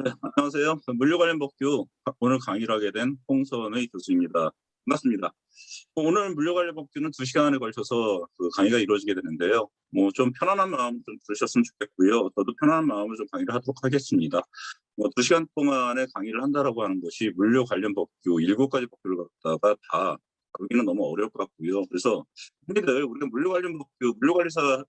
안녕하세요. 물류 관련 법규 오늘 강의를 하게 된 홍선의 교수입니다. 반갑습니다. 오늘 물류 관련 법규는 2시간에 걸쳐서 강의가 이루어지게 되는데요. 좀 편안한 마음 좀 들으셨으면 좋겠고요. 저도 편안한 마음으로 좀 강의를 하도록 하겠습니다. 2시간 동안의 강의를 한다라고 하는 것이 물류 관련 법규 7가지 법규를 갖다가 다 다루기는 너무 어려울 것 같고요. 그래서 흔히들 우리가 물류 관련 법규, 물류관리사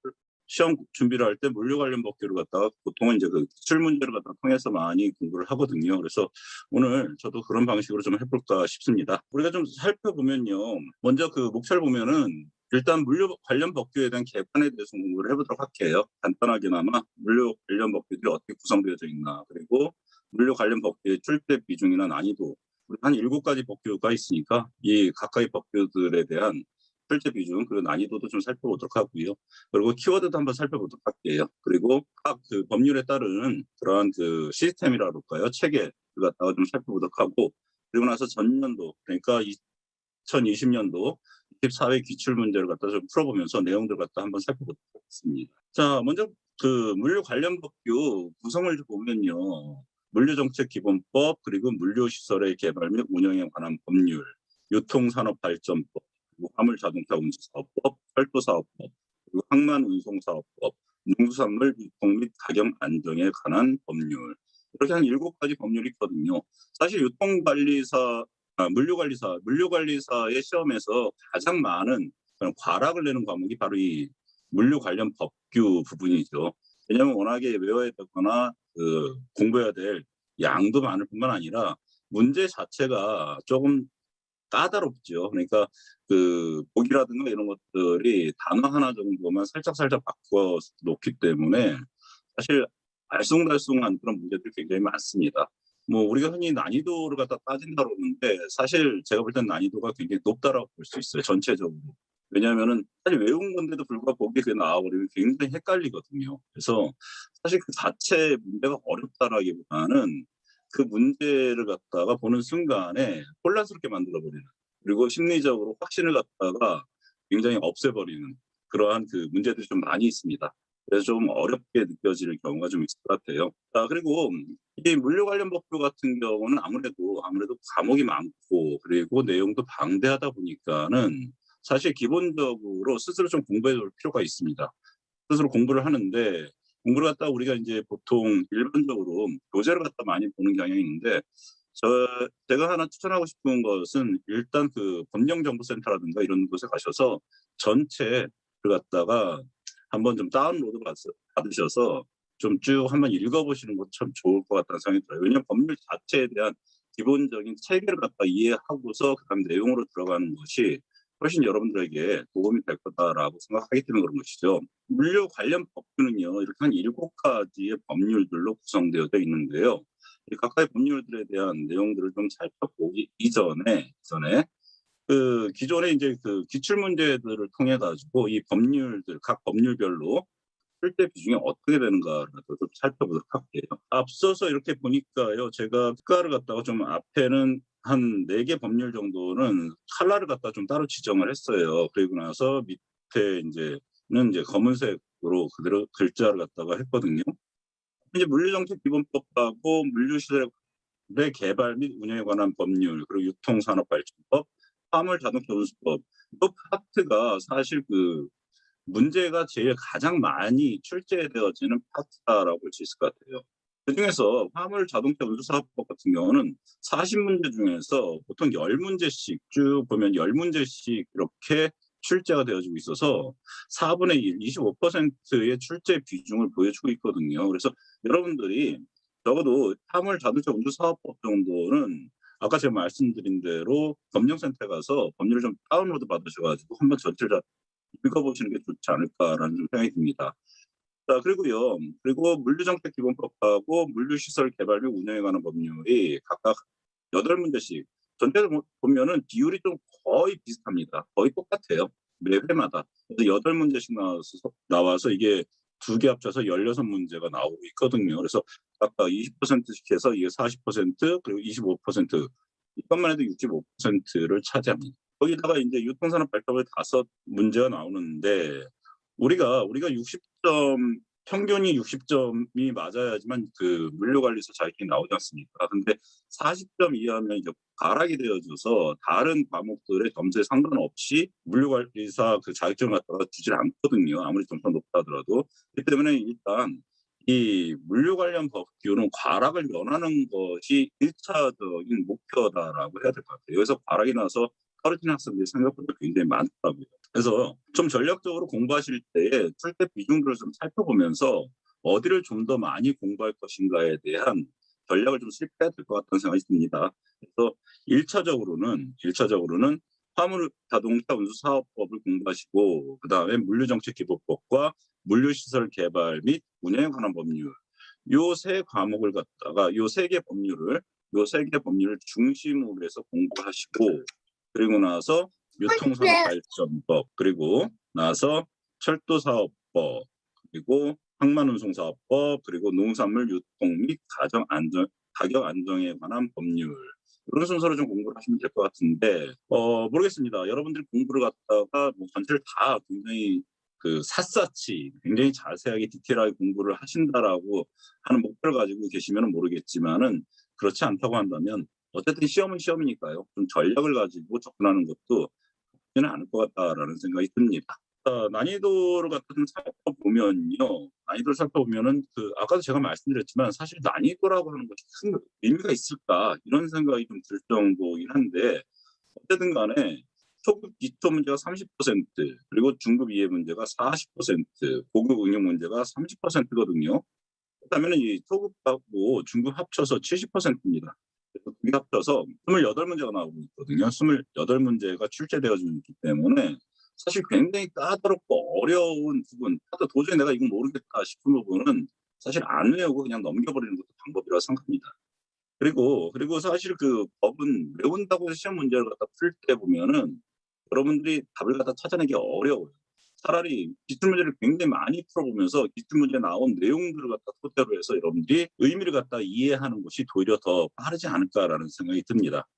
시험 준비를 할 때 물류 관련 법규를 갖다가 보통은 이제 그 기출 문제를 갖다 통해서 많이 공부를 하거든요. 그래서 오늘 저도 그런 방식으로 좀 해볼까 싶습니다. 우리가 좀 살펴보면요. 먼저 그 목차를 보면은 일단 물류 관련 법규에 대한 개판에 대해서 공부를 해보도록 할게요. 간단하게나마 물류 관련 법규들이 어떻게 구성되어져 있나, 그리고 물류 관련 법규의 출제 비중이나 난이도, 우리 한 7가지 법규가 있으니까 이 각각의 법규들에 대한 출제 비중 그리고 난이도도 좀 살펴보도록 하고요. 그리고 키워드도 한번 살펴보도록 할게요. 그리고 각 그 법률에 따른 그러한 그 시스템이라 그럴까요? 체계를 갖다가 좀 살펴보도록 하고, 그리고 나서 전년도, 그러니까 2020년도 24회 기출 문제를 갖다 좀 풀어보면서 내용들 갖다 한번 살펴보도록 하겠습니다. 자, 먼저 그 물류 관련 법규 구성을 보면요. 물류정책기본법, 그리고 물류시설의 개발 및 운영에 관한 법률, 유통산업발전법, 그리고 화물자동차운수사업법, 철도사업법, 그리고 항만운송사업법, 농수산물 유통 및 가격 안정에 관한 법률, 이렇게 한 7가지 법률이 있거든요. 사실 물류관리사의 시험에서 가장 많은 그런 과락을 내는 과목이 바로 이 물류 관련 법규 부분이죠. 왜냐하면 워낙에 외워야 되거나 공부해야 될 양도 많을 뿐만 아니라 문제 자체가 조금 까다롭죠. 그러니까 그 보기라든가 이런 것들이 단어 하나 정도만 살짝살짝 바꿔 놓기 때문에 사실 알쏭달쏭한 그런 문제들이 굉장히 많습니다. 우리가 흔히 난이도를 갖다 따진다고 그러는데 사실 제가 볼 땐 난이도가 굉장히 높다라고 볼 수 있어요, 전체적으로. 왜냐하면은 사실 외운 건데도 불구하고 거기에 그게 나와버리면 굉장히 헷갈리거든요. 그래서 사실 그 자체 문제가 어렵다라기보다는 그 문제를 갖다가 보는 순간에 혼란스럽게 만들어 버리는, 그리고 심리적으로 확신을 갖다가 굉장히 없애버리는 그러한 그 문제들이 좀 많이 있습니다. 그래서 좀 어렵게 느껴질 경우가 좀 있을 것 같아요. 그리고 이 물류 관련 법규 같은 경우는 아무래도 과목이 많고 그리고 내용도 방대하다 보니까는 사실 기본적으로 스스로 좀 공부해 볼 필요가 있습니다. 스스로 공부를 하는데, 공부를 갖다가 우리가 이제 보통 일반적으로 교재를 갖다 많이 보는 경향이 있는데, 제가 하나 추천하고 싶은 것은 일단 그 법령정보센터라든가 이런 곳에 가셔서 전체를 갖다가 한번 좀 다운로드 받으셔서 좀 쭉 한번 읽어보시는 것도 참 좋을 것 같다는 생각이 들어요. 왜냐하면 법률 자체에 대한 기본적인 체계를 갖다 이해하고서 그다음 내용으로 들어가는 것이 훨씬 여러분들에게 도움이 될 거다라고 생각하기 때문에 그런 것이죠. 물류 관련 법규는요, 이렇게 한 7가지의 법률들로 구성되어져 있는데요. 이 각각의 법률들에 대한 내용들을 좀 살펴보기 이전에 그 기존에 이제 그 기출 문제들을 통해 가지고 이 법률들, 각 법률별로 출제 비중이 어떻게 되는가를 좀 살펴보도록 할게요. 앞서서 이렇게 보니까요, 제가 특가를 갖다가 좀 앞에는 한 4개 법률 정도는 컬러를 갖다 좀 따로 지정을 했어요. 그리고 나서 밑에 인제는 이제 검은색으로 그대로 글자를 갖다가 했거든요. 이제 물류정책기본법하고 물류시설의 개발 및 운영에 관한 법률, 그리고 유통산업발전법, 화물자동차운수법, 이 파트가 사실 그 문제가 제일 가장 많이 출제되어지는 파트다라고 볼 수 있을 것 같아요. 그중에서 화물 자동차 운수사업법 같은 경우는 40문제 중에서 보통 10문제씩 쭉 보면 10문제씩 이렇게 출제가 되어지고 있어서 4분의 1, 25%의 출제 비중을 보여주고 있거든요. 그래서 여러분들이 적어도 화물 자동차 운수사업법 정도는 아까 제가 말씀드린 대로 법령센터에 가서 법률을 좀 다운로드 받으셔 가지고 한번 전체를 읽어보시는 게 좋지 않을까라는 좀 생각이 듭니다. 자, 그리고 물류정책기본법하고 물류시설 개발 및 운영에 관한 법률이 각각 8문제씩, 전체적으로 보면은 비율이 좀 거의 비슷합니다. 거의 똑같아요, 매 회마다. 그래서 8문제씩 나와서 이게 2개 합쳐서 16문제가 나오고 있거든요. 그래서 각각 20%씩 해서 이게 40%, 그리고 25%, 이것만 해도 65%를 차지합니다. 거기다가 이제 유통산업 발표에 5문제가 나오는데 우리가 60점 평균이 60점이 맞아야지만 그 물류관리사 자격증이 나오지 않습니까? 근데 40점 이하면 이제 가락이 되어져서 다른 과목들의 점수에 상관없이 물류관리사 그 자격증을 갖다가 주질 않거든요. 아무리 점수가 높다 하더라도. 그렇기 때문에 일단 이 물류 관련 법규는 과락을 면하는 것이 1차적인 목표다라고 해야 될 것 같아요. 여기서 과락이 나서 떨어지는 학생들이 생각보다 굉장히 많더라고요. 그래서 좀 전략적으로 공부하실 때에 출제 비중들을 좀 살펴보면서 어디를 좀 더 많이 공부할 것인가에 대한 전략을 좀 수립해야 될 것 같다는 생각이 듭니다. 그래서 1차적으로는 화물 자동차 운수 사업법을 공부하시고 그다음에 물류정책 기본법과 물류시설 개발 및 운영에 관한 법률 요 세 과목을 갖다가 요 세 개 법률을 중심으로 해서 공부하시고 그리고 나서 유통산업발전법 그리고 나서 철도사업법 그리고 항만운송사업법 그리고 농산물 유통 및 가격 안정에 관한 법률 이런 순서로 좀 공부를 하시면 될 것 같은데 모르겠습니다. 여러분들이 공부를 갖다가 뭐 전체를 다 굉장히 그 샅샅이 굉장히 자세하게 디테일하게 공부를 하신다라고 하는 목표를 가지고 계시면 모르겠지만은 그렇지 않다고 한다면 어쨌든 시험은 시험이니까요. 좀 전략을 가지고 접근하는 것도 나쁘지는 않을 것 같다라는 생각이 듭니다. 난이도를 갖다 좀 살펴보면요. 난이도를 살펴보면은 그 아까도 제가 말씀드렸지만 사실 난이도라고 하는 것이 큰 의미가 있을까 이런 생각이 좀 들 정도이긴 한데 어쨌든 간에 초급 기초 문제가 30% 그리고 중급 이해 문제가 40% 고급 응용 문제가 30%거든요. 그렇다면은 이 초급하고 중급 합쳐서 70%입니다. 그래서 두 개 합쳐서 28문제가 나오고 있거든요. 28문제가 출제되어지고 있기 때문에 사실 굉장히 까다롭고 어려운 부분, 도저히 내가 이건 모르겠다 싶은 부분은 사실 안 외우고 그냥 넘겨버리는 것도 방법이라고 생각합니다. 그리고 사실 그 법은 외운다고 해서 시험 문제를 갖다 풀 때 보면은 여러분들이 답을 갖다 찾아내기 어려워요. 차라리 기출 문제를 굉장히 많이 풀어보면서 기출 문제에 나온 내용들을 갖다 토대로 해서 여러분들이 의미를 갖다 이해하는 것이 오히려 더 빠르지 않을까라는 생각이 듭니다.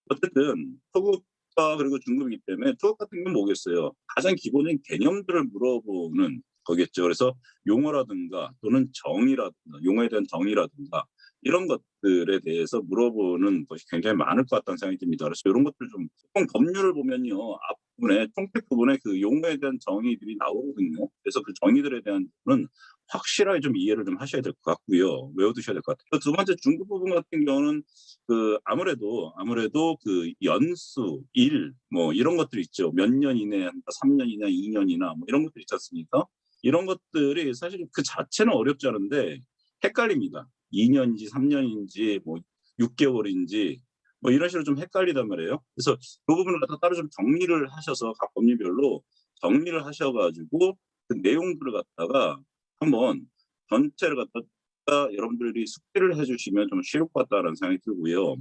어쨌든 초급과 그리고 중급이기 때문에 초급 같은 건 뭐겠어요. 가장 기본적인 개념들을 물어보는 거겠죠. 그래서 용어라든가 또는 정의라든가 용어에 대한 정의라든가 이런 것들에 대해서 물어보는 것이 굉장히 많을 것 같다는 생각이 듭니다. 그래서 이런 것들 좀 보통 법률을 보면요. 앞부분에 총책 부분에 그 용어에 대한 정의들이 나오거든요. 그래서 그 정의들에 대한 부분은 확실하게 좀 이해를 좀 하셔야 될 것 같고요. 외워두셔야 될 것 같아요. 두 번째 중급 부분 같은 경우는 그 아무래도 그 연수, 일 뭐 이런 것들이 있죠. 몇 년 이내에 한다, 3년 이나 2년 이나 뭐 이런 것들 있지 않습니까? 이런 것들이 사실 그 자체는 어렵지 않은데 헷갈립니다. 2년인지 3년인지 뭐 6개월인지 뭐 이런 식으로 좀 헷갈리단 말이에요. 그래서 그 부분을 갖다 따로 좀 정리를 하셔서 각 법률별로 정리를 하셔 가지고 그 내용들을 갖다가 한번 전체를 갖다가 여러분들이 숙지를 해 주시면 좀 쉬울 것 같다라는 생각이 들고요.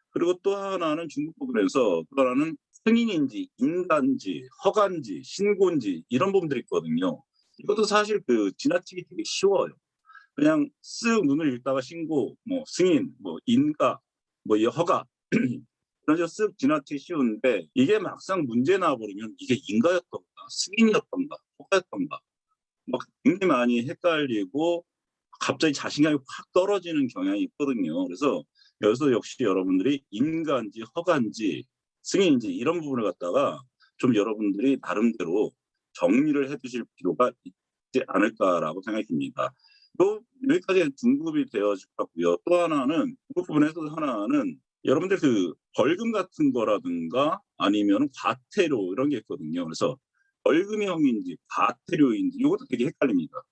그리고 또 하나는 중국 부분에서 또 하나는 승인인지 인가인지 허가인지 신고인지 이런 부분들이 있거든요. 이것도 사실 그 지나치기 되게 쉬워요. 그냥 쓱 눈을 읽다가 신고, 뭐 승인, 뭐 인가, 뭐 이 허가 이런 식으로 쓱 지나치기 쉬운데 이게 막상 문제 나와 버리면 이게 인가였던가 승인이었던가 허가였던가 막 굉장히 많이 헷갈리고 갑자기 자신감이 확 떨어지는 경향이 있거든요. 그래서 여기서 역시 여러분들이 인가인지 허가인지 승인인지 이런 부분을 갖다가 좀 여러분들이 나름대로 정리를 해 두실 필요가 있지 않을까라고 생각이 듭니다. 또 여기까지 중급이 되어질 것 같고요. 또 하나는 그 부분에서 하나는 여러분들 그 벌금 같은 거라든가 아니면 과태료 이런 게 있거든요. 그래서 벌금형인지 과태료인지 이것도 되게 헷갈립니다.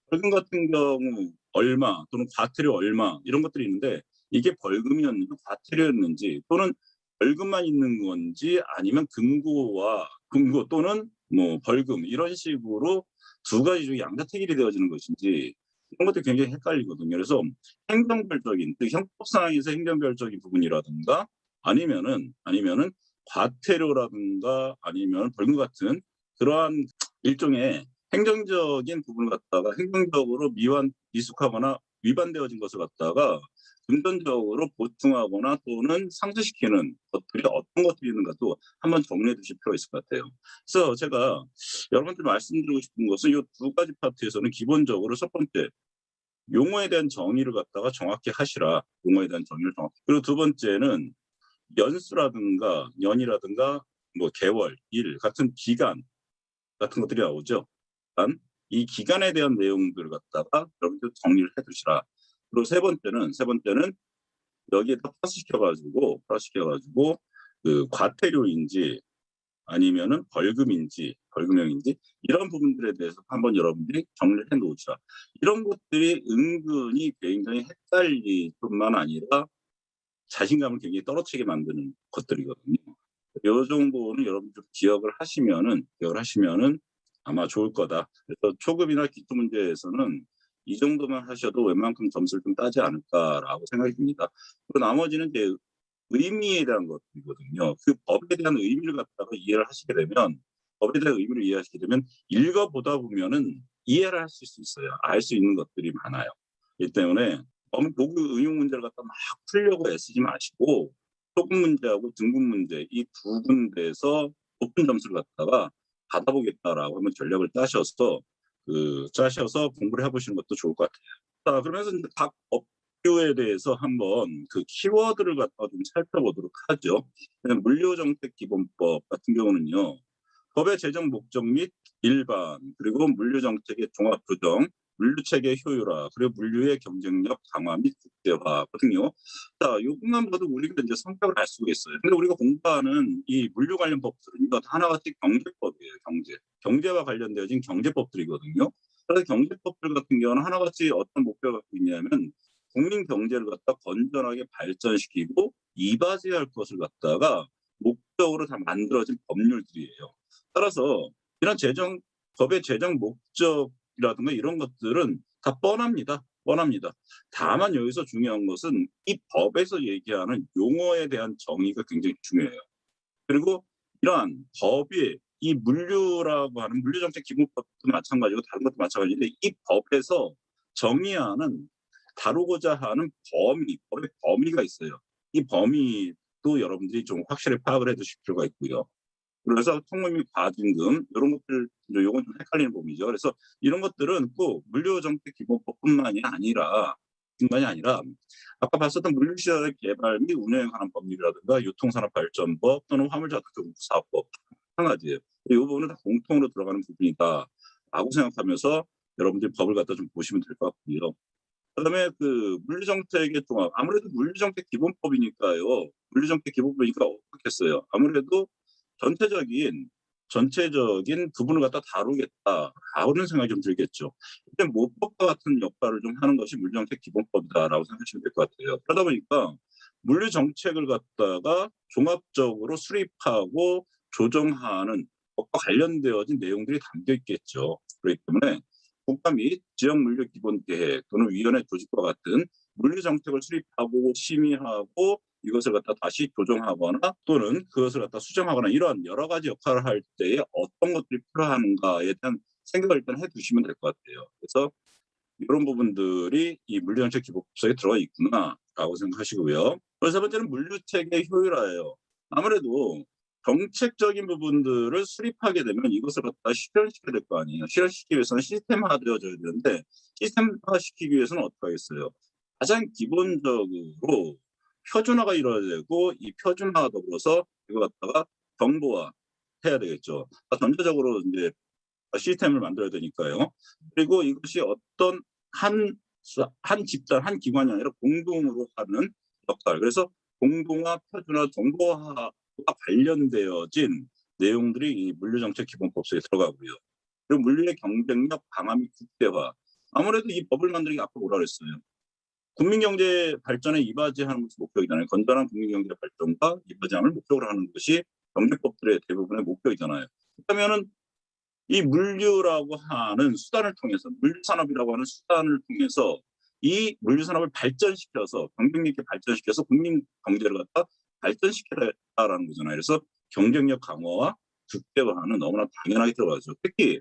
벌금 같은 경우 얼마 또는 과태료 얼마 이런 것들이 있는데 이게 벌금이었는지 과태료였는지 또는 벌금만 있는 건지 아니면 금고 또는 뭐 벌금 이런 식으로 두 가지 중에 양자택일이 되어지는 것인지 이런 것들이 굉장히 헷갈리거든요. 그래서 행정별적인 그 형법상에서 행정별적인 부분이라든가 아니면은 과태료라든가 아니면 벌금 같은 그러한 일종의 행정적인 부분을 갖다가 행정적으로 미숙하거나 위반되어진 것을 갖다가 금전적으로 보충하거나 또는 상쇄시키는 것들이 어떤 것들이 있는가도 한번 정리해 두실 필요가 있을 것 같아요. 그래서 제가 여러분들 말씀드리고 싶은 것은 이 두 가지 파트에서는 기본적으로 첫 번째 용어에 대한 정의를 갖다가 정확히 하시라. 용어에 대한 정의를 정확히. 그리고 두 번째는 연수라든가 년이라든가 뭐 개월, 일 같은 기간 같은 것들이 나오죠. 이 기간에 대한 내용들을 갖다가 여러분들 정리를 해 두시라. 그리고 세 번째는 여기에다 플러스시켜 가지고 그 과태료인지 아니면은 벌금형인지 이런 부분들에 대해서 한번 여러분들이 정리를 해 놓으시라. 이런 것들이 은근히 굉장히 헷갈릴 뿐만 아니라 자신감을 굉장히 떨어뜨리게 만드는 것들이거든요. 요 정도는 여러분 좀 기억을 하시면은 아마 좋을 거다. 그래서 초급이나 기초 문제에서는 이 정도만 하셔도 웬만큼 점수를 좀 따지 않을까라고 생각이 듭니다. 그리고 나머지는 이제 의미에 대한 것들이거든요. 그 법에 대한 의미를 갖다가 이해를 하시게 되면 법에 대한 의미를 이해하시게 되면 읽어 보다 보면은 이해를 하실 수 있어요. 알 수 있는 것들이 많아요. 이 때문에 너무 모국 응용 문제를 갖다 막 풀려고 애쓰지 마시고 소급 문제하고 등급 문제 이 두 군데에서 높은 점수를 갖다가 받아보겠다라고 한번 전략을 짜셔서 공부를 해 보시는 것도 좋을 것 같아요. 자 그러면서 인제 각 법규에 대해서 한번 그 키워드를 갖다가 좀 살펴보도록 하죠. 물류정책기본법 같은 경우는요. 법의 제정 목적 및 일반 그리고 물류정책의 종합 조정, 물류체계 효율화, 그리고 물류의 경쟁력 강화 및 국제화거든요. 자, 요것만 봐도 우리가 이제 성격을 알 수가 있어요. 근데 우리가 공부하는 이 물류 관련 법들은 이거 하나같이 경제법이에요, 경제. 경제와 관련되어진 경제법들이거든요. 그래서 경제법들 같은 경우는 하나같이 어떤 목표가 갖고 있냐면 국민 경제를 갖다 건전하게 발전시키고 이바지할 것을 갖다가 목적으로 다 만들어진 법률들이에요. 따라서 이런 법의 제정 목적이라든가 이런 것들은 다 뻔합니다. 다만 여기서 중요한 것은 이 법에서 얘기하는 용어에 대한 정의가 굉장히 중요해요. 그리고 이러한 법이 이 물류라고 하는 물류정책 기본법도 마찬가지고 다른 것도 마찬가지인데 이 법에서 정의하는 다루고자 하는 법의 범위가 있어요. 이 범위도 여러분들이 좀 확실히 파악을 해 두실 필요가 있고요. 그래서 통금 및 과징금 이런 것들 이제 요건 좀 헷갈리는 부분이죠. 그래서 이런 것들은 꼭 물류정책 기본법뿐만이 아니라 아까 봤었던 물류시설의 개발 및 운영에 관한 법률이라든가 유통산업발전법 또는 화물자동사업법 마찬가지예요. 이 부분은 다 공통으로 들어가는 부분이다라고 생각하면서 여러분들이 법을 갖다 좀 보시면 될 것 같고요. 그다음에 그 물류정책의 종합 아무래도 물류정책 기본법이니까요. 물류정책 기본법이니까 어떻겠어요. 아무래도 전체적인 부분을 갖다 다루겠다라는 생각이 좀 들겠죠. 이제 모법과 같은 역할을 좀 하는 것이 물류정책 기본법이다라고 생각하시면 될 것 같아요. 그러다 보니까 물류정책을 갖다가 종합적으로 수립하고 조정하는 것과 관련되어진 내용들이 담겨 있겠죠. 그렇기 때문에 국가 및 지역 물류 기본 계획 또는 위원회 조직과 같은 물류 정책을 수립하고 심의하고 이것을 갖다 다시 조정하거나 또는 그것을 갖다 수정하거나 이런 여러 가지 역할을 할 때에 어떤 것들이 필요한가에 대한 생각을 일단 해 두시면 될 것 같아요. 그래서 이런 부분들이 이 물류정책 기본법에 들어가 있구나라고 생각하시고요. 그리고 세 번째는 물류체계 효율화예요. 아무래도 정책적인 부분들을 수립하게 되면 이것을 갖다가 실현시켜야 될 거 아니에요. 실현시키기 위해서는 시스템화되어져야 되는데 시스템화시키기 위해서는 어떻게 하겠어요. 가장 기본적으로 표준화가 이루어야 되고 이 표준화와 더불어서 이걸 갖다가 정보화해야 되겠죠. 전체적으로 인제 시스템을 만들어야 되니까요. 그리고 이것이 어떤 한 집단, 한 기관이 아니라 공동으로 하는 역할. 그래서 공동화, 표준화, 정보화와 관련되어진 내용들이 이 물류정책 기본법 속에 들어가고요. 그리고 물류의 경쟁력 강화 및 국제화. 아무래도 이 법을 만들기 아까 뭐라 그랬어요. 국민경제 발전에 이바지하는 것이 목표이잖아요. 건전한 국민경제 발전과 이바지함을 목적으로 하는 것이 경제법들의 대부분의 목표이잖아요. 그렇다면은 이 물류라고 하는 수단을 통해서 물류산업이라고 하는 수단을 통해서 이 물류산업을 발전시켜서 경쟁력 있게 발전시켜서 국민 경제를 갖다 발전시켜야겠다라는 거잖아요. 그래서 경쟁력 강화와 국제화는 너무나 당연하게 들어가죠. 특히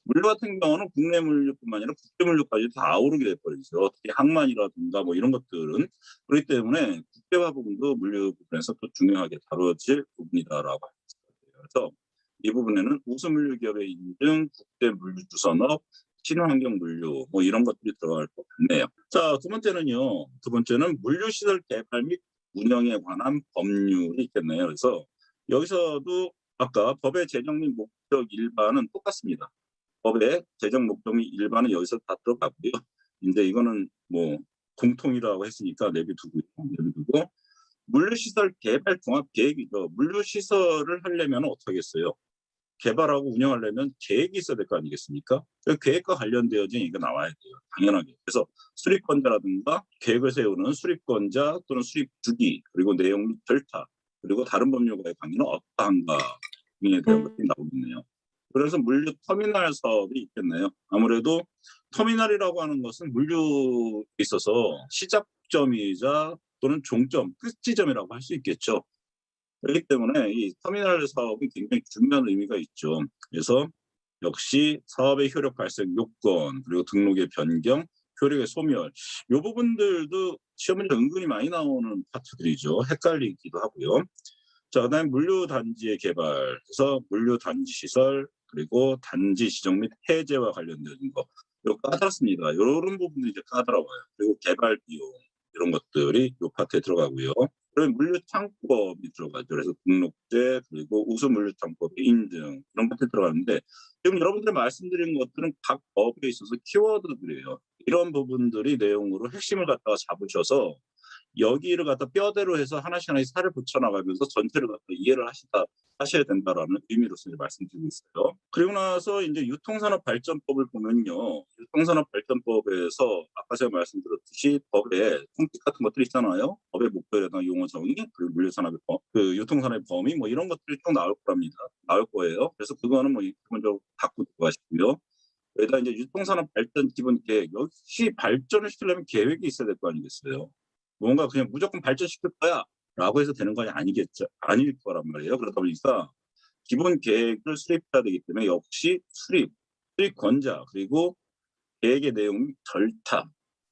물류 같은 경우는 국내 물류뿐만 아니라 국제 물류까지 다 아우르게 돼버리죠. 특히 항만이라든가 뭐 이런 것들은. 그렇기 때문에 국제화 부분도 물류 부분에서 또 중요하게 다뤄질 부분이다라고 할 수 있을 것 같아요. 그래서 이 부분에는 우수물류 기업의 인증, 국제 물류 주선업, 친환경 물류 뭐 이런 것들이 들어갈 것 같네요. 자, 두 번째는요. 두 번째는 물류시설 개발 및 운영에 관한 법률이 있겠네요. 그래서 여기서도 아까 법의 제정 및 목적 일반은 똑같습니다. 법의 제정 목적 및 일반은 여기서 다 들어갔고요. 인제 이거는 뭐 공통이라고 했으니까 내비두고 물류시설 개발 종합 계획이죠. 물류시설을 하려면 어떻게 하겠어요? 개발하고 운영하려면 계획이 있어야 될 거 아니겠습니까? 그 계획과 관련되어진 얘기가 나와야 돼요, 당연하게. 그래서 수립권자라든가 계획을 세우는 수립권자 또는 수립 주기, 그리고 내용 및 절차, 그리고 다른 법률과의 관계는 어떠한가 등에 대한 것들이 나오고 있네요. 그래서 물류 터미널 사업이 있겠네요. 아무래도 터미널이라고 하는 것은 물류에 있어서 시작점이자 또는 종점, 끝 지점이라고 할 수 있겠죠. 그렇기 때문에 이 터미널 사업은 굉장히 중요한 의미가 있죠. 그래서 역시 사업의 효력 발생 요건, 그리고 등록의 변경, 효력의 소멸, 요 부분들도 시험 문제 은근히 많이 나오는 파트들이죠. 헷갈리기도 하고요. 자, 그다음에 물류 단지의 개발, 그래서 물류 단지 시설, 그리고 단지 지정 및 해제와 관련된 거, 요 까다롭습니다. 요런 부분들이 이제 까다로워요. 그리고 개발 비용 이런 것들이 요 파트에 들어가고요. 그리고 물류 창구법이 들어가죠. 그래서 등록제, 그리고 우수 물류 창구법의 인증 이런 것들이 들어가는데, 지금 여러분들이 말씀드린 것들은 각 법에 있어서 키워드들이에요. 이런 부분들이 내용으로 핵심을 갖다가 잡으셔서 여기를 갖다 뼈대로 해서 하나씩 하나씩 살을 붙여 나가면서 전체를 갖다 이해를 하셔야 된다라는 의미로서 이제 말씀드리고 있어요. 그리고 나서 인제 유통산업발전법을 보면요. 유통산업발전법에서 아까 제가 말씀드렸듯이 법에 총칙 같은 것들이 있잖아요. 법의 목표라든가 용어 정의, 그리고 물류산업의 그 유통산업의 범위 뭐 이런 것들이 쭉 나올 거예요. 그래서 그거는 뭐 기본적으로 갖고 들어가시고요. 여기다 인제 유통산업 발전 기본 계획, 역시 발전을 시키려면 계획이 있어야 될 거 아니겠어요. 뭔가 그냥 '무조건 발전시킬 거야.'라고 해서 되는 건 아니겠죠. 아닐 거란 말이에요. 그러다 보니까 기본 계획을 수립해야 되기 때문에 역시 수립권자, 그리고 계획의 내용 및 절차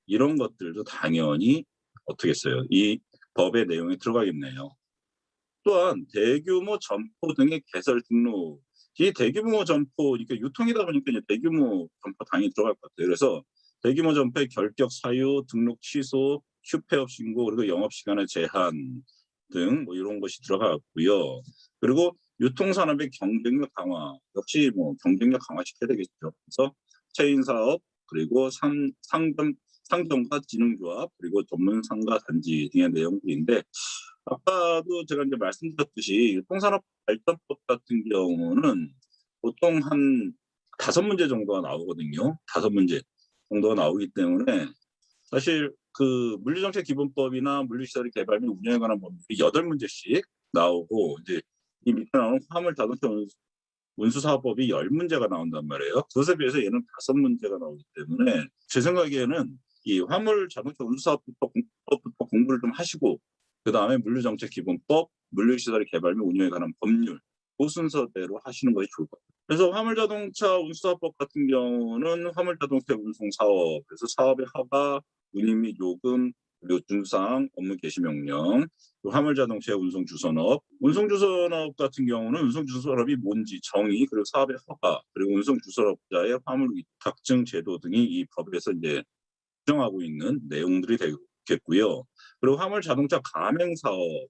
이런 것들도 당연히 어떻겠어요. 이 법의 내용에 들어가겠네요. 또한 대규모 점포 등의 개설 등록. 이 대규모 점포, 그러니까 유통이다 보니까 이제 대규모 점포 당연히 들어갈 것 같아요. 그래서 대규모 점포의 결격 사유, 등록 취소, 휴폐업 신고, 그리고 영업 시간의 제한 등 뭐 이런 것이 들어가고요. 그리고 유통산업의 경쟁력 강화, 역시 뭐 경쟁력 강화시켜야 되겠죠. 그래서 체인 사업, 그리고 상점과 진흥조합, 그리고 전문상가 단지 등의 내용들인데, 아까도 제가 이제 말씀드렸듯이 유통산업발전법 같은 경우는 보통 한 5문제 정도가 나오거든요. 5문제 정도가 나오기 때문에 사실 그 물류정책기본법이나 물류시설 개발 및 운영에 관한 법률이 8문제씩 나오고, 이제 이 밑에 나오는 화물자동차 운수사업법이 10문제가 나온단 말이에요. 그것에 비해서 얘는 5문제가 나오기 때문에 제 생각에는 이 화물자동차 운수사업부터 공부를 좀 하시고, 그다음에 물류정책기본법, 물류시설 개발 및 운영에 관한 법률, 그 순서대로 하시는 것이 좋을 것 같아요. 그래서 화물자동차 운수사업법 같은 경우는 화물자동차 운송사업, 그래서 사업의 허가, 운임 및 요금, 그리고 준사항, 업무 개시 명령, 또 화물자동차 운송주선업, 운송주선업 같은 경우는 운송주선업이 뭔지 정의, 그리고 사업의 허가, 그리고 운송주선업자의 화물 위탁증 제도 등이 이 법에서 이제 규정하고 있는 내용들이 되겠고요. 그리고 화물자동차 가맹사업.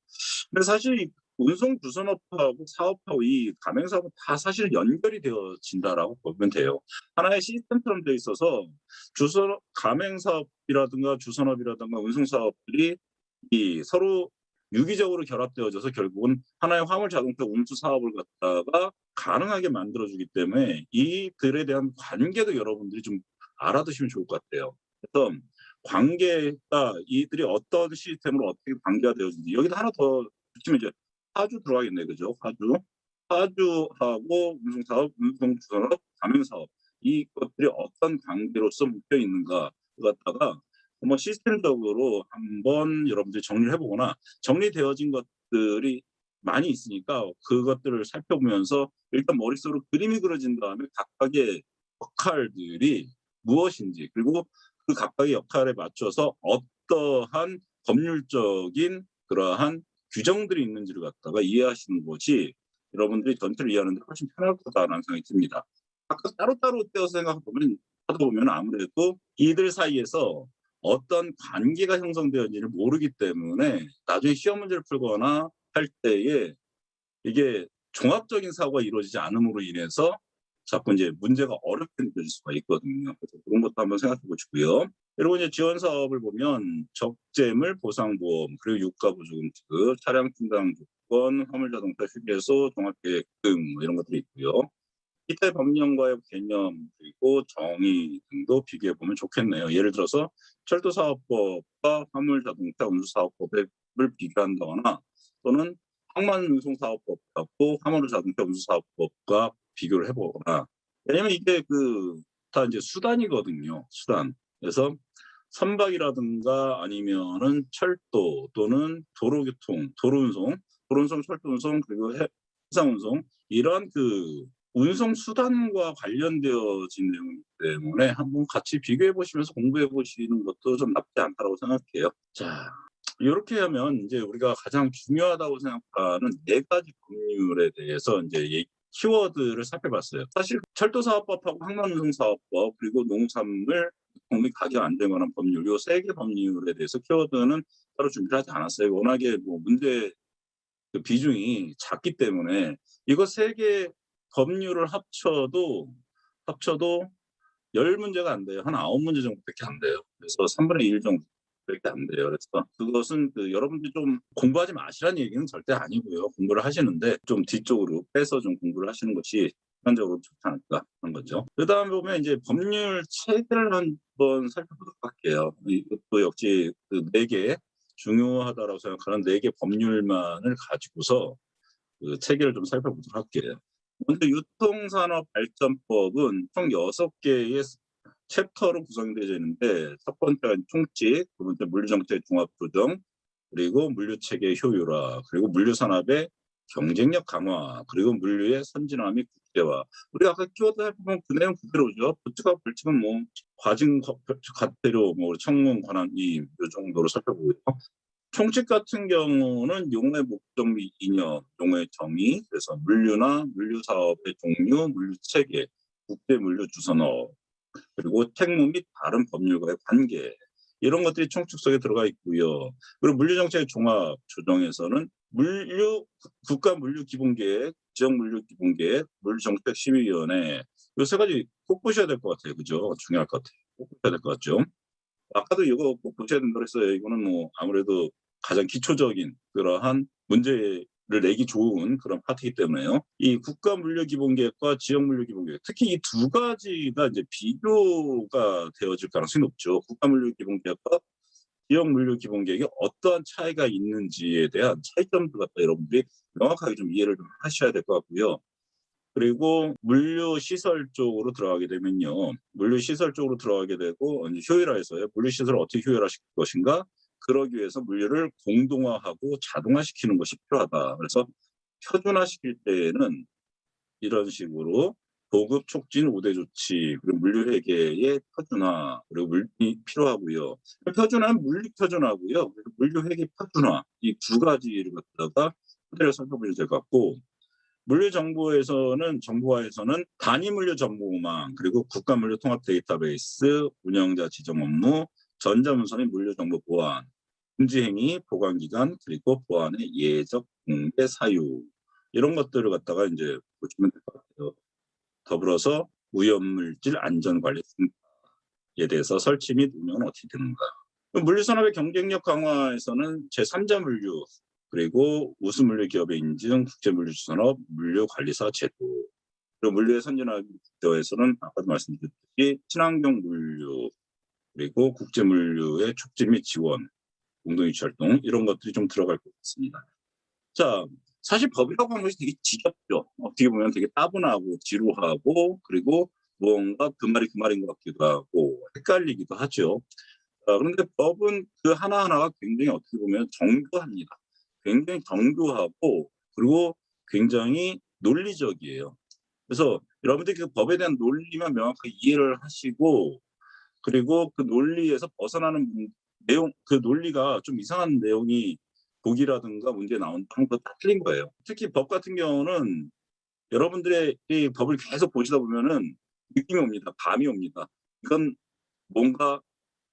근데 사실 이 운송주선업하고 사업하고 이 가맹사업은 다 사실 연결이 되어진다라고 보면 돼요. 하나의 시스템처럼 돼 있어서 가맹사업이라든가 주선업이라든가 운송사업들이 이 서로 유기적으로 결합되어져서 결국은 하나의 화물자동차 운수 사업을 갖다가 가능하게 만들어주기 때문에 이들에 대한 관계도 여러분들이 좀 알아두시면 좋을 것 같아요. 그래서 관계가 이들이 어떤 시스템으로 어떻게 관계가 되어지는지, 여기다 하나 더 붙이면 이제 파주 들어가겠네요. 그죠? 파주하고 운송사업, 운송주선업, 가맹사업, 이것들이 어떤 관계로서 묶여 있는가 갖다가 뭐 시스템적으로 한번 여러분들이 정리를 해 보거나, 정리되어진 것들이 많이 있으니까 그것들을 살펴보면서 일단 머릿속으로 그림이 그려진 다음에 각각의 역할들이 무엇인지, 그리고 그 각각의 역할에 맞춰서 어떠한 법률적인 그러한 규정들이 있는지를 갖다가 이해하시는 것이 여러분들이 전체를 이해하는 데 훨씬 편할 거다라는 생각이 듭니다. 각각 따로따로 떼어서 하다 보면 아무래도 이들 사이에서 어떤 관계가 형성되었는지를 모르기 때문에 나중에 시험 문제를 풀거나 할 때에 이게 종합적인 사고가 이루어지지 않음으로 인해서 자꾸 이제 문제가 어렵게 느껴질 수가 있거든요. 그래서 그런 것도 한번 생각해 보시고요. 그리고 이제 지원 사업을 보면 적재물 보상보험, 그리고 유가보조금 지급, 차량 충당 조건, 화물자동차 휴게소, 종합계획 등 이런 것들이 있고요. 기타 법령과의 개념 그리고 정의 등도 비교해 보면 좋겠네요. 예를 들어서 철도사업법과 화물자동차 운수사업법을 비교한다거나, 또는 항만운송사업법하고 화물자동차 운수사업법과 비교를 해보거나. 왜냐면 이게 다 이제 수단이거든요. 수단. 그래서 선박이라든가 아니면은 철도 또는 도로교통, 도로운송, 철도운송, 그리고 해상운송, 이런 운송 수단과 관련되어진 내용이기 때문에 한번 같이 비교해 보시면서 공부해 보시는 것도 좀 나쁘지 않다고 생각해요. 자, 이렇게 하면 이제 우리가 가장 중요하다고 생각하는 4가지 법률에 대해서 이제 키워드를 살펴봤어요. 사실 철도사업법하고 항만운송사업법, 그리고 농산물 및 가격 안정 관한 법률, 요 3개 법률에 대해서 키워드는 따로 준비를 하지 않았어요. 워낙에 문제 비중이 작기 때문에 이거 3개 법률을 합쳐도 10문제가 안 돼요. 한 9문제 정도밖에 안 돼요. 그래서 3분의 1 정도밖에 안 돼요. 그래서 그것은 여러분들이 좀 공부하지 마시라는 얘기는 절대 아니고요. 공부를 하시는데 좀 뒤쪽으로 빼서 좀 공부를 하시는 것이 일반적으로 좋지 않을까 하는 거죠. 그다음에 보면 이제 법률 체계를 한번 살펴보도록 할게요. 이것도 역시 4개 중요하다고 생각하는 4개 법률만을 가지고서 체계를 좀 살펴보도록 할게요. 먼저 유통산업발전법은 총 6개의 챕터로 구성되어 있는데, 첫 번째가 총칙, 두 번째 물류정책 종합조정, 그리고 물류체계 효율화, 그리고 물류산업의 경쟁력 강화, 그리고 물류의 선진화 및 국제화. 우리 아까 키워드 해보면 그 내용 그대로죠. 부츠가 벌칙은 과징 과태료, 청문 관한 이 정도로 살펴보고요. 총칙 같은 경우는 용의 목적 및 이념, 용의 정의, 그래서 물류나 물류 사업의 종류, 물류 체계, 국제 물류 주선업, 그리고 택무 및 다른 법률과의 관계, 이런 것들이 총칙 속에 들어가 있고요. 그리고 물류정책 종합 조정에서는 국가 물류 기본계획, 지역 물류 기본계획, 물류정책 심의위원회, 이 3가지 꼭 보셔야 될 것 같아요. 그죠? 중요할 것 같아요. 꼭 보셔야 될 것 같죠? 아까도 이거 꼭 보셔야 된다고 했어요. 이거는 아무래도 가장 기초적인 그러한 문제를 내기 좋은 그런 파트이기 때문에요. 이 국가 물류 기본계획과 지역 물류 기본계획, 특히 이 2가지가 이제 비교가 되어질 가능성이 높죠. 국가 물류 기본계획과 지역 물류 기본계획이 어떠한 차이가 있는지에 대한 차이점들 갖다 여러분들이 명확하게 좀 이해를 좀 하셔야 될 것 같고요. 그리고 물류시설 쪽으로 들어가게 되면요. 물류시설 쪽으로 들어가게 되고, 이제 효율화해서요. 물류시설을 어떻게 효율화시킬 것인가? 그러기 위해서 물류를 공동화하고 자동화시키는 것이 필요하다. 그래서 표준화시킬 때에는 이런 식으로 보급 촉진 우대 조치, 그리고 물류 회계의 표준화, 그리고 물이 필요하고요. 표준화는 물리 표준화고요. 그리고 물류 회계 표준화, 이 2가지를 갖다가 토대로 살펴보셔야 될 것 같고, 정부화에서는 단위 물류 정보망, 그리고 국가 물류 통합 데이터베이스, 운영자 지정 업무, 전자문서 및 물류 정보 보안, 금지 행위, 보관 기간, 그리고 보안의 예적 공개 사유, 이런 것들을 갖다가 이제 보시면 될 것 같아요. 더불어서 오염물질 안전관리 센터에 대해서 설치 및 운영은 어떻게 되는가. 물류산업의 경쟁력 강화에서는 제3자 물류, 그리고 우수 물류 기업의 인증, 국제물류산업 물류관리사 제도, 그리고 물류의 선진화 국제화에서는 아까도 말씀드렸듯이 친환경 물류, 그리고 국제물류의 촉진 및 지원, 공동유치 활동, 이런 것들이 좀 들어갈 것 같습니다. 자, 사실 법이라고 하는 것이 되게 지겹죠. 어떻게 보면 되게 따분하고 지루하고, 그리고 무언가 그 말이 그 말인 것 같기도 하고 헷갈리기도 하죠. 그런데 법은 그 하나하나가 굉장히 어떻게 보면 정교합니다. 굉장히 정교하고, 그리고 굉장히 논리적이에요. 그래서 여러분들이 그 법에 대한 논리만 명확하게 이해를 하시고, 그리고 그 논리에서 벗어나는 내용, 그 논리가 좀 이상한 내용이 독이라든가 문제에 나온다는 거 다 틀린 거예요. 특히 법 같은 경우는 여러분들의 이 법을 계속 보시다 보면은 느낌이 옵니다. 감이 옵니다. 이건 뭔가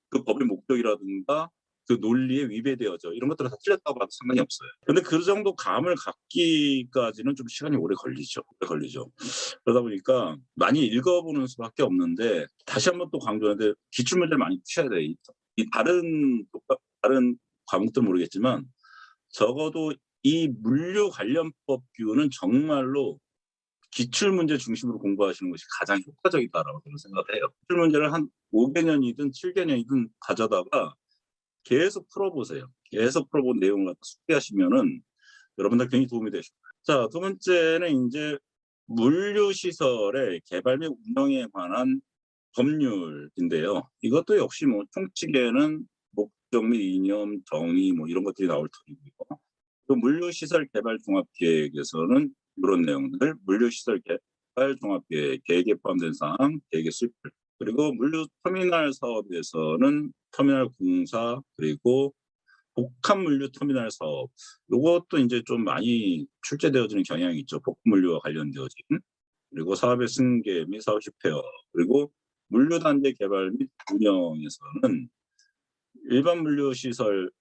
그 법의 목적이라든가 그 논리에 위배되어져, 이런 것들은 다 틀렸다고 봐도 상관이 없어요. 근데 그 정도 감을 갖기까지는 좀 시간이 오래 걸리죠. 그러다 보니까 많이 읽어보는 수밖에 없는데, 다시 한번 또 강조하는데 기출문제를 많이 푸셔야 돼요. 이 다른 과목들은 모르겠지만 적어도 이 물류 관련 법규는 정말로 기출문제 중심으로 공부하시는 것이 가장 효과적이다라고 저는 생각을 해요. 기출문제를 한 5개년이든 7개년이든 가져다가 계속 풀어보세요. 계속 풀어본 내용을 갖다 숙지하시면은 여러분들 굉장히 도움이 되실 거예요. 자, 두 번째는 이제 물류시설의 개발 및 운영에 관한 법률인데요. 이것도 역시 뭐 총칙에는 목적 및 이념, 정의 뭐 이런 것들이 나올 터이고요. 또 물류시설 개발 종합계획에서는 이런 내용들, 물류시설 개발 종합계획, 계획에 포함된 사항, 계획의 수립, 그리고 물류 터미널 사업에서는 터미널 공사, 그리고 복합 물류 터미널 사업, 요것도 이제 좀 많이 출제되어지는 경향이 있죠. 복합 물류와 관련되어진. 그리고 사업의 승계 및 사업 실패, 그리고 물류 단지 개발 및 운영에서는 일반 물류 시설,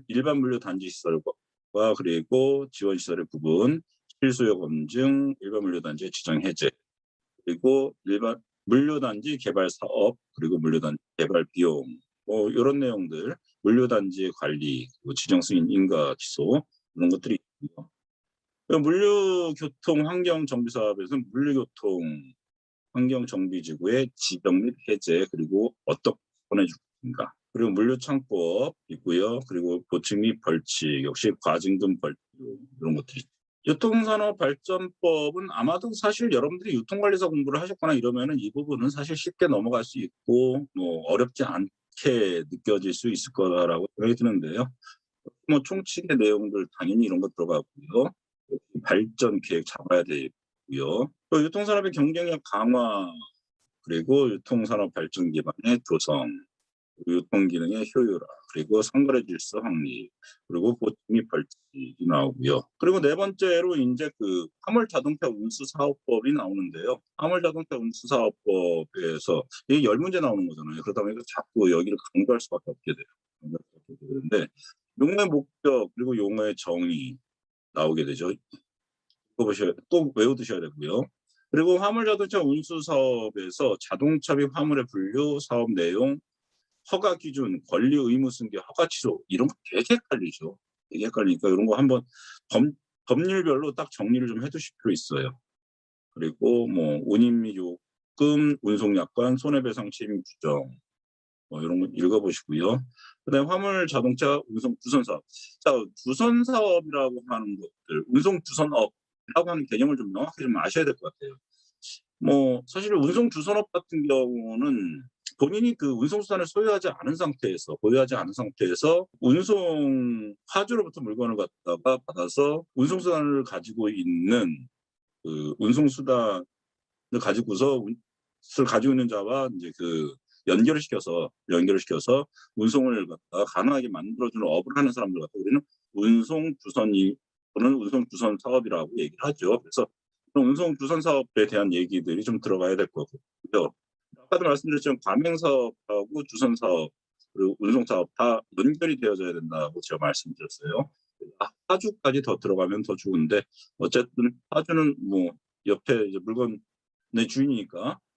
일반 물류 단지 시설과 그리고 지원 시설의 구분, 실수요 검증, 일반 물류 단지 지정 해제, 그리고 일반 물류 단지 개발 사업, 그리고 물류 단지 개발 비용, 뭐 이런 내용들, 물류 단지 관리, 그리고 지정 승인 인가 취소, 이런 것들이 있고요. 물류교통 환경 정비 사업에서는 물류교통 환경 정비지구의 지정 및 해제, 그리고 어떻게 보내줄 것인가, 그리고 물류창법 있고요. 그리고 보칙 및 벌칙, 역시 과징금 벌칙, 이런 것들이. 유통산업발전법은 아마도 사실 여러분들이 유통관리사 공부를 하셨거나 이러면은 이 부분은 사실 쉽게 넘어갈 수 있고 뭐 어렵지 않게 느껴질 수 있을 거라고 생각이 드는데요. 뭐 총칙의 내용들 당연히 이런 거 들어가고요. 발전 계획 잡아야 되고요. 또 유통산업의 경쟁력 강화, 그리고 유통산업 발전 기반의 조성, 유통기능의 효율화, 그리고 상거래 질서 확립, 그리고 보증 및 벌칙이 나오고요. 그리고 네 번째로 이제 그 화물자동차 운수사업법이 나오는데요. 화물자동차 운수사업법에서 이게 10문제 나오는 거잖아요. 그러다 보니까 자꾸 여기를 강조할 수밖에 없게 돼요. 그런데 용어의 목적, 그리고 용어의 정의 나오게 되죠. 또 외워두셔야 되고요. 그리고 화물자동차 운수사업에서 자동차 및 화물의 분류, 사업 내용, 허가 기준, 권리 의무 승계, 허가 취소, 이런 거 되게 헷갈리죠. 되게 헷갈리니까 이런 거 한번 법률별로 딱 정리를 좀 해두실 필요 있어요. 그리고 뭐 운임 및 요금, 운송약관, 손해배상 책임 규정, 뭐 이런 거 읽어보시고요. 그다음에 화물 자동차 운송 주선 사업. 자, 주선 사업이라고 하는 것들, 운송 주선업이라고 하는 개념을 좀 명확히 좀 아셔야 될 것 같아요. 뭐 사실 운송 주선업 같은 경우는 본인이 그 운송수단을 보유하지 않은 상태에서 운송 화주로부터 물건을 갖다가 받아서 운송수단을 가지고 있는 그 운송수단을 가지고 있는 자와 이제 그 연결을 시켜서 운송을 갖다가 가능하게 만들어주는 업을 하는 사람들 갖다 우리는 운송주선이 또는 운송주선 사업이라고 얘기를 하죠. 그래서 운송주선 사업에 대한 얘기들이 좀 들어가야 될 것 같고요. 아까도 말씀드렸지만 가맹사업하고 주선사업, 그리고 운송사업 다 연결이 되어져야 된다고 제가 말씀드렸어요. 하주까지 더 들어가면 더 좋은데, 어쨌든 하주는 뭐 옆에 이제 물건의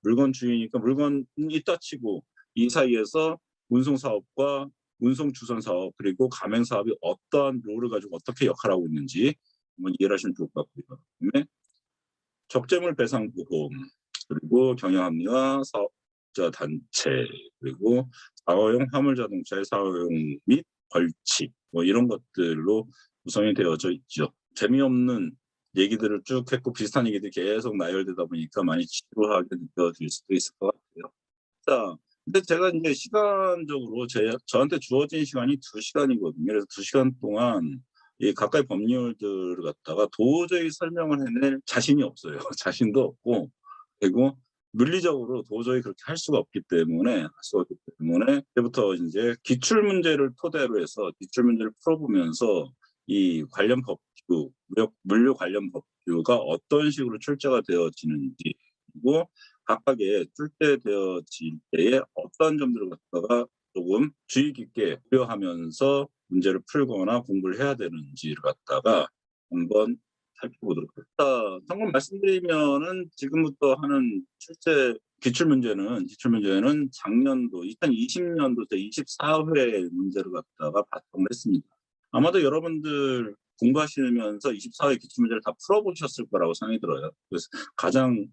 물건 주인이니까 물건이 있다 치고 이 사이에서 운송사업과 운송주선사업, 그리고 가맹사업이 어떠한 롤을 가지고 어떻게 역할하고 있는지 한번 이해를 하시면 좋을 것 같고요. 그다음에 적재물 배상 보험, 그리고 경영합리화 사업자 단체, 그리고 사업용 화물 자동차의 사용 및 벌칙, 뭐 이런 것들로 구성이 되어져 있죠. 재미없는 얘기들을 쭉 했고 비슷한 얘기들이 계속 나열되다 보니까 많이 지루하게 느껴질 수도 있을 것 같아요. 자, 근데 제가 이제 시간적으로 저한테 주어진 시간이 2시간이거든요. 그래서 2시간 동안 이 각각의 법률들을 갖다가 도저히 설명을 해낼 자신이 없어요. 자신도 없고, 그리고 물리적으로 도저히 그렇게 할 수가 없기 때문에 그때부터 인제 기출 문제를 토대로 해서 기출 문제를 풀어보면서 이 관련 법규, 물류 관련 법규가 어떤 식으로 출제가 되어지는지, 그리고 각각의 출제되어질 때에 어떠한 점들을 갖다가 조금 주의 깊게 고려하면서 문제를 풀거나 공부를 해야 되는지를 갖다가 한번 살펴보도록 하겠습니다. 참고로 말씀드리면은 지금부터 하는 기출 문제는 작년도 2020년도 제 24회 문제를 갖다가 바탕을 했습니다. 아마도 여러분들 공부하시면서 24회 기출 문제를 다 풀어보셨을 거라고 생각이 들어요. 그래서 가장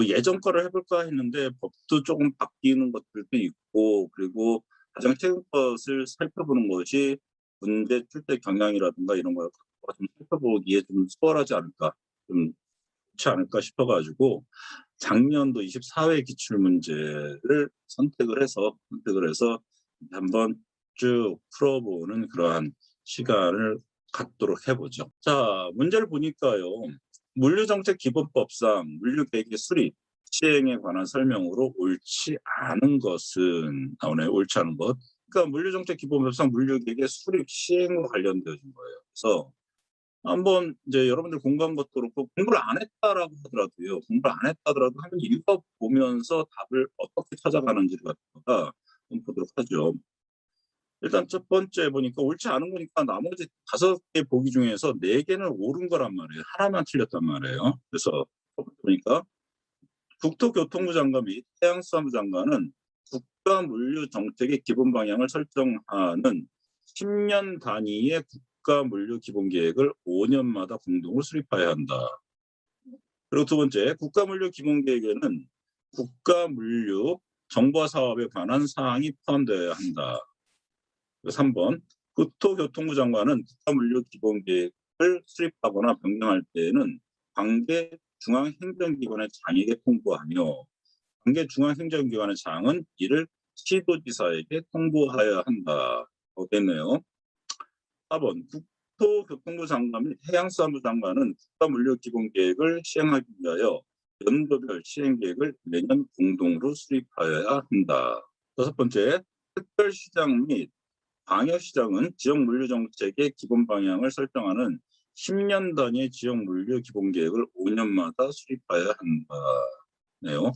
예전 거를 해볼까 했는데 법도 조금 바뀌는 것들도 있고, 그리고 가장 최근 것을 살펴보는 것이 문제 출제 경향이라든가 이런 걸 좀 살펴보기에 좀 수월하지 않을까, 좀 좋지 않을까 싶어가지고 작년도 24회 기출 문제를 선택을 해서 한번 쭉 풀어보는 그러한 시간을 갖도록 해보죠. 자, 문제를 보니까요. 물류정책기본법상 물류계획의 수립, 시행에 관한 설명으로 옳지 않은 것은 나오네요. 옳지 않은 것. 그러니까 물류정책기본법상 물류계획의 수립, 시행과 관련되어진 거예요. 그래서 한번 이제 여러분들 공부한 것도 그렇고, 공부를 안 했다라고 하더라도요. 공부를 안 했다 하더라도 한번 읽어 보면서 답을 어떻게 찾아가는지를 갖다가 한번 보도록 하죠. 일단 첫 번째 보니까 옳지 않은 거니까 나머지 5개 보기 중에서 4개는 옳은 거란 말이에요. 하나만 틀렸단 말이에요. 그래서 첫 번째 보니까 국토교통부 장관 및 해양수산부 장관은 국가 물류 정책의 기본 방향을 설정하는 10년 단위의 국가 물류 기본 계획을 5년마다 공동으로 수립해야 한다. 그리고 두 번째, 국가 물류 기본 계획에는 국가 물류 정보화 사업에 관한 사항이 포함되어야 한다. 3번, 국토교통부 장관은 국가 물류 기본 계획을 수립하거나 변경할 때에는 관계 중앙행정기관의 장에게 통보하며, 관계 중앙행정기관의 장은 이를 시도지사에게 통보하여야 한다. 됐네요. 4번, 국토교통부 장관 및 해양수산부 장관은 국가물류기본계획을 시행하기 위하여 연도별 시행계획을 매년 공동으로 수립하여야 한다. 5번째, 특별시장 및 광역시장은 지역물류정책의 기본 방향을 설정하는 10년 단위의 지역물류기본계획을 5년마다 수립하여야 한다네요.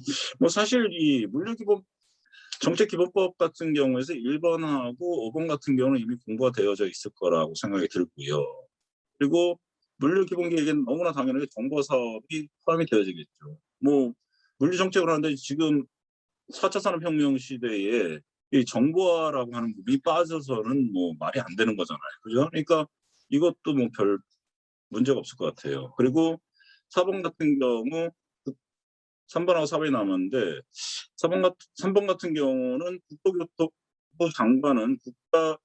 사실 이 물류기본 정책기본법 같은 경우에서 1번하고 5번 같은 경우는 이미 공부가 되어져 있을 거라고 생각이 들고요. 그리고 물류기본계획에는 너무나 당연하게 정보사업이 포함이 되어지겠죠. 물류정책을 하는데 지금 4차 산업혁명 시대에 이 정보화라고 하는 부분이 빠져서는 말이 안 되는 거잖아요. 그죠? 그러니까 이것도 별 문제가 없을 것 같아요. 그리고 4번 같은 경우 3번하고 4번이 남았는데 3번 같은 경우는 국토교통부 장관은 국가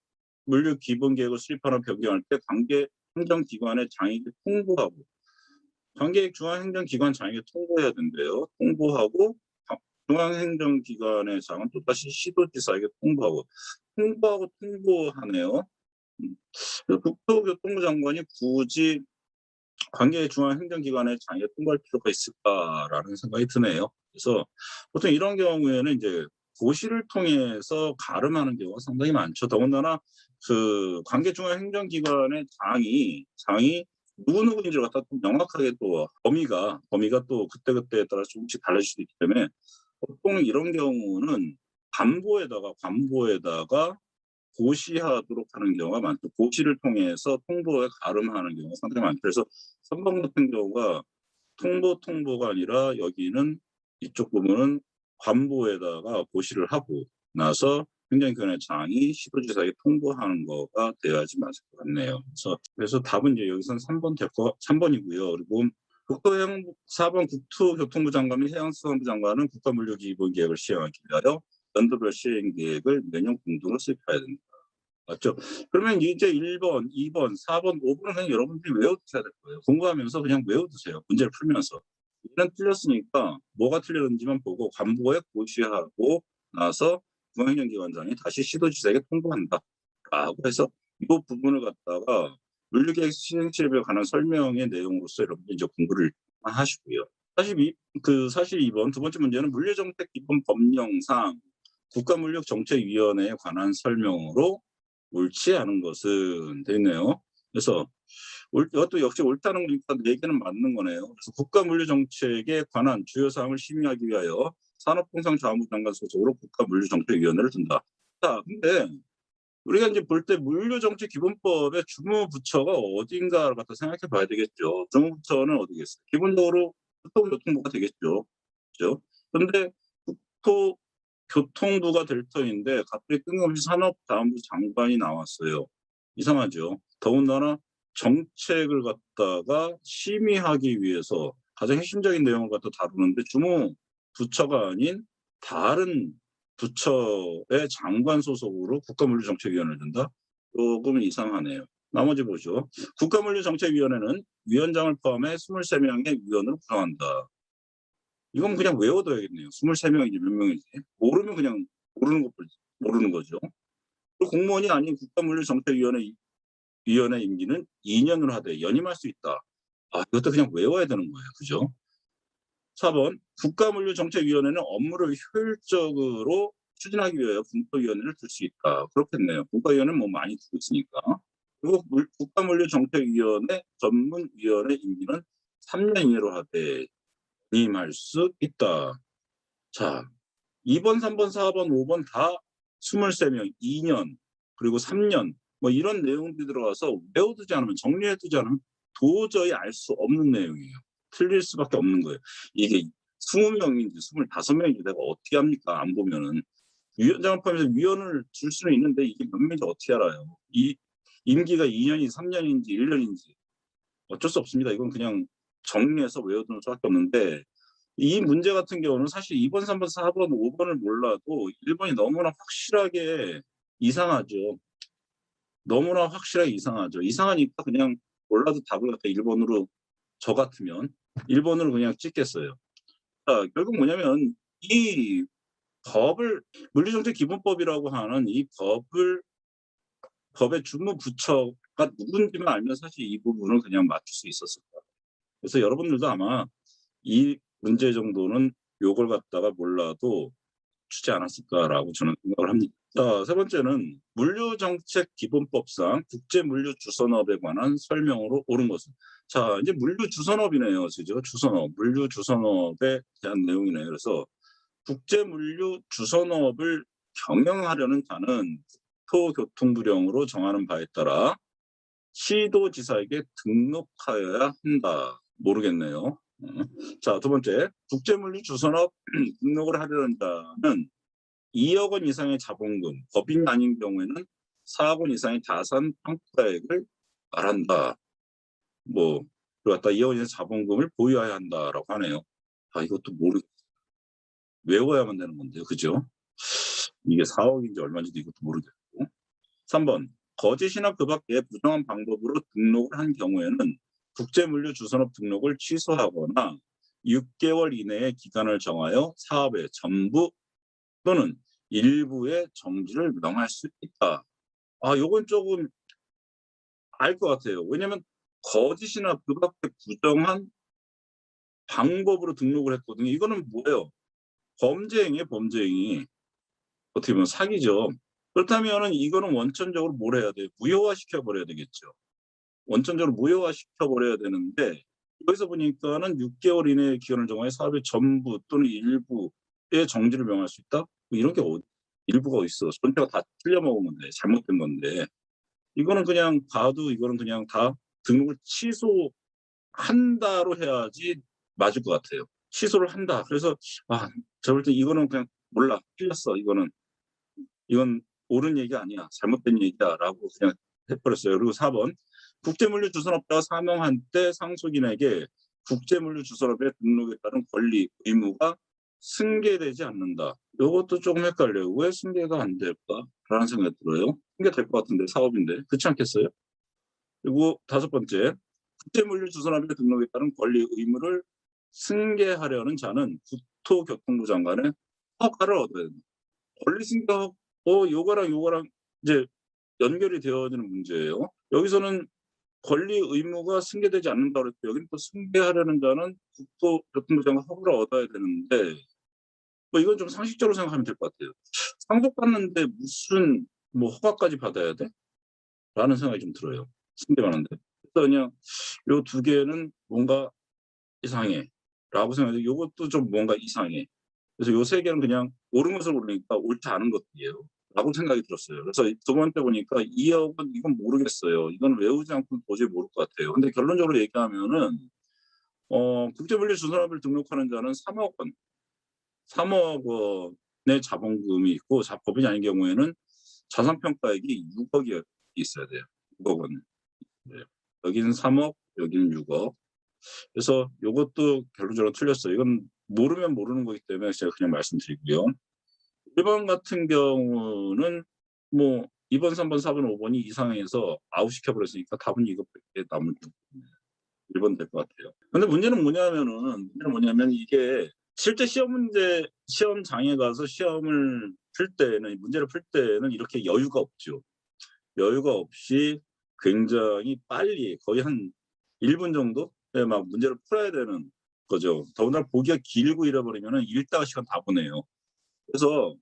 물류 기본 계획을 수립하거나 변경할 때 관계 행정기관의 장에게 통보하고, 관계 중앙행정기관 장에게 통보해야 된대요. 통보하고 중앙행정기관의 장은 또다시 시도지사에게 통보하네요. 국토교통부 장관이 굳이 관계 중앙행정기관의 장에 통보할 필요가 있을까라는 생각이 드네요. 그래서 보통 이런 경우에는 이제 고시를 통해서 가름하는 경우가 상당히 많죠. 더군다나 그 관계 중앙행정기관의 장이 누구인지를 갖다 또 명확하게 또 범위가 또 그때그때에 따라 조금씩 달라질 수도 있기 때문에 보통 이런 경우는 관보에다가 고시하도록 하는 경우가 많죠. 고시를 통해서 통보에 가름하는 경우가 상당히 많죠. 그래서 3번 같은 경우가 통보가 아니라 여기는 이쪽 부분은 관보에다가 고시를 하고 나서 행정기관의 장이 시도지사에게 통보하는 거가 돼야지 맞을 것 같네요. 그래서 답은 이제 여기서는 3번이고요. 그리고 4번 국토교통부 장관 및 해양수산부 장관은 국가물류기본계획을 시행하기 위하여 연도별 시행계획을 매년 공동으로 수립해야 된다. 맞죠? 그러면 이제 1번, 2번, 4번, 5번은 그냥 여러분들이 외워두셔야 될 거예요. 공부하면서 그냥 외워두세요. 문제를 풀면서. 얘는 틀렸으니까 뭐가 틀렸는지만 보고 관보에 고시하고 나서 중앙행정기관장이 다시 시도지사에게 통보한다. 라고 해서 이 부분을 갖다가 물류계획 시행법에 관한 설명의 내용으로서 여러분들 이제 공부를 하시고요. 사실 이번 두 번째 문제는 물류정책 기본 법령상 국가물류정책위원회에 관한 설명으로 옳지 않은 것은 돼 있네요. 그래서 이것도 역시 옳다는 거니까 네 개는 맞는 거네요. 그래서 국가물류정책에 관한 주요 사항을 심의하기 위하여 산업통상자원부 장관 소속으로 국가물류정책위원회를 둔다. 자, 근데 우리가 이제 볼 때 물류정책기본법의 주무부처가 어딘가를 갖다 생각해 봐야 되겠죠. 주무부처는 어디겠어요? 기본적으로 국토교통부가 되겠죠. 그죠? 근데 국토교통부가 될 터인데 갑자기 뜬금없이 산업자원부 장관이 나왔어요. 이상하죠. 더군다나 정책을 갖다가 심의하기 위해서 가장 핵심적인 내용을 갖다 다루는데 주무부처가 아닌 다른 부처의 장관 소속으로 국가물류정책위원회를 둔다? 조금 이상하네요. 나머지 보죠. 국가물류정책위원회는 위원장을 포함해 23명의 위원을 구성한다. 이건 그냥 외워둬야겠네요. 23명이지 몇 명이지. 모르면 그냥 모르는 거죠. 공무원이 아닌 국가물류정책위원회 임기는 2년으로 하되 연임할 수 있다. 이것도 그냥 외워야 되는 거예요. 그죠? 4번 국가물류정책위원회는 업무를 효율적으로 추진하기 위하여 분과위원회를 둘 수 있다. 그렇겠네요. 분과위원회는 뭐 많이 두고 있으니까. 그리고 국가물류정책위원회 전문위원회 임기는 3년 이내로 하되 연임할 수 있다. 자, 2번, 3번, 4번, 5번 다 23명, 2년, 그리고 3년 뭐 이런 내용들이 들어가서 외워두지 않으면 정리해두지 않으면 도저히 알 수 없는 내용이에요. 틀릴 수밖에 없는 거예요. 이게 20명인지 25명인지 내가 어떻게 합니까? 안 보면은. 위원장을 포함해서 위원을 줄 수는 있는데 이게 몇 명인지 어떻게 알아요? 이 임기가 2년인지 3년인지 1년인지 어쩔 수 없습니다. 이건 그냥 정리해서 외워두는 수밖에 없는데 이 문제 같은 경우는 사실 2번, 3번, 4번, 5번을 몰라도 1번이 너무나 확실하게 이상하죠. 너무나 확실하게 이상하죠. 이상하니까 그냥 몰라도 답을 갖다 1번으로 저 같으면 1번으로 그냥 찍겠어요. 자, 결국 뭐냐면 이 법을 물류정책기본법이라고 하는 이 법의 주무부처가 누군지만 알면 사실 이 부분을 그냥 맞출 수 있었을 거예요. 그래서 여러분들도 아마 이 문제 정도는 요걸 갖다가 몰라도 주지 않았을까라고 저는 생각을 합니다. 자, 세 번째는 물류정책기본법상 국제물류주선업에 관한 설명으로 옳은 것은. 자, 이제 물류주선업이네요. 그죠? 주선업, 물류주선업에 대한 내용이네요. 그래서 국제물류주선업을 경영하려는 자는 국토교통부령으로 정하는 바에 따라 시도지사에게 등록하여야 한다. 모르겠네요. 자, 두 번째, 국제물류주선업 등록을 하려는 자는 2억 원 이상의 자본금, 법인이 아닌 경우에는 4억 원 이상의 자산 평가액을 말한다. 뭐, 그러다 2억 원 이상의 자본금을 보유해야 한다라고 하네요. 이것도 외워야만 되는 건데요. 그죠? 이게 4억인지 얼마인지도 이것도 모르겠고. 3번, 거짓이나 그 밖에 부정한 방법으로 등록을 한 경우에는 국제물류주선업 등록을 취소하거나 6개월 이내의 기간을 정하여 사업의 전부 또는 일부의 정지를 명할 수 있다. 요건 조금 알 것 같아요. 왜냐면 거짓이나 그 밖에 부정한 방법으로 등록을 했거든요. 이거는 뭐예요? 범죄행위예요, 범죄행위. 어떻게 보면 사기죠. 그렇다면은 이거는 원천적으로 뭘 해야 돼요? 무효화시켜 버려야 되겠죠. 원천적으로 무효화시켜 버려야 되는데 여기서 보니까는 6개월 이내의 기간을 정하여 사업의 전부 또는 일부의 정지를 명할 수 있다? 뭐 이런 게 일부가 어디 있어. 전체가 다 틀려먹은 건데 잘못된 건데 이거는 그냥 봐도 이거는 그냥 다 등록을 취소한다로 해야지 맞을 것 같아요. 취소를 한다. 그래서 제가 볼 때 이거는 그냥 몰라. 틀렸어. 이건 옳은 얘기가 아니야. 잘못된 얘기다라고 그냥 해버렸어요. 그리고 4번 국제물류주선업자가 사망한 때 상속인에게 국제물류주선업의 등록에 따른 권리, 의무가 승계되지 않는다. 이것도 조금 헷갈려요. 왜 승계가 안 될까라는 생각이 들어요. 승계될 것 같은데 사업인데 그렇지 않겠어요? 그리고 5번째 국제물류주선업의 등록에 따른 권리, 의무를 승계하려는 자는 국토교통부 장관의 허가를 얻어야 된다. 권리 승계 요거랑 이제 연결이 되어지는 문제예요. 여기서는 권리 의무가 승계되지 않는다 그랬고 여기는 또 승계하려는 자는 국토교통부 장관 허가를 얻어야 되는데 뭐 이건 좀 상식적으로 생각하면 될 것 같아요. 상속받는데 무슨 뭐 허가까지 받아야 돼? 라는 생각이 좀 들어요. 승계하는데. 그래서 그냥 요 두 개는 뭔가 이상해라고 생각해요. 요것도 좀 뭔가 이상해. 그래서 요 세 개는 그냥 옳은 것을 고르니까 옳지 않은 것들이에요. 라고 생각이 들었어요. 그래서 두 번째 보니까 2억은 이건 모르겠어요. 이건 외우지 않고는 도저히 모를 것 같아요. 근데 결론적으로 얘기하면은 국제물리주선업을 등록하는 자는 3억 원, 3억 원의 자본금이 있고 법인이 아닌 경우에는 자산평가액이 6억이 있어야 돼요. 6억 원. 네. 여기는 3억, 여기는 6억. 그래서 요것도 결론적으로 틀렸어요. 이건 모르면 모르는 거기 때문에 제가 그냥 말씀드리고요. 1번 같은 경우는 뭐 2번, 3번, 4번, 5번이 이상해서 아웃시켜 버렸으니까 답은 이것밖에 남을 게 없네요. 1번 될 것 같아요. 근데 문제는 뭐냐면 이게 실제 시험장에 가서 시험을 풀 때는 문제를 풀 때는 이렇게 여유가 없죠. 여유가 없이 굉장히 빨리 거의 한 1분 정도에 막 문제를 풀어야 되는 거죠. 더군다나 보기가 길고 이래 버리면은 읽다가 시간 다 보내요. 그래서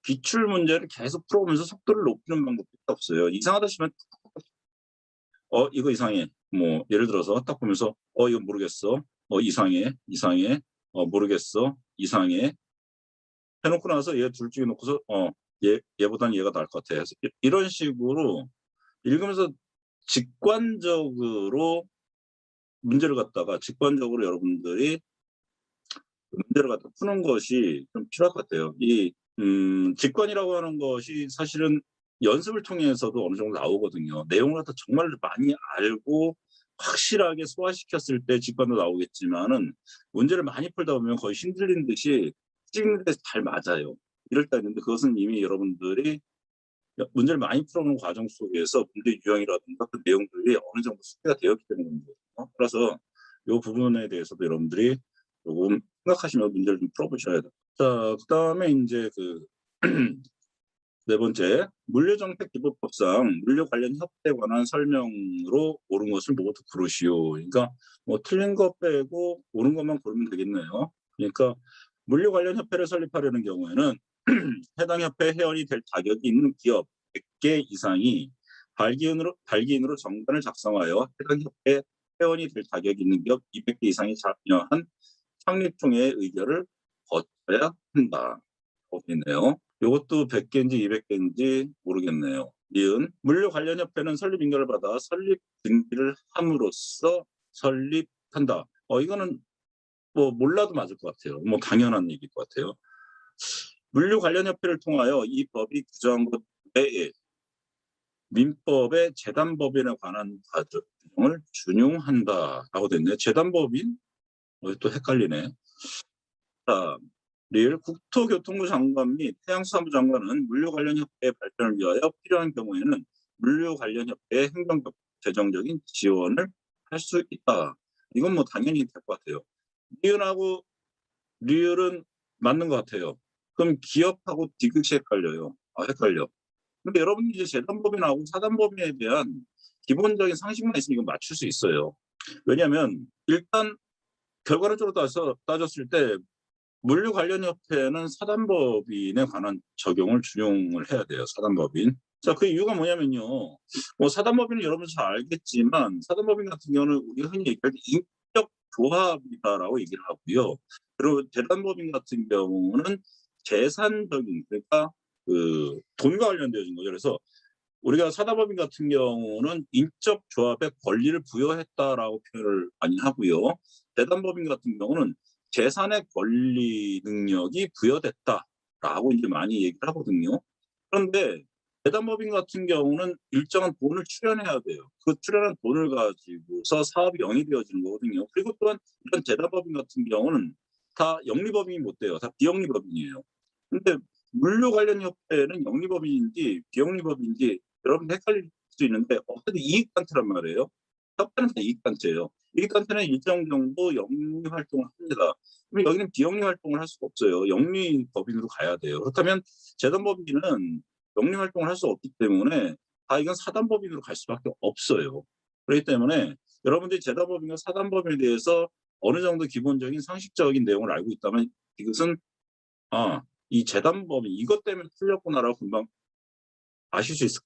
기출 문제를 계속 풀어오면서 속도를 높이는 방법밖에 없어요. 이상하다 싶으면 이거 이상해. 뭐 예를 들어서 딱 보면서 이거 모르겠어. 이상해. 모르겠어. 이상해. 해 놓고 나서 얘 둘 중에 놓고서 얘보다는 얘가 나을 것 같아. 이런 식으로 읽으면서 직관적으로 여러분들이 문제를 갖다 푸는 것이 좀 필요할 것 같아요. 이 직관이라고 하는 것이 사실은 연습을 통해서도 어느 정도 나오거든요. 내용을 갖다 정말 많이 알고 확실하게 소화시켰을 때 직관도 나오겠지만은 문제를 많이 풀다 보면 거의 신들린 듯이 찍는 데 잘 맞아요. 이럴 때가 있는데 그것은 이미 여러분들이 문제를 많이 풀어오는 과정 속에서 문제 유형이라든가 그 내용들이 어느 정도 숙지가 되었기 때문이거든요. 그래서 이 부분에 대해서도 여러분들이 조금 생각하시면서 문제를 좀 풀어보셔야 돼요. 자, 그다음에 이제 네 번째, 물류정책기법법상 물류 관련 협회에 관한 설명으로 옳은 것을 모두 고르시오. 그러니까 뭐 틀린 거 빼고 옳은 것만 고르면 되겠네요. 그러니까 물류 관련 협회를 설립하려는 경우에는 해당 협회 회원이 될 자격이 있는 기업 100개 이상이 발기인으로 정관을 작성하여 해당 협회 회원이 될 자격이 있는 기업 200개 이상이 참여한 창립총회의 의결을 거쳐야 한다. 있네요. 이것도 100개인지 200개인지 모르겠네요. 니은 물류 관련 협회는 설립 인가를 받아 설립 등기를 함으로써 설립한다. 이거는 뭐 몰라도 맞을 것 같아요. 뭐 당연한 얘기일 것 같아요. 물류 관련 협회를 통하여 이 법이 규정한 것 외에 민법의 재단법인에 관한 규정을 준용한다라고 됐네요. 재단법인? 또 헷갈리네. 자, 국토교통부 장관 및 해양수산부 장관은 물류 관련 협회의 발전을 위하여 필요한 경우에는 물류 관련 협회의 행정 재정적인 지원을 할 수 있다. 이건 뭐 당연히 될 것 같아요. 니은하고 리을은 맞는 것 같아요. 그럼 기업하고 디귿이 헷갈려요. 헷갈려. 근데 여러분이 이제 재단법인하고 사단법인에 대한 기본적인 상식만 있으면 이건 맞출 수 있어요. 왜냐하면 일단 결과론적으로 따졌을 때 물류 관련 협회는 사단법인에 관한 적용을 준용을 해야 돼요. 사단법인. 자, 그 이유가 뭐냐면요. 뭐 사단법인은 여러분 잘 알겠지만 사단법인 같은 경우는 우리가 흔히 얘기할 때 인적 조합이다라고 얘기를 하고요. 그리고 재단법인 같은 경우는 재산적인 그러니까 돈과 관련되어진 거죠. 그래서 우리가 사단법인 같은 경우는 인적 조합의 권리를 부여했다라고 표현을 많이 하고요. 재단법인 같은 경우는 재산의 권리 능력이 부여됐다라고 이제 많이 얘기를 하거든요. 그런데 재단법인 같은 경우는 일정한 돈을 출연해야 돼요. 그 출연한 돈을 가지고서 사업이 영위되어지는 거거든요. 그리고 또한 이런 재단법인 같은 경우는 다 영리법인이 못 돼요. 다 비영리법인이에요. 근데 물류 관련 협회는 영리법인인지 비영리법인인지 여러분 헷갈릴 수 있는데 어쨌든 이익단체란 말이에요. 협회는 다 이익단체예요. 이익단체는 일정 정도 영리 활동을 합니다. 그럼 여기는 비영리 활동을 할 수가 없어요. 영리법인으로 가야 돼요. 그렇다면 재단법인은 영리 활동을 할 수 없기 때문에 이건 사단법인으로 갈 수밖에 없어요. 그렇기 때문에 여러분들이 재단법인과 사단법인에 대해서 어느 정도 기본적인 상식적인 내용을 알고 있다면 이것은 '아 이 재단법인 이것 때문에 틀렸구나.'라고 금방 아실 수 있을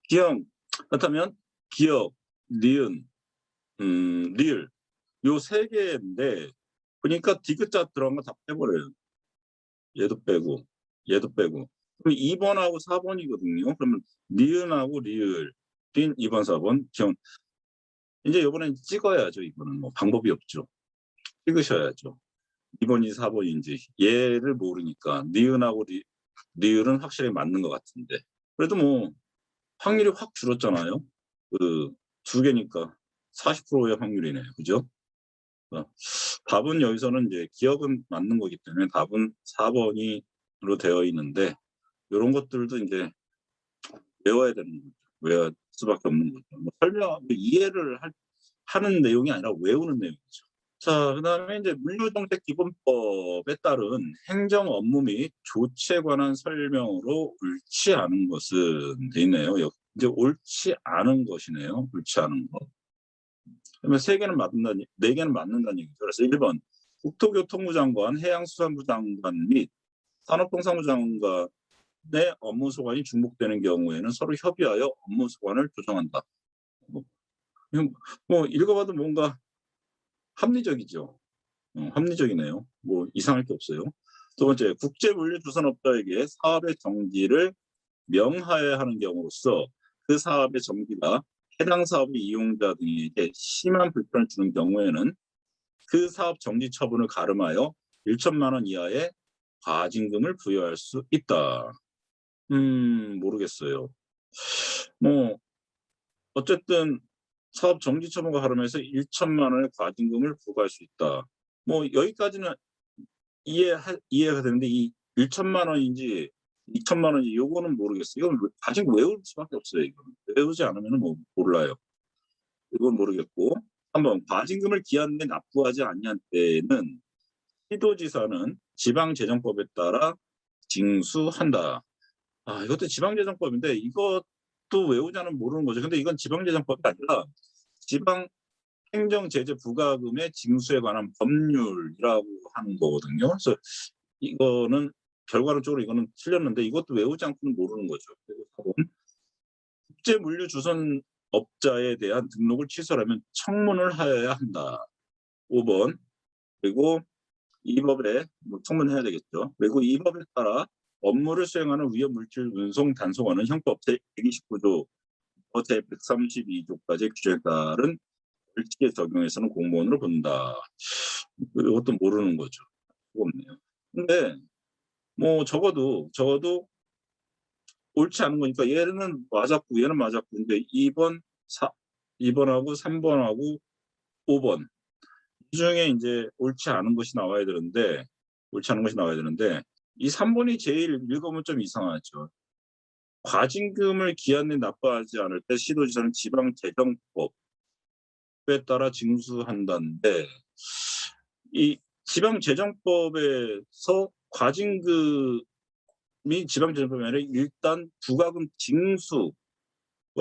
기억 그렇다면 기억, 니은, 리을 요 3 개인데 그러니까 디귿자 들어간 거 다 빼버려요. 얘도 빼고 얘도 빼고. 그럼 2 번하고 4 번이거든요. 그러면 니은하고 리을인 2 번, 4 번 기억 인제 요번엔 찍어야죠 이거는 뭐 방법이 없죠. 찍으셔야죠. 2 번인지 4 번인지 얘를 모르니까 니은하고 리을은 확실히 맞는 것 같은데 그래도 뭐 확률이 확 줄었잖아요. 그 2 개니까 40%의 확률이네요. 그죠? 어 답은 여기서는 이제 기억은 맞는 거기 때문에 답은 4 번이 로 되어 있는데 요런 것들도 인제 외워야 되는 거죠. 외워야 수밖에 없는 거죠. 뭐 설명 이해를 하는 내용이 아니라 외우는 내용이죠. 자 그다음에 인제 물류정책기본법에 따른 행정 업무 및 조치에 관한 설명으로 옳지 않은 것은 돼 있네요. 이제 옳지 않은 것이네요. 옳지 않은 것. 그러면 3 개는 맞는다는 4 개는 맞는다는 얘기죠. 그래서 1 번 국토교통부 장관, 해양수산부 장관 및 산업통상부 장관의 업무 소관이 중복되는 경우에는 서로 협의하여 업무 소관을 조정한다. 뭐 이건 뭐 읽어 봐도 뭔가 합리적이죠. 합리적이네요. 뭐 이상할 게 없어요. 2 번째 국제물류주선업자에게 사업의 정지를 명하여야 하는 경우로서 그 사업의 정지가 해당 사업의 이용자 등에게 심한 불편을 주는 경우에는 그 사업 정지 처분을 가름하여 1천만 원 이하의 과징금을 부여할 수 있다. 모르겠어요. 뭐 어쨌든 사업 정지 처분과 가름해서 1천만 원의 과징금을 부과할 수 있다. 뭐 여기까지는 이해가 되는데 이 1천만 원인지 2천만 원인지 요거는 모르겠어요. 이건 아직 외울 수밖에 없어요 이거는. 외우지 않으면은 뭐 몰라요. 이건 모르겠고 3 번 과징금을 기한 내에 납부하지 아니한 때에는 시도지사는 지방재정법에 따라 징수한다. 아 이것도 지방재정법인데 이것도 외우지 않으면 모르는 거죠. 근데 이건 지방재정법이 아니라 지방행정제재 부과금의 징수에 관한 법률이라고 하는 거거든요. 그래서 이거는 결과론적으로 이거는 틀렸는데 이것도 외우지 않고는 모르는 거죠. 그리고 4 번 국제물류주선업자에 대한 등록을 취소하려면 청문을 하여야 한다. 5 번 그리고 이 법에 뭐 청문해야 되겠죠. 그리고 이 법에 따라 업무를 수행하는 위험물질 운송 단속원은 형법 제129조 제 132조까지의 규정에 따른 벌칙에 적용해서는 공무원으로 본다. 이것도 모르는 거죠. 수가 없네요. 근데 뭐 적어도 옳지 않은 거니까 얘는 맞았고 얘는 맞았고 근데 2 번, 2 번하고 3 번하고 5 번 이 중에 인제 옳지 않은 것이 나와야 되는데 이 3 번이 제일 읽으면 좀 이상하죠. 과징금을 기한 내에 납부하지 않을 때 시도지사는 지방재정법에 따라 징수한다는데 이 지방재정법에서 과징금이 지방재정법이 아니라 일단 부과금 징수와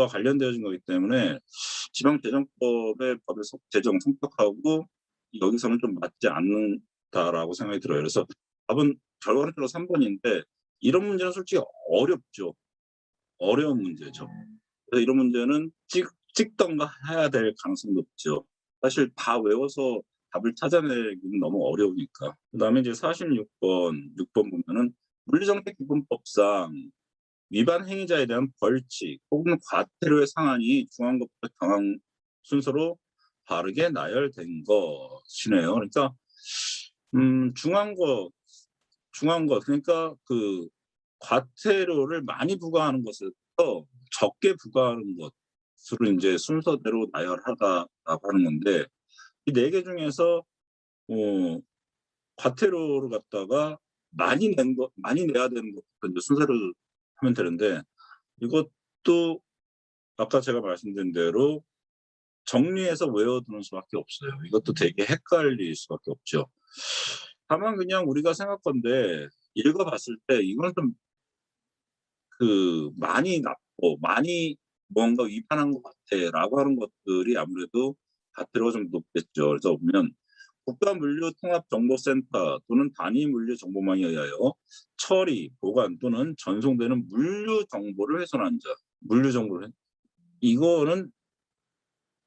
관련되어진 거기 때문에 지방재정법의 법에서 제정 성격하고 여기서는 좀 맞지 않는다라고 생각이 들어요. 그래서 답은 결과론적으로 3 번인데 이런 문제는 솔직히 어렵죠. 어려운 문제죠. 그래서 이런 문제는 찍든가 해야 될 가능성이 높죠. 사실 다 외워서 답을 찾아내기는 너무 어려우니까. 그다음에 이제 46 번, 6번 보면은 물류정책기본법상 위반 행위자에 대한 벌칙 혹은 과태료의 상한이 중앙것부터 경항 순서로 바르게 나열된 것이네요. 그러니까 중앙것 그러니까 그 과태료를 많이 부과하는 것에서 적게 부과하는 것으로 인제 순서대로 나열하다라고 하는 건데 이 4개 중에서 어 과태료를 갖다가 많이 내야 되는 것부터 인제 순서를 하면 되는데 이것도 아까 제가 말씀드린 대로 정리해서 외워두는 수밖에 없어요. 이것도 되게 헷갈릴 수밖에 없죠. 다만 그냥 우리가 생각건데 읽어 봤을 때 이건 좀 많이 뭔가 위반한 것 같아라고 하는 것들이 아무래도 과태료가 좀 높겠죠. 그래서 보면 국가물류통합정보센터 또는 단위물류정보망에 의하여 처리, 보관 또는 전송되는 물류 정보를 훼손한 자, 물류 정보를 이거는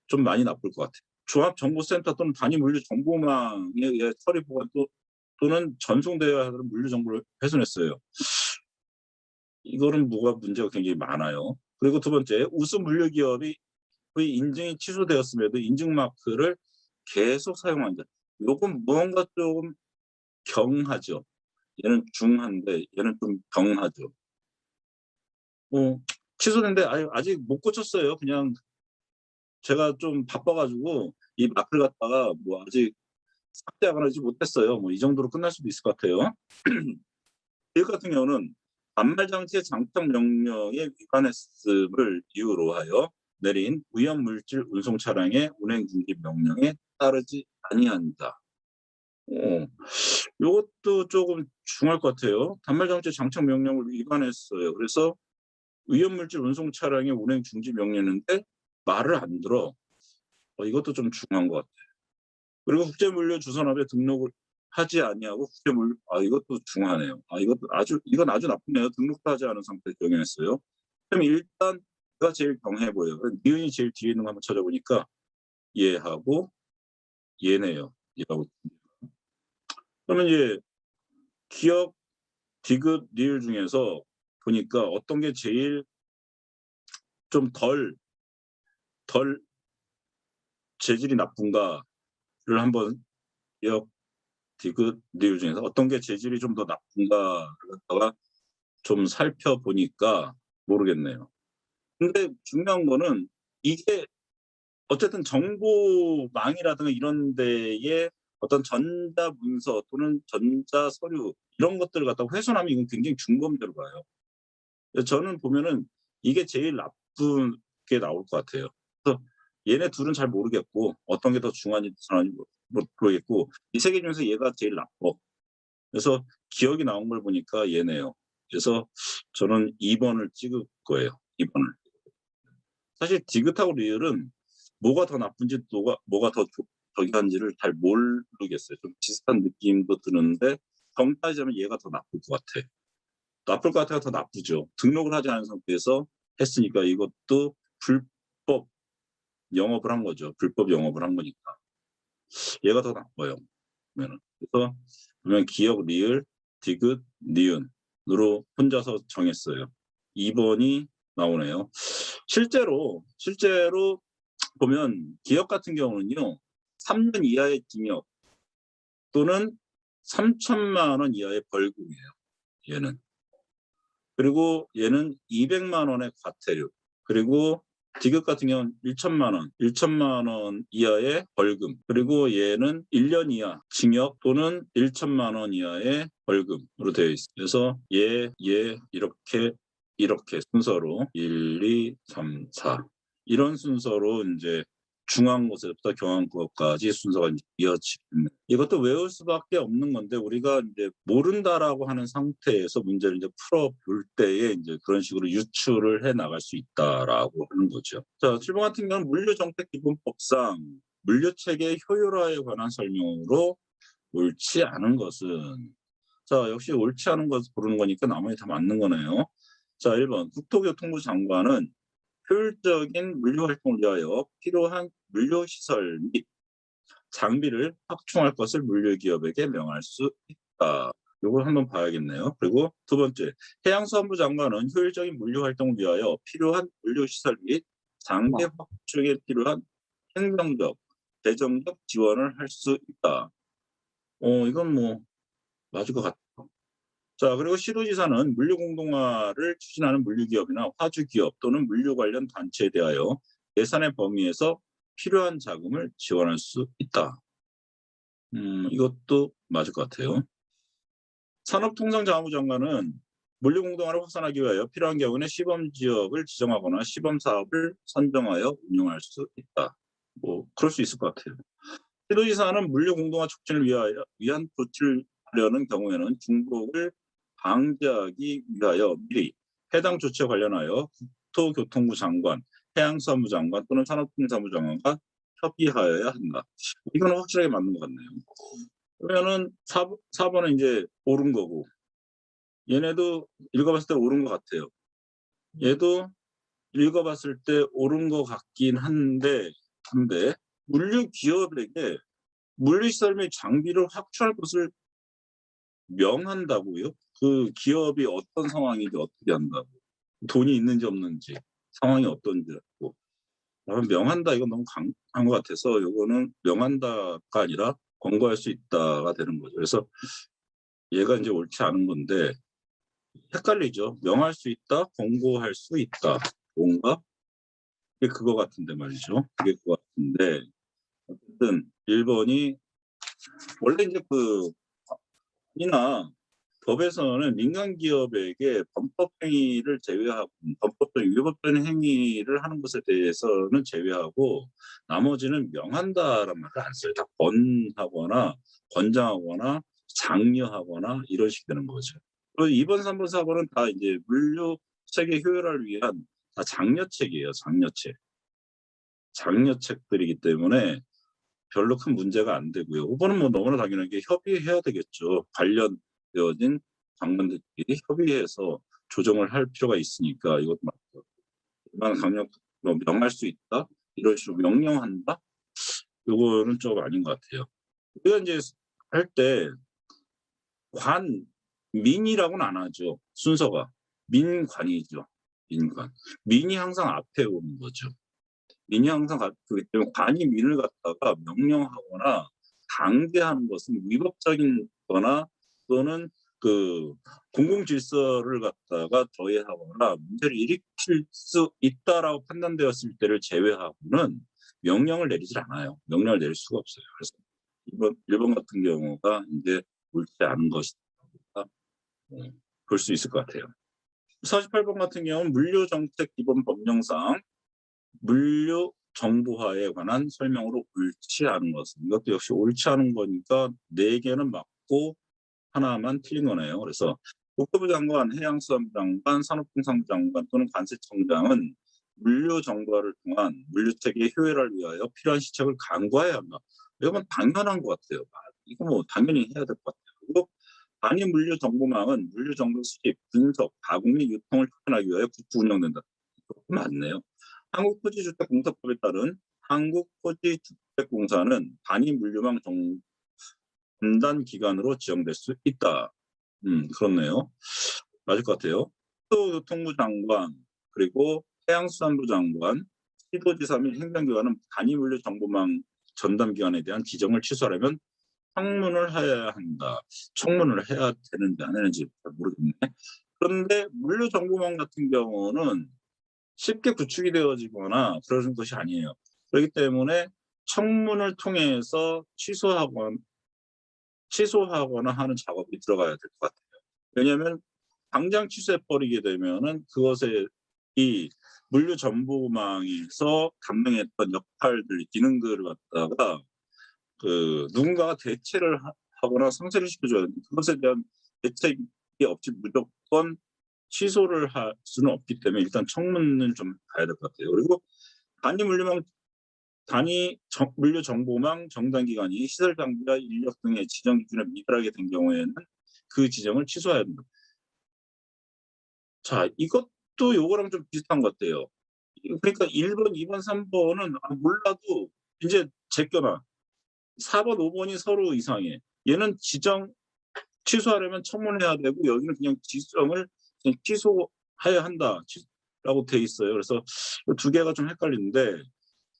좀 많이 나쁠 것 같아요. 종합정보센터 또는 단위물류정보망에 의해 처리, 보관 또는 전송되어야 하는 물류 정보를 훼손했어요. 이거는 뭐가 문제가 굉장히 많아요. 그리고 두 번째, 우수 물류기업이 인증이 취소되었음에도 인증마크를 계속 사용한 자. 요건 무언가 좀 경하죠. 얘는 중한데 얘는 좀 경하죠. 취소됐는데 아직 못 고쳤어요. 그냥 제가 좀 바빠 가지고 이 마크를 갖다가 뭐 아직 삭제하지 못했어요. 뭐 이 정도로 끝날 수도 있을 것 같아요. 이것 같은 경우는 반말 장치의 장착 명령에 위반했음을 이유로 하여 내린 위험 물질 운송 차량의 운행 중지 명령에 따르지 아니한다. 요것도 조금 중할 것 같아요. 단말 장치 장착 명령을 위반했어요. 그래서 위험 물질 운송 차량의 운행 중지 명령인데 말을 안 들어. 이것도 좀 중요한 것 같아요. 그리고 국제물류 주선업에 등록을 하지 아니하고 국제물류 이것도 중하네요. 이건 아주 나쁘네요. 등록도 하지 않은 상태에 경영했어요. 그럼 일단 얘가 제일 경해 보여요. 니은이 제일 뒤에 있는 거 한번 찾아보니까 얘하고 얘네요. 얘하고. 그러면 이제 기업, 디귿, 리을 중에서 보니까 어떤 게 제일 좀 덜 재질이 나쁜가를 한번 기업, 디귿, 리을 중에서 어떤 게 재질이 좀 더 나쁜가를 갖다가 좀 살펴보니까 모르겠네요. 근데 중요한 거는 이게 어쨌든 정보망이라든가 이런 데에 어떤 전자문서 또는 전자서류 이런 것들을 갖다가 훼손하면 이건 굉장히 중범죄로 가요. 그래서 저는 보면은 이게 제일 나쁘게 나올 것 같아요. 그래서 얘네 둘은 잘 모르겠고 어떤 게 더 중한지 선한지 모르겠고 이 세 개 중에서 얘가 제일 나빠. 그래서 기억이 나온 걸 보니까 얘네요. 그래서 저는 2번을 찍을 거예요. 2번을. 사실 디귿하고 리을은 뭐가 더 나쁜지 뭐가 더 저기 한지를 잘 모르겠어요. 좀 비슷한 느낌도 드는데 정따지자면 얘가 더 나쁠 것 같아. 나쁠 것 같아가 더 나쁘죠. 등록을 하지 않은 상태에서 했으니까 이것도 불법 영업을 한 거죠. 불법 영업을 한 거니까. 얘가 더 나빠요. 그러면은. 그래서 보면 기억, 리을, 디귿, 니은으로 혼자서 정했어요. 2번이 나오네요. 실제로 보면 기업 같은 경우는요. 3년 이하의 징역 또는 3천만 원 이하의 벌금이에요. 얘는. 그리고 얘는 200만 원의 과태료. 그리고 디귿 같은 경우는 1천만 원 이하의 벌금. 그리고 얘는 1년 이하 징역 또는 1천만 원 이하의 벌금으로 되어 있어요. 그래서 얘 이렇게 순서로 1, 2, 3, 4 이런 순서로 이제 중한 것에서부터 경한 것까지 순서가 이어지는 이것도 외울 수밖에 없는 건데 우리가 이제 모른다라고 하는 상태에서 문제를 이제 풀어볼 때에 이제 그런 식으로 유추를 해 나갈 수 있다라고 하는 거죠. 자, 7번 같은 경우는 물류정책기본법상 물류체계 효율화에 관한 설명으로 옳지 않은 것은 자, 역시 옳지 않은 것을 고르는 거니까 나머지 다 맞는 거네요. 자, 1번 국토교통부 장관은 효율적인 물류 활동을 위하여 필요한 물류 시설 및 장비를 확충할 것을 물류기업에게 명할 수 있다. 요걸 한번 봐야겠네요. 그리고 두 번째, 해양수산부 장관은 효율적인 물류 활동을 위하여 필요한 물류 시설 및 장비 확충에 필요한 행정적, 재정적 지원을 할 수 있다. 이건 뭐 맞을 것 같아요. 자, 그리고 시도지사는 물류 공동화를 추진하는 물류기업이나 화주기업 또는 물류 관련 단체에 대하여 예산의 범위에서 필요한 자금을 지원할 수 있다. 이것도 맞을 것 같아요. 산업통상자원부 장관은 물류 공동화를 확산하기 위하여 필요한 경우에는 시범 지역을 지정하거나 시범 사업을 선정하여 운영할 수 있다. 뭐 그럴 수 있을 것 같아요. 시도지사는 물류 공동화 촉진을 위한 조치를 하려는 경우에는 중복을 방지하기 위하여 미리 해당 조치에 관련하여 국토교통부 장관, 해양수산부 장관 또는 산업통상부 장관과 협의하여야 한다. 이거는 확실하게 맞는 것 같네요. 그러면은 4번은 이제 옳은 거고, 얘네도 읽어봤을 때 옳은 것 같아요. 얘도 읽어봤을 때 옳은 것 같긴 한데 물류 기업에게 물류시설 및 장비를 확충할 것을 명한다고요? 그 기업이 어떤 상황인지 어떻게 한다고? 돈이 있는지 없는지, 상황이 어떤지. 명한다 이건 너무 강한 것 같아서 요거는 명한다가 아니라 권고할 수 있다가 되는 거죠. 그래서 얘가 이제 옳지 않은 건데 헷갈리죠. 명할 수 있다, 권고할 수 있다. 뭔가 그게 그거 같은데 말이죠. 그게 그거 같은데 어쨌든 1번이 원래 이제 이나 법에서는 민간 기업에게 범법 행위를 제외하고 범법적인 위법적인 행위를 하는 것에 대해서는 제외하고 나머지는 명한다라는 말을 안 써요. 다 권하거나 권장하거나 장려하거나 이런 식이 되는 거죠. 그리고 2번, 3번, 4번은 다 이제 물류 체계 효율화를 위한 다 장려책이에요. 장려책들이기 때문에 별로 큰 문제가 안 되고요. 5번은 뭐 너무나 당연한 게 협의해야 되겠죠. 관련되어진 장관들끼리 협의해서 조정을 할 필요가 있으니까 이것도 맞고. 일반 강력 명할 수 있다? 이런 식으로 명령한다? 요거는 좀 아닌 것 같아요. 우리가 이제 할 때 민이라고는 안 하죠. 순서가. 민관이죠. 민관. 민이 항상 앞에 오는 거죠. 민이 항상 그렇기 때문에 관이 민을 갖다가 명령하거나 강제하는 것은 위법적인 거나 또는 공공 질서를 갖다가 저해하거나 문제를 일으킬 수 있다라고 판단되었을 때를 제외하고는 명령을 내리질 않아요. 명령을 내릴 수가 없어요. 그래서 1번 같은 경우가 이제 옳지 않은 것이다 볼 수 있을 것 같아요. 48번 같은 경우는 물류정책 기본 법령상 물류 정보화에 관한 설명으로 옳지 않은 것은 이것도 역시 옳지 않은 거니까 4개는 맞고 하나만 틀린 거네요. 그래서 국토부 장관, 해양수산부 장관, 산업통상부 장관 또는 관세청장은 물류 정보화를 통한 물류체계 효율화를 위하여 필요한 시책을 강구해야 한다. 이건 당연한 것 같아요. 이거 뭐 당연히 해야 될 것 같아요. 그리고 단위 물류 정보망은 물류 정보 수집, 분석, 가공 및 유통을 촉진하기 위하여 국토 운영된다. 이것도 맞네요. 한국토지주택공사법에 따른 한국토지주택공사는 단위 물류망 전담 기관으로 지정될 수 있다. 그렇네요. 맞을 것 같아요. 국토교통부 장관 그리고 해양수산부 장관, 시도지사 및 행정기관은 단위 물류 정보망 전담 기관에 대한 지정을 취소하려면 청문을 해야 한다. 청문을 해야 되는지 안 되는지 모르겠네. 그런데 물류 정보망 같은 경우는 쉽게 구축이 되어지거나 그러는 것이 아니에요. 그렇기 때문에 청문을 통해서 취소하거나 하는 작업이 들어가야 될 것 같아요. 왜냐하면 당장 취소해버리게 되면은 그것에 이 물류 정보망에서 감당했던 역할들, 기능들을 갖다가 누군가가 대체를 하거나 상쇄를 시켜줘야 되는데 그것에 대한 대책이 없이 무조건 취소를 할 수는 없기 때문에 일단 청문은 좀 가야 될 것 같아요. 그리고 단위 물류 정보망 정당기관이 시설 장비와 인력 등의 지정 기준에 미달하게 된 경우에는 그 지정을 취소해야 된다. 자, 이것도 요거랑 좀 비슷한 것 같아요. 그러니까 1번, 2번, 3번은 몰라도 이제 제껴놔. 4번, 5번이 서로 이상해. 얘는 지정 취소하려면 청문해야 되고 여기는 그냥 지정을 그냥 취소해야 한다라고 돼 있어요. 그래서 2개가 좀 헷갈리는데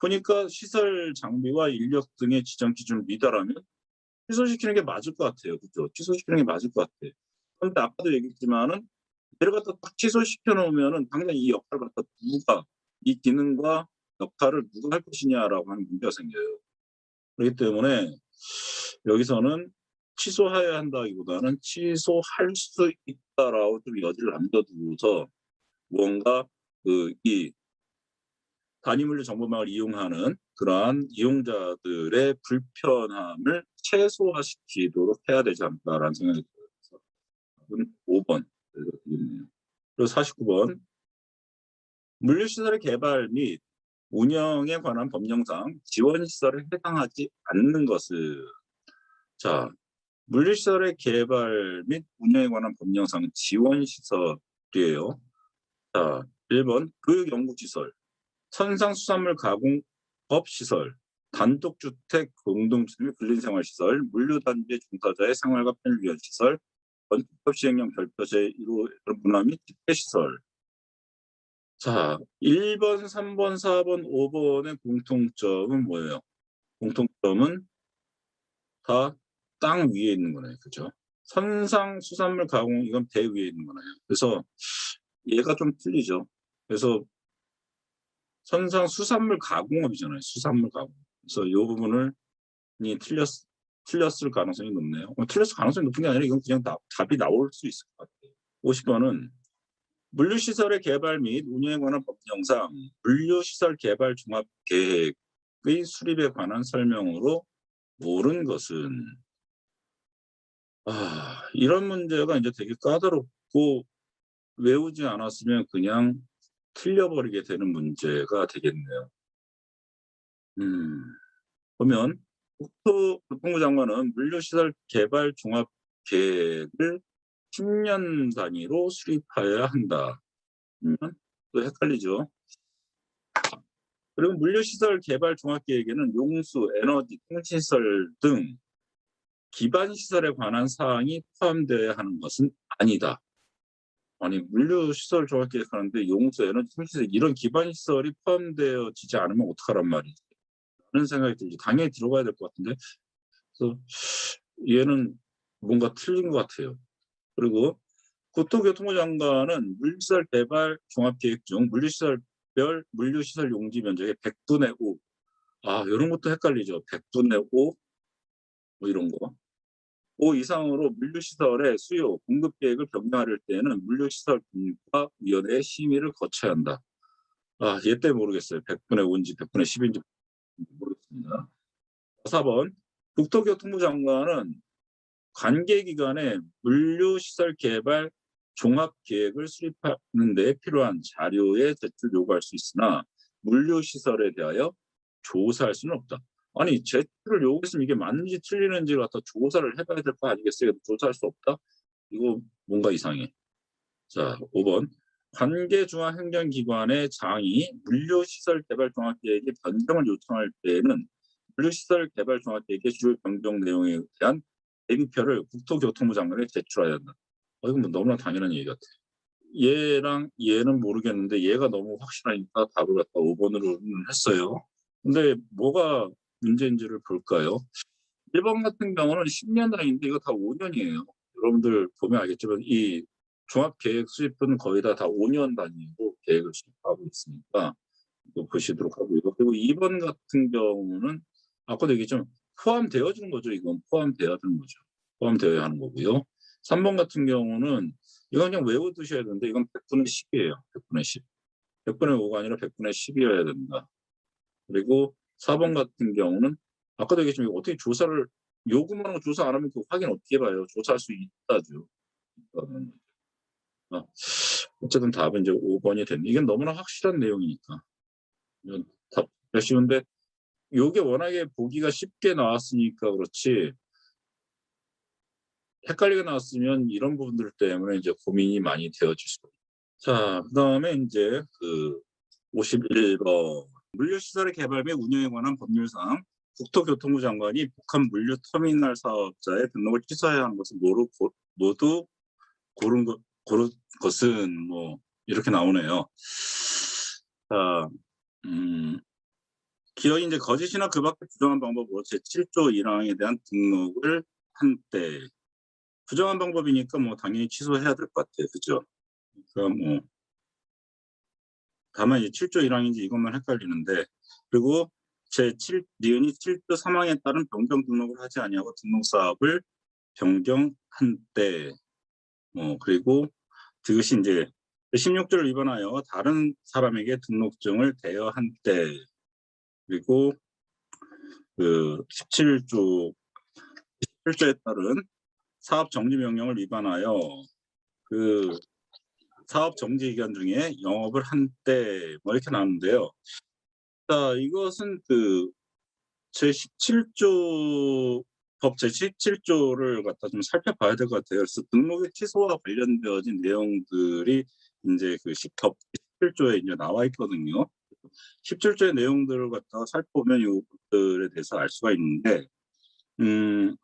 보니까 시설 장비와 인력 등의 지정 기준을 미달하면 취소시키는 게 맞을 것 같아요. 그죠? 취소시키는 게 맞을 것 같아요. 그런데 아까도 얘기했지만은 얘를 갖다 딱 취소시켜 놓으면은 당장 이 역할을 갖다 이 기능과 역할을 누가 할 것이냐라고 하는 문제가 생겨요. 그렇기 때문에 여기서는 취소해야 한다기보다는 취소할 수 있다라고 좀 여지를 남겨두고서 무언가 이 단위물류 정보망을 이용하는 그러한 이용자들의 불편함을 최소화시키도록 해야 되지 않을까라는 생각이 들어서 5번 드리겠네요. 그리고 49번 물류시설의 개발 및 운영에 관한 법령상 지원시설에 해당하지 않는 것은, 자, 물류시설의 개발 및 운영에 관한 법령상 지원시설이에요. 자, 1번 교육연구시설, 선상수산물 가공업시설, 단독주택 공동주택 및 근린생활시설, 물류단지 종사자의 생활과 편의를 위한 시설, 원칙법 시행령 별표제 1호 문화 및 집회시설. 자, 1번, 3번, 4번, 5번의 공통점은 뭐예요? 공통점은 다 땅 위에 있는 거네요. 그죠? 선상수산물 가공, 이건 배 위에 있는 거네요. 그래서 얘가 좀 틀리죠. 그래서 선상수산물 가공업이잖아요. 수산물 가공. 그래서 이 부분을 틀렸을 가능성이 높네요. 틀렸을 가능성이 높은 게 아니라 이건 그냥 답이 나올 수 있을 것 같아요. 50번은 물류시설의 개발 및 운영에 관한 법령상 물류시설 개발 종합계획의 수립에 관한 설명으로 옳은 것은, 이런 문제가 이제 되게 까다롭고 외우지 않았으면 그냥 틀려버리게 되는 문제가 되겠네요. 보면 국토교통부 장관은 물류시설 개발 종합계획을 10년 단위로 수립하여야 한다. 또 헷갈리죠. 그리고 물류시설 개발 종합계획에는 용수, 에너지, 통신시설 등 기반시설에 관한 사항이 포함되어야 하는 것은 아니다. 아니, 물류시설 종합계획 하는데 용수, 에너지, 통신시설 이런 기반시설이 포함되어지지 않으면 어떡하란 말이지. 그런 생각이 들죠. 당연히 들어가야 될 것 같은데. 그래서 얘는 뭔가 틀린 것 같아요. 그리고 국토교통부 장관은 물류시설 개발 종합계획 중 물류시설별 물류시설 용지 면적의 100분의 5. 이런 것도 헷갈리죠. 100분의 5, 뭐 이런 거. 5 이상으로 물류시설의 수요, 공급 계획을 변경할 때에는 물류시설 분과위원회의 심의를 거쳐야 한다. 얘 때문에 모르겠어요. 100분의 5인지 100분의 10인지 모르겠습니다. 4번, 국토교통부 장관은 관계기관에 물류시설 개발 종합계획을 수립하는 데 필요한 자료의 제출 요구할 수 있으나 물류시설에 대하여 조사할 수는 없다. 아니, 제출을 요구했으면 이게 맞는지 틀리는지를 갖다 조사를 해봐야 될 거 아니겠어요? 조사할 수 없다? 이거 뭔가 이상해. 자, 5번. 관계중앙행정기관의 장이 물류시설 개발 종합계획의 변경을 요청할 때에는 물류시설 개발 종합계획의 주요 변경 내용에 대한 대비표를 국토교통부 장관에 제출해야 한다. 이건 뭐 너무나 당연한 얘기 같아요. 얘랑 얘는 모르겠는데 얘가 너무 확실하니까 답을 갖다 5번으로 했어요. 근데 뭐가 문제인지를 볼까요? 1번 같은 경우는 10년 단위인데 이거 다 5년이에요. 여러분들 보면 알겠지만 이 종합계획 수립은 거의 다 5년 단위로 계획을 수립하고 있으니까 또 보시도록 하고요. 그리고 2번 같은 경우는 아까도 얘기했지만 포함되어지는 거죠. 이건 포함되어야 되는 거죠. 포함되어야 하는 거고요. 3번 같은 경우는 이건 그냥 외워두셔야 되는데 이건 100분의 10이에요. 100분의 10. 100분의 5가 아니라 100분의 10이어야 된다. 그리고 4번 같은 경우는 아까도 얘기했지만 어떻게 조사를 요구만 하고 조사 안 하면 그 확인 어떻게 봐요? 조사할 수 있다죠. 어쨌든 답은 이제 5번이 됐네. 이건 너무나 확실한 내용이니까. 이건 답 쉬운데 요게 워낙에 보기가 쉽게 나왔으니까 그렇지 헷갈리게 나왔으면 이런 부분들 때문에 이제 고민이 많이 되어질 수가 있어요. 자, 그다음에 이제 51번 물류시설의 개발 및 운영에 관한 법률상 국토교통부 장관이 북한 물류터미널 사업자의 등록을 취소해야 하는 것을 모두 고른 것은 뭐 이렇게 나오네요. 자, 기업이 이제 거짓이나 그 밖에 부정한 방법으로 제7조 1항에 대한 등록을 한 때 부정한 방법이니까 뭐 당연히 취소해야 될 것 같아요. 그죠? 그러니까 뭐 다만 이제 7조 1항인지 이것만 헷갈리는데 그리고 니은이 7조 3항에 따른 변경 등록을 하지 아니하고 등록 사업을 변경한 때 그리고 그것이 이제 16조를 위반하여 다른 사람에게 등록증을 대여한 때 그리고 17조에 따른 사업 정지 명령을 위반하여 사업 정지 기간 중에 영업을 한 때 뭐 이렇게 나오는데요. 자, 이것은 그 제17조 법 제17조를 갖다 좀 살펴봐야 될 것 같아요. 그래서 등록의 취소와 관련되어진 내용들이 인제 그 법 17조에 이제 나와 있거든요. 17조의 내용들을 갖다가 살펴보면 요것들에 대해서 알 수가 있는데 음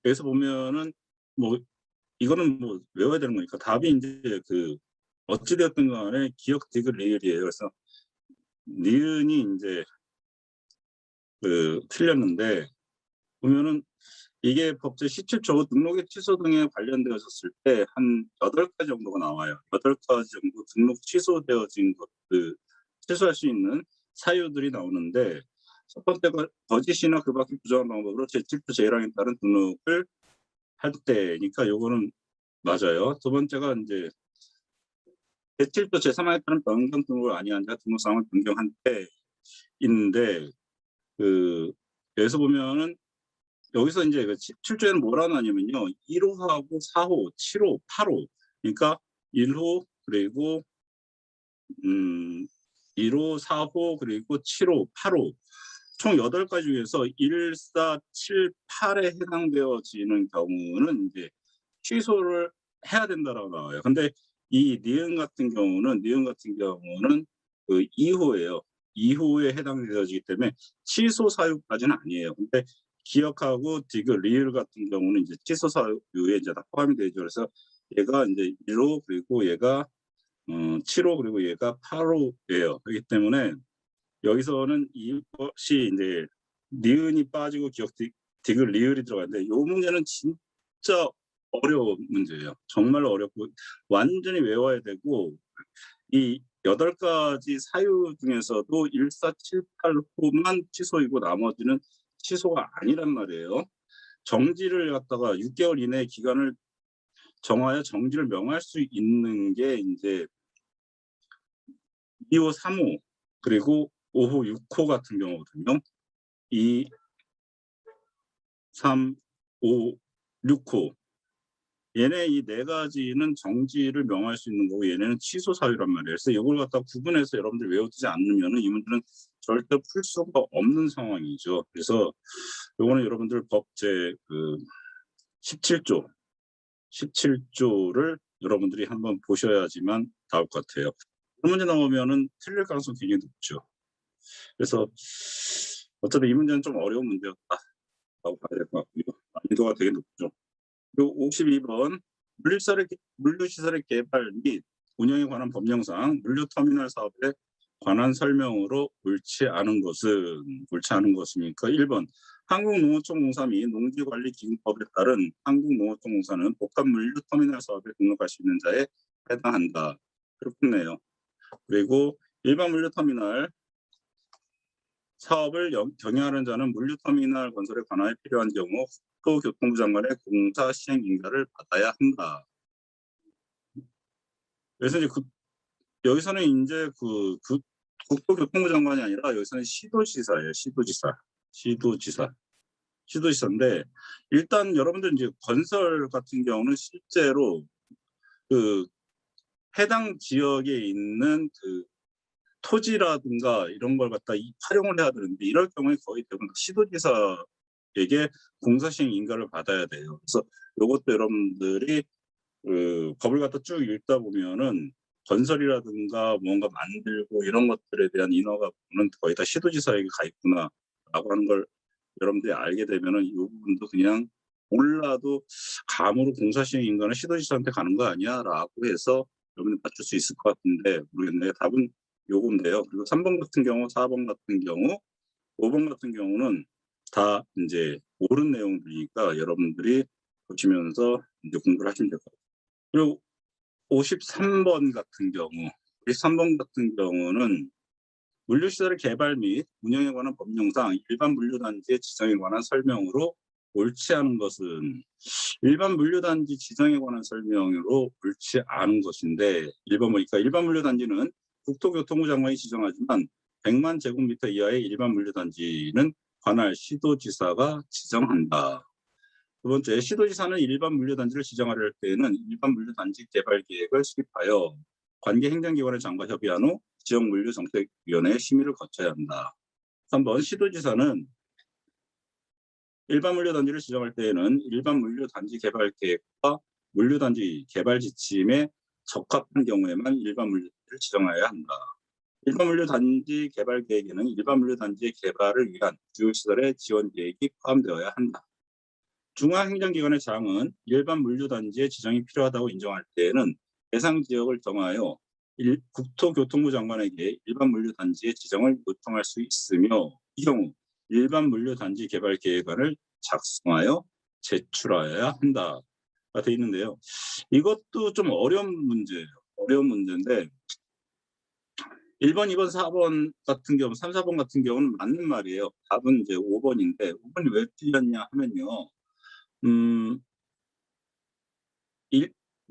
여기서 보면은 뭐 이거는 뭐 외워야 되는 거니까 답이 인제 그 어찌 되었든 간에 기역 디귿 리을이에요. 그래서 니은이 인제 틀렸는데 보면은 이게 법제 17조 등록의 취소 등에 관련되어졌을 때 한 8가지 정도가 나와요. 8가지 정도 등록 취소되어진 것들 취소할 수 있는 사유들이 나오는데 첫 번째가 거짓이나 그 밖의 부정한 방법으로 제7조 제1항에 따른 등록을 할 때니까 요거는 맞아요. 두 번째가 인제 제7조 제3항에 따른 변경 등록을 아니한 자 등록 사항을 변경한 때인데 여기서 보면은 여기서 인제 그 17조에는 뭐라 나냐면요. 1 호하고 4 호, 7 호, 8 호 그러니까 1 호 그리고 1 호, 4 호 그리고 7 호, 8 호 총 8가지 중에서 1, 4, 7, 8에 해당되어지는 경우는 인제 취소를 해야 된다라고 나와요. 근데 이 니은 같은 경우는 그 2 호예요. 2 호에 해당되어지기 때문에 취소 사유까지는 아니에요. 근데 기역하고 디귿, 리을 같은 경우는 이제 취소 사유에 이제 다 포함이 되죠. 그래서 얘가 인제 1 호 그리고 얘가 7 호 그리고 얘가 8 호예요. 그렇기 때문에 여기서는 이것이 인제 니은이 빠지고 기역 디귿, 리을이 들어가는데 요 문제는 진짜 어려운 문제예요. 정말로 어렵고 완전히 외워야 되고 이 8가지 사유 중에서도 1, 4, 7, 8 호만 취소이고 나머지는 취소가 아니란 말이에요. 정지를 갖다가 6개월 이내의 기간을 정하여 정지를 명할 수 있는 게 인제 2 호, 3 호 그리고 5 호, 6 호 같은 경우거든요. 2, 3, 5, 6 호. 얘네 이 4가지는 정지를 명할 수 있는 거고 얘네는 취소 사유란 말이에요. 그래서 요걸 갖다가 구분해서 여러분들이 외워두지 않으면은 이 문제는 절대 풀 수가 없는 상황이죠. 그래서 요거는 여러분들 법 제 17조 17조를 여러분들이 한번 보셔야지만 나올 것 같아요. 그런 문제 나오면은 틀릴 가능성이 굉장히 높죠. 그래서 어차피 이 문제는 좀 어려운 문제였다라고 봐야 될 것 같고요. 난이도가 되게 높죠. 그리고 52번 물류시설의 개발 및 운영에 관한 법령상 물류터미널 사업에 관한 설명으로 옳지 않은 것입니까? 1번 한국농어촌공사 및 농지관리기금법에 따른 한국농어촌공사는 복합 물류터미널 사업에 등록할 수 있는 자에 해당한다. 그렇겠네요. 그리고 일반 물류터미널 사업을 경영하는 자는 물류터미널 건설에 관하여 필요한 경우 국토교통부 장관의 공사 시행 인가를 받아야 한다. 그래서 이제 여기서는 인제 국토교통부 장관이 아니라 여기서는 시도지사예요. 시도지사인데 일단 여러분들 인제 건설 같은 경우는 실제로 그 해당 지역에 있는 토지라든가 이런 걸 갖다 활용을 해야 되는데 이럴 경우에 거의 대부분 시도지사에게 공사 시행 인가를 받아야 돼요. 그래서 요것도 여러분들이 법을 갖다 쭉 읽다 보면은 건설이라든가 뭔가 만들고 이런 것들에 대한 인허가 부분은 거의 다 시도지사에게 가 있구나라고 하는 걸 여러분들이 알게 되면은 이 부분도 그냥 몰라도 감으로 공사 시행 인가는 시도지사한테 가는 거 아니야라고 해서 여러분이 맞출 수 있을 것 같은데 모르겠네요. 답은 요건데요. 그리고 3번 같은 경우, 4번 같은 경우, 5번 같은 경우는 다 인제 옳은 내용들이니까 여러분들이 보시면서 인제 공부를 하시면 될 것 같아요. 그리고 53번 같은 경우, 53번 같은 경우는 물류시설의 개발 및 운영에 관한 법령상 일반 물류단지의 지정에 관한 설명으로 옳지 않은 것은 일반 물류단지 지정에 관한 설명으로 옳지 않은 것인데 1번 보니까 일반 물류단지는 국토교통부 장관이 지정하지만 100만 제곱미터 이하의 일반 물류단지는 관할 시도지사가 지정한다. 두 번째, 시도지사는 일반 물류단지를 지정하려 할 때에는 일반 물류단지 개발 계획을 수립하여 관계 행정기관의 장과 협의한 후 지역물류정책위원회의 심의를 거쳐야 한다. 3번, 시도지사는 일반 물류단지를 지정할 때에는 일반 물류단지 개발 계획과 물류단지 개발 지침에 적합한 경우에만 일반 물류단지를 지정하여야 한다. 일반 물류단지 개발 계획에는 일반 물류단지의 개발을 위한 주요 시설의 지원 계획이 포함되어야 한다. 중앙행정기관의 장은 일반 물류단지의 지정이 필요하다고 인정할 때에는 대상 지역을 정하여 국토교통부 장관에게 일반 물류단지의 지정을 요청할 수 있으며, 이 경우 일반 물류단지 개발 계획안을 작성하여 제출하여야 한다가 되어 있는데요. 이것도 좀 어려운 문제예요. 어려운 문제인데 1번, 2번, 4번 같은 경우, 3, 4번 같은 경우는 맞는 말이에요. 답은 이제 5번인데 5번이 왜 틀렸냐 하면요.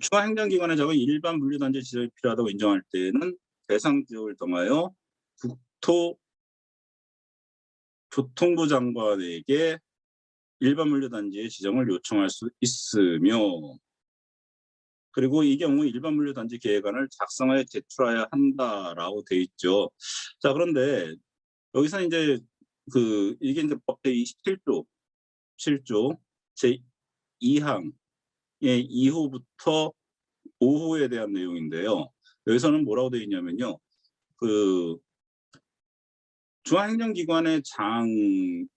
중앙행정기관의 적은 일반 물류단지 지정이 필요하다고 인정할 때에는 대상 지역을 정하여 국토교통부 장관에게 일반 물류단지의 지정을 요청할 수 있으며, 그리고 이 경우 일반 물류단지 계획안을 작성하여 제출해야 한다라고 돼 있죠. 자, 그런데 여기서 이제 이게 이제 법 제27조 7조 제2항의 이후부터 5호에 대한 내용인데요. 여기서는 뭐라고 되어 있냐면요. 중앙행정기관의 장은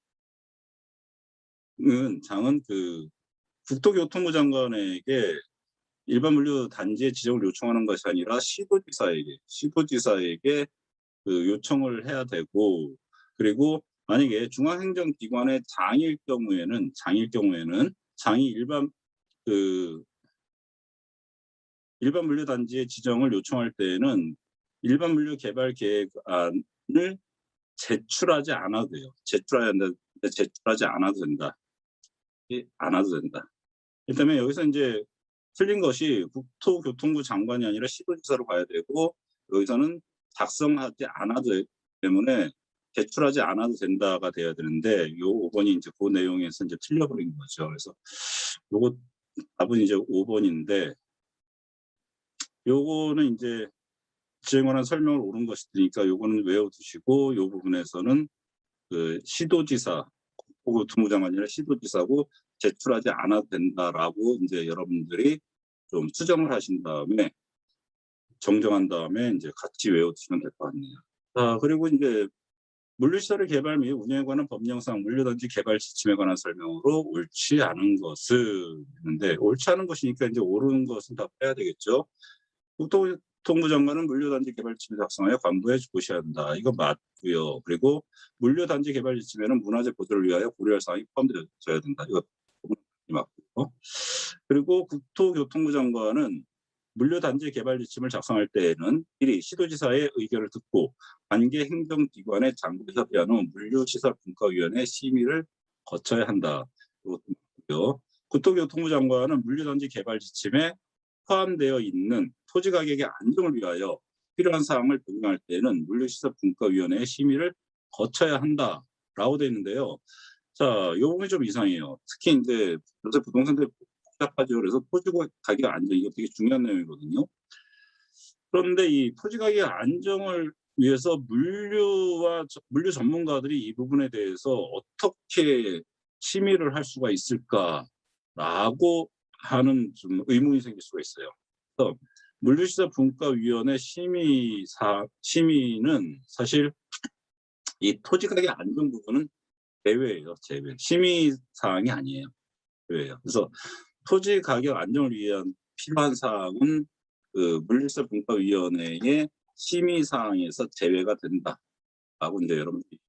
국토교통부 장관에게 일반 물류 단지의 지정을 요청하는 것이 아니라 시도지사에게 요청을 해야 되고, 그리고 만약에 중앙행정기관의 장일 경우에는 장이 일반 물류 단지의 지정을 요청할 때에는 일반 물류 개발 계획안을 제출하지 않아도 돼요. 제출해야 한다. 제출하지 않아도 된다. 그렇다면 여기서 이제 틀린 것이 국토교통부 장관이 아니라 시도지사로 가야 되고, 여기서는 작성하지 않아도 때문에 제출하지 않아도 된다가 돼야 되는데, 요 5번이 이제 그 내용에서 이제 틀려버린 거죠. 그래서 요거 답은 이제 5번인데, 요거는 이제 지정에 관한 설명을 옳은 것이니까 요거는 외워두시고, 요 부분에서는 시도지사, 국토교통부 장관이 아니라 시도지사고 제출하지 않아도 된다라고 이제 여러분들이 좀 수정을 하신 다음에 정정한 다음에 이제 같이 외워두시면 될 것 같네요. 그리고 이제 물류시설의 개발 및 운영에 관한 법령상 물류단지 개발 지침에 관한 설명으로 옳지 않은 것은 있는데, 옳지 않은 것이니까 이제 옳은 것은 다 빼야 되겠죠. 국토교통부 장관은 물류단지 개발 지침을 작성하여 관부에 주고셔야 한다. 이거 맞고요. 그리고 물류단지 개발 지침에는 문화재 보존을 위하여 고려할 사항이 포함되어야 된다. 이거 맞고요. 그리고 국토교통부 장관은 물류단지 개발 지침을 작성할 때에는 미리 시도지사의 의견을 듣고 관계 행정기관의 장과 협의한 후 물류시설분과위원회 심의를 거쳐야 한다. 이것도 국토교통부 장관은 물류단지 개발 지침에 포함되어 있는 토지 가격의 안정을 위하여 필요한 사항을 변경할 때에는 물류시설분과위원회의 심의를 거쳐야 한다라고 되어 있는데요. 자, 이 부분이 좀 이상해요. 특히 이제 요새 부동산들이 복잡하죠. 그래서 토지 가격 안정, 이거 되게 중요한 내용이거든요. 그런데 이 토지 가격 안정을 위해서 물류 전문가들이 이 부분에 대해서 어떻게 심의를 할 수가 있을까라고 하는 좀 의문이 생길 수가 있어요. 그래서 물류시설분과위원회 심의는 사실 이 토지 가격 안정 부분은 제외예요. 심의 사항이 아니에요. 제외예요. 그래서 토지 가격 안정을 위한 필요한 사항은 물류시설분과위원회의 심의 사항에서 제외가 된다라고 이제 여러분들이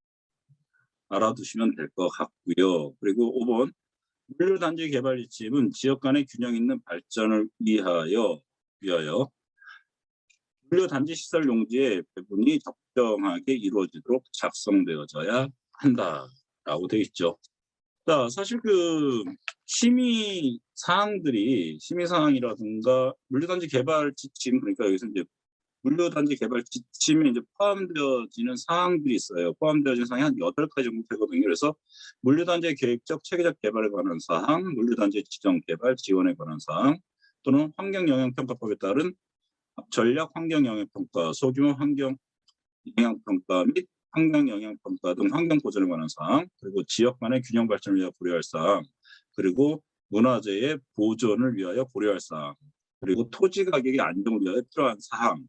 알아두시면 될 것 같고요. 그리고 5번, 물류단지 개발 지침은 지역 간의 균형 있는 발전을 위하여 물류단지 시설 용지의 배분이 적정하게 이루어지도록 작성되어져야 한다라고 되어 있죠. 자, 사실 심의 사항이라든가 물류단지 개발 지침, 그러니까 여기서 이제 물류단지 개발 지침에 이제 포함되어지는 사항들이 있어요. 포함되어진 사항이 한 8가지 정도 되거든요. 그래서 물류단지의 계획적 체계적 개발에 관한 사항, 물류단지 지정 개발 지원에 관한 사항, 또는 환경영향평가법에 따른 전략 환경영향평가, 소규모 환경영향평가 및 환경영향평가 등 환경보전에 관한 사항, 그리고 지역 간의 균형 발전을 위하여 고려할 사항, 그리고 문화재의 보존을 위하여 고려할 사항, 그리고 토지 가격의 안정을 위하여 필요한 사항,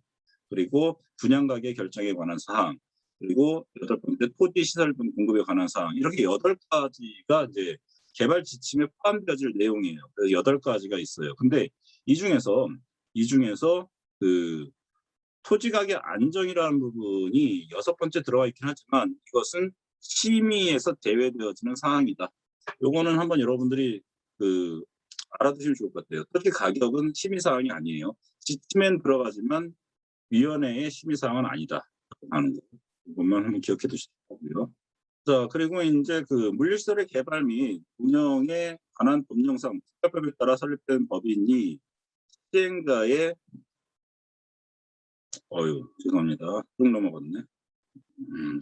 그리고 분양가격 결정에 관한 사항, 그리고 8번째 토지 시설 등 공급에 관한 사항, 이렇게 8가지가 이제 개발 지침에 포함되어질 내용이에요. 그래서 8가지가 있어요. 근데 이 중에서 그 토지 가격 안정이라는 부분이 6번째 들어가 있긴 하지만 이것은 심의에서 제외되어지는 사항이다. 요거는 한번 여러분들이 알아두시면 좋을 것 같아요. 토지 가격은 심의 사항이 아니에요. 지침엔 들어가지만 위원회의 심의 사항은 아니다 하는 거. 이것만 한번 기억해 두시고요. 자, 그리고 이제 물류시설의 개발 및 운영에 관한 법령상 특별법에 따라 설립된 법이니 시행자의 죄송합니다. 쭉 넘어갔네.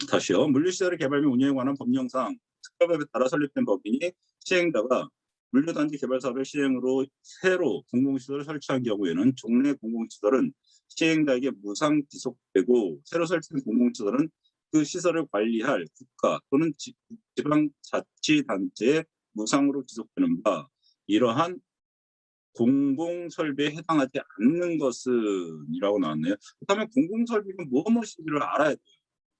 다시요. 물류시설의 개발 및 운영에 관한 법령상 특별법에 따라 설립된 법이니 시행자가 물류단지 개발 사업의 시행으로 새로 공공시설을 설치한 경우에는 종래 공공시설은 시행자에게 무상 지속되고 새로 설치된 공공시설은 그 시설을 관리할 국가 또는 지방자치단체에 무상으로 지속되는 바 이러한 공공설비에 해당하지 않는 것은 이라고 나왔네요. 그렇다면 공공설비가 무엇인지를 알아야 돼요.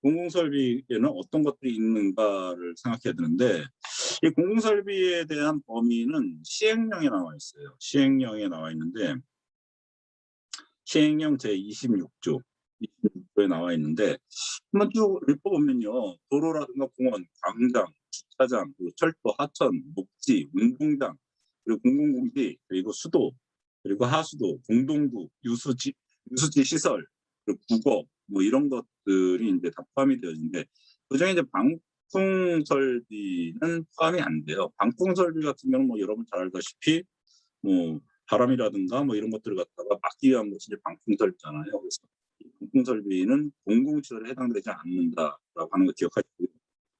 공공설비에는 어떤 것들이 있는가를 생각해야 되는데 이 공공설비에 대한 범위는 시행령에 나와 있어요. 시행령에 나와 있는데 시행령 제26조에 나와 있는데 한번 쭉 읽어보면요. 도로라든가 공원, 광장, 주차장, 그리고 철도, 하천, 목지, 운동장, 그리고 공공공지, 그리고 수도, 그리고 하수도, 공동구, 유수지 시설, 그리고 국어 뭐 이런 것들이 이제 다 포함이 되어지는데 그중에 이제 방풍 설비는 포함이 안 돼요. 방풍 설비 같은 경우는 뭐 여러분 잘 알다시피 뭐 바람이라든가 뭐 이런 것들을 갖다가 막기 위한 것이 이제 방풍 설비잖아요. 그래서 이 방풍 설비는 공공시설에 해당되지 않는다라고 하는 거 기억하시고요.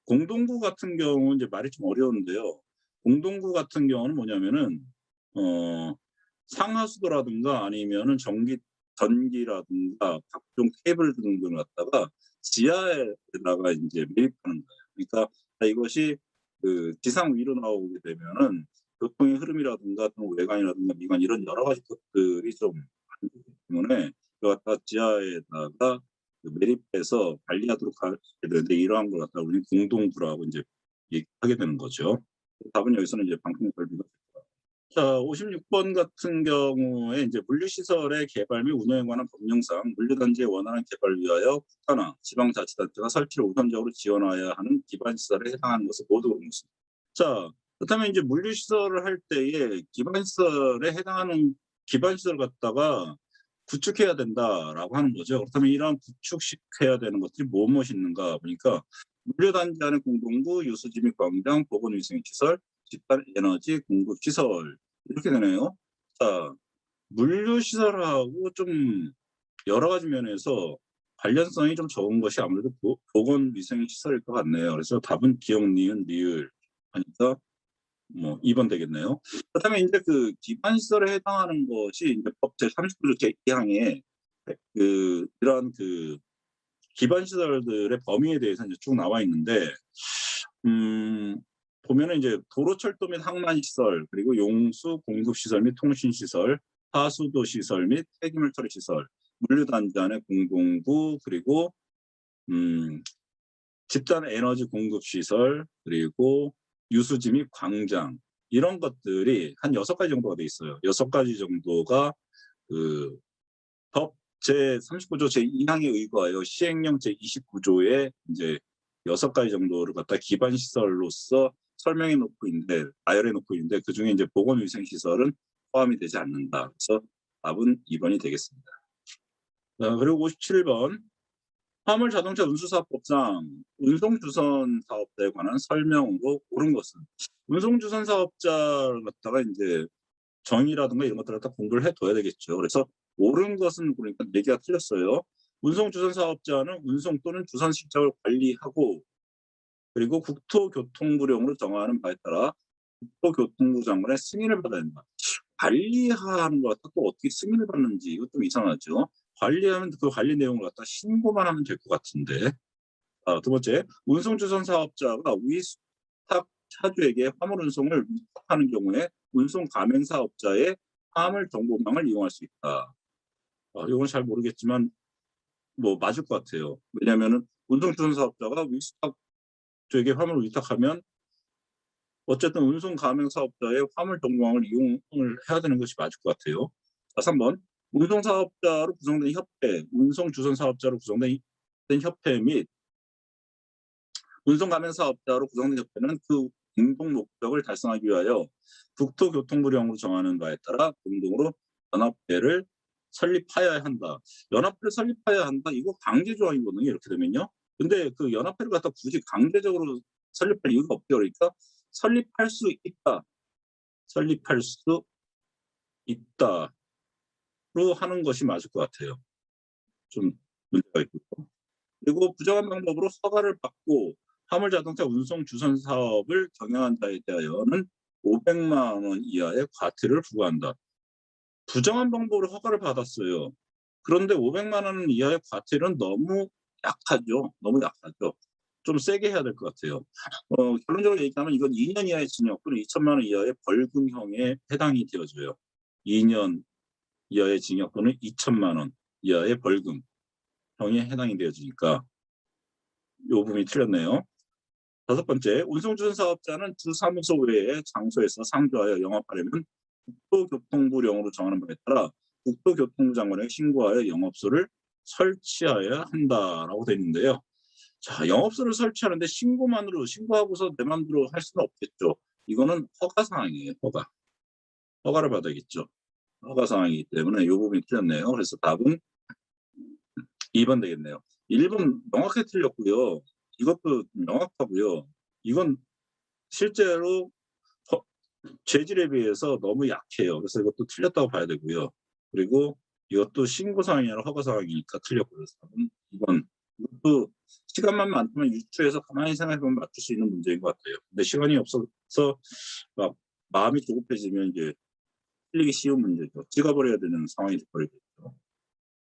공동구 같은 경우는 이제 말이 좀 어려운데요. 공동구 같은 경우는 뭐냐면은 상하수도라든가 아니면은 전기라든가 각종 케이블 등등을 갖다가 지하에다가 이제 매입하는 거예요. 그러니까 이것이 지상 위로 나오게 되면은 교통의 흐름이라든가 또는 외관이라든가 미관 이런 여러 가지 것들이 좀 안 되기 때문에 그걸 갖다 지하에다가 매립해서 관리하도록 하게 되는데 이러한 걸 갖다가 우리는 공동구라고 이제 얘기하게 되는 거죠. 답은 여기서는 이제 방풍 설비가 됩니다. 자, 56번 같은 경우에 이제 물류시설의 개발 및 운영에 관한 법령상 물류단지의 원활한 개발을 위하여 국가나 지방자치단체가 설치를 우선적으로 지원하여야 하는 기반시설에 해당하는 것을 모두 그렇습니다. 자, 그렇다면 이제 물류시설을 할 때에 기반시설에 해당하는 기반시설을 갖다가 구축해야 된다라고 하는 거죠. 그렇다면 이러한 구축해야 되는 것들이 무엇이 있는가 보니까 물류단지 안의 공동구, 유수지 및 광장, 보건위생시설, 집단 에너지 공급시설 이렇게 되네요. 자, 물류시설하고 좀 여러 가지 면에서 관련성이 좀 적은 것이 아무래도 보건위생시설일 것 같네요. 그래서 답은 기억, 니은, 리을 하니까 뭐 2번 되겠네요. 그렇다면 이제 기반시설에 해당하는 것이 이제 법 제39조 제2항에 이러한 기반시설들의 범위에 대해서 이제 쭉 나와 있는데 보면은 이제 도로철도 및 항만시설, 그리고 용수 공급시설 및 통신시설, 하수도 시설 및 폐기물 처리 시설, 물류단지 안의 공동구, 그리고 집단 에너지 공급시설, 그리고 유수지 및 광장 이런 것들이 한 6가지 정도가 돼 있어요. 6가지 정도가 법 제39조 제2항에 의거하여 시행령 제29조에 이제 6가지 정도를 갖다 기반시설로서 설명해 놓고 있는데 나열해 놓고 있는데 그중에 이제 보건위생시설은 포함이 되지 않는다. 그래서 답은 2번이 되겠습니다. 그리고 57번 화물자동차 운수사업법상 운송주선 사업자에 관한 설명으로 옳은 것은 운송주선 사업자를 갖다가 이제 정의라든가 이런 것들을 갖다 공부를 해둬야 되겠죠. 그래서 옳은 것은 그러니까 4개가 틀렸어요. 운송주선사업자는 운송 또는 주선 실적을 관리하고 그리고 국토교통부령으로 정하는 바에 따라 국토교통부 장관의 승인을 받아야 된다. 관리하는 것 갖다 또 어떻게 승인을 받는지 이거 좀 이상하죠. 관리하면 그 관리 내용을 갖다 신고만 하면 될 것 같은데. 두 번째, 운송주선 사업자가 위탁 차주에게 화물 운송을 위탁하는 경우에 운송 가맹 사업자의 화물 정보망을 이용할 수 있다. 이건 잘 모르겠지만 뭐 맞을 것 같아요. 왜냐하면은 운송주선 사업자가 위탁 쪽에게 화물을 위탁하면 어쨌든 운송 가맹 사업자의 화물 정보망을 이용을 해야 되는 것이 맞을 것 같아요. 3번, 운송 사업자로 구성된 협회, 운송 주선 사업자로 구성된 협회 및 운송 가맹 사업자로 구성된 협회는 그 공동 목적을 달성하기 위하여 국토교통부령으로 정하는 바에 따라 공동으로 연합회를 설립하여야 한다. 연합회를 설립해야 한다. 이거 강제 조항이거든요. 이렇게 되면요. 근데 그 연합회를 갖다 굳이 강제적으로 설립할 이유가 없죠. 그러니까 설립할 수 있다. 설립할 수 있다로 하는 것이 맞을 것 같아요. 좀 문제가 있고. 그리고 부정한 방법으로 허가를 받고 화물자동차 운송 주선 사업을 경영한 자에 대하여는 500만 원 이하의 과태료를 부과한다. 부정한 방법으로 허가를 받았어요. 그런데 500만 원 이하의 과태료는 너무 약하죠. 너무 약하죠. 좀 세게 해야 될 것 같아요. 결론적으로 얘기하면 이건 2년 이하의 징역 또는 2천만 원 이하의 벌금형에 해당이 되어져요. 2년 이하의 징역 또는 2천만 원 이하의 벌금형에 해당이 되어지니까 이 부분이 틀렸네요. 5번째, 운송주선 사업자는 주 사무소 외의 장소에서 상주하여 영업하려면 국토교통부령으로 정하는 바에 따라 국토교통부 장관에게 신고하여 영업소를 설치하여야 한다라고 되어 있는데요. 자, 영업소를 설치하는데 신고하고서 내 맘대로 할 수는 없겠죠. 이거는 허가 사항이에요. 허가를 받아야겠죠. 허가 사항이기 때문에 이 부분이 틀렸네요. 그래서 답은 2번 되겠네요. 1번 명확히 틀렸고요. 이것도 명확하고요. 이건 실제로 재질에 비해서 너무 약해요. 그래서 이것도 틀렸다고 봐야 되고요. 그리고 이것도 신고 사항이 아니라 허가 사항이니까 틀렸고요. 그래서 2번. 이것도 시간만 많으면 유추해서 가만히 생각해보면 맞출 수 있는 문제인 것 같아요. 근데 시간이 없어서 막 마음이 조급해지면 이제 틀리기 쉬운 문제죠. 찍어버려야 되는 상황이 벌어졌죠.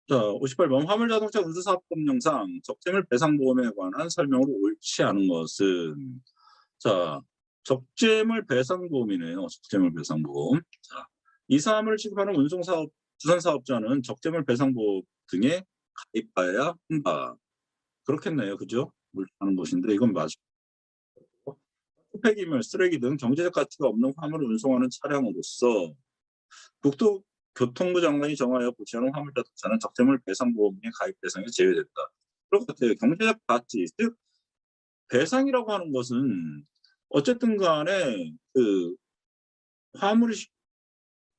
자, 58번 화물자동차 운수사업법령상 적재물 배상보험에 관한 설명으로 옳지 않은 것은 자, 적재물 배상보험이네요. 적재물 배상보험. 자, 이 사업을 취급하는 운송사업 주선사업자는 적재물 배상보험 등에 가입하여야 한다. 그렇겠네요. 그죠? 옳지 않은 것인데 이건 맞고 폐기물, 쓰레기 등 경제적 가치가 없는 화물을 운송하는 차량으로서 국토교통부 장관이 정하여 부시하는 화물자동차는 적재물 배상보험의 가입 대상에 제외된다. 그럴 것 같아요. 경제적 가치, 즉 배상이라고 하는 것은 어쨌든 간에 그 화물이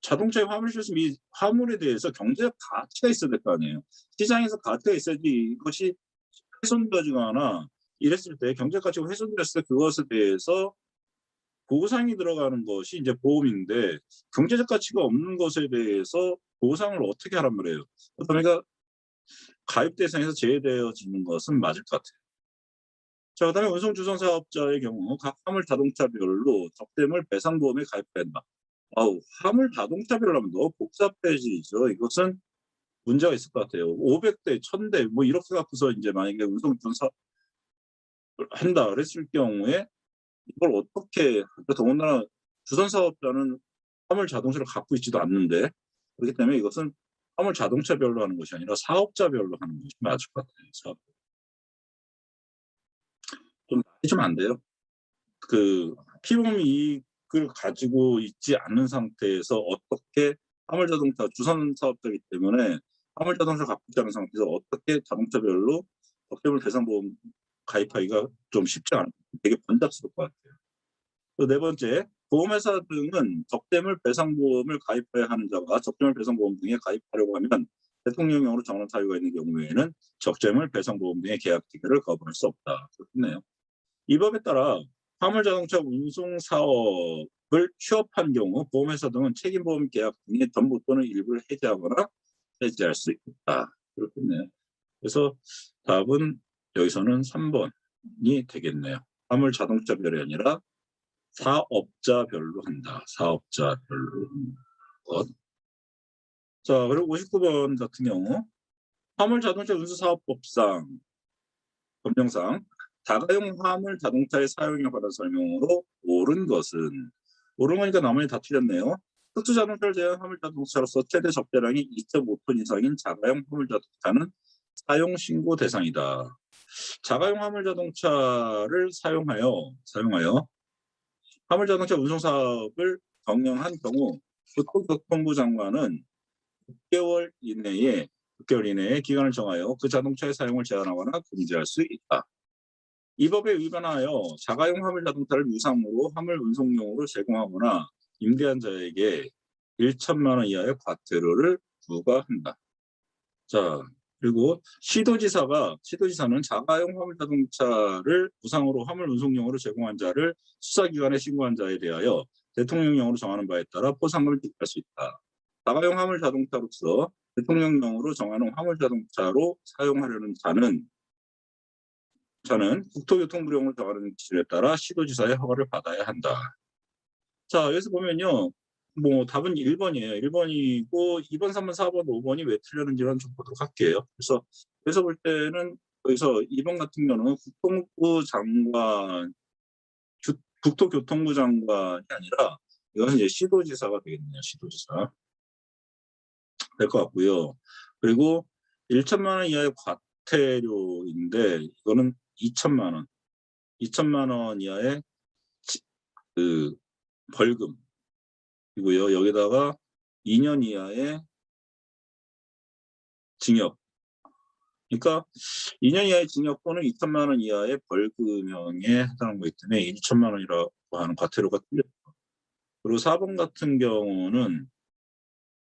자동차에 화물을 실으면 이 화물에 대해서 경제적 가치가 있어야 될 거 아니에요. 시장에서 가치가 있어야지 이것이 훼손되거나 이랬을 때 경제적 가치가 훼손됐을 때 그것에 대해서 보상이 들어가는 것이 이제 보험인데 경제적 가치가 없는 것에 대해서 보상을 어떻게 하란 말이에요. 그러니까 가입 대상에서 제외되어지는 것은 맞을 것 같아요. 자, 그다음에 운송주선 사업자의 경우 각 화물 자동차별로 적재물 배상보험에 가입해야 한다. 화물 자동차별로 하면 너무 복잡해지죠. 이것은 문제가 있을 것 같아요. 500대, 1000대 뭐 이렇게 갖고서 이제 만약에 운송주선 사업을 한다 그랬을 경우에 이걸 어떻게 더군다나 주선 사업자는 화물 자동차를 갖고 있지도 않는데 그렇기 때문에 이것은 화물 자동차별로 하는 것이 아니라 사업자별로 하는 것이 맞을 것 같아요. 좀 해주면 안 돼요? 그 피보험 이익을 가지고 있지 않는 상태에서 어떻게 화물자동차 주선 사업자이기 때문에 화물자동차를 갖고 있지 않은 상태에서 어떻게 자동차별로 적재물 배상보험 가입하기가 좀 쉽지 않아요. 되게 번잡스러울 것 같아요. 또 네 번째, 보험회사 등은 적재물 배상보험을 가입해야 하는 자가 적재물 배상보험 등에 가입하려고 하면 대통령령으로 정하는 사유가 있는 경우에는 적재물 배상보험 등의 계약 기결을 거부할 수 없다. 그렇네요. 이 법에 따라 화물자동차 운송 사업을 취업한 경우 보험회사 등은 책임보험 계약 등의 전부 또는 일부를 해지하거나 해지할 수 있다. 그렇겠네요. 그래서 답은 여기서는 3번이 되겠네요. 화물 자동차별이 아니라 사업자별로 한다. 사업자별로 하는 것. 자, 그리고 59번 같은 경우 화물 자동차 운수사업법상 법령상 다가용 화물 자동차의 사용에 관한 설명으로 옳은 것은, 옳은 거니까 나머지 다 틀렸네요. 특수 자동차를 제한 화물 자동차로서 최대 적재량이 2.5톤 이상인 자가용 화물 자동차는 사용 신고 대상이다. 자가용 화물 자동차를 사용하여 화물 자동차 운송 사업을 경영한 경우 교통부 장관은 6개월 이내에 기간을 정하여 그 자동차의 사용을 제한하거나 금지할 수 있다. 이 법에 위반하여 자가용 화물 자동차를 유상으로 화물 운송용으로 제공하거나 임대한 자에게 1천만 원 이하의 과태료를 부과한다. 자, 그리고 시도지사는 자가용 화물 자동차를 무상으로 화물 운송용으로 제공한 자를 수사기관에 신고한 자에 대하여 대통령령으로 정하는 바에 따라 포상금을 지급할 수 있다. 자가용 화물 자동차로서 대통령령으로 정하는 화물 자동차로 사용하려는 자는 국토교통부령으로 정하는 지시에 따라 시도지사의 허가를 받아야 한다. 자, 여기서 보면요. 뭐 답은 1번이에요. 1번이고 2번, 3번, 4번, 5번이 왜 틀렸는지는 좀 보도록 할게요. 그래서 볼 때는 여기서 2번 같은 경우는 국토교통부 장관이 아니라 이거는 이제 시도지사가 되겠네요. 시도지사. 될 것 같고요. 그리고 1천만 원 이하의 과태료인데 이거는 2천만 원. 2천만 원 이하의 그 벌금이고요. 여기다가 2년 이하의 징역. 그러니까 2년 이하의 징역 또는 2천만 원 이하의 벌금형에 해당하는 거기 때문에 1천만 원이라고 하는 과태료가 틀렸죠. 그리고 4번 같은 경우는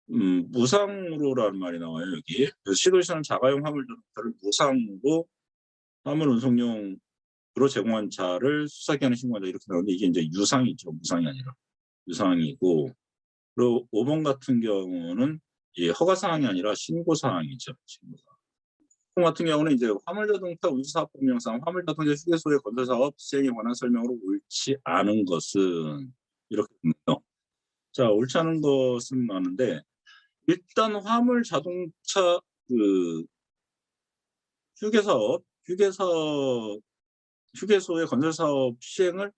무상으로라는 말이 나와요. 여기. 그래서 시도지사는 자가용 화물 자동차를 무상으로 화물 운송용으로 제공한 자를 수사기관에 신고한다 이렇게 나오는데 이게 이제 유상이죠. 무상이 아니라. 유상이고, 그리고 5번 같은 경우는 허가 사항이 아니라 신고 사항이죠. 신고 사항 같은 경우는 이제 화물자동차 운수사업법령상 화물자동차 휴게소의 건설 사업 시행에 관한 설명으로 옳지 않은 것은 이렇게 됩니다. 자, 옳지 않은 것은 많은데 일단 화물자동차 그 휴게소의 건설 사업 시행을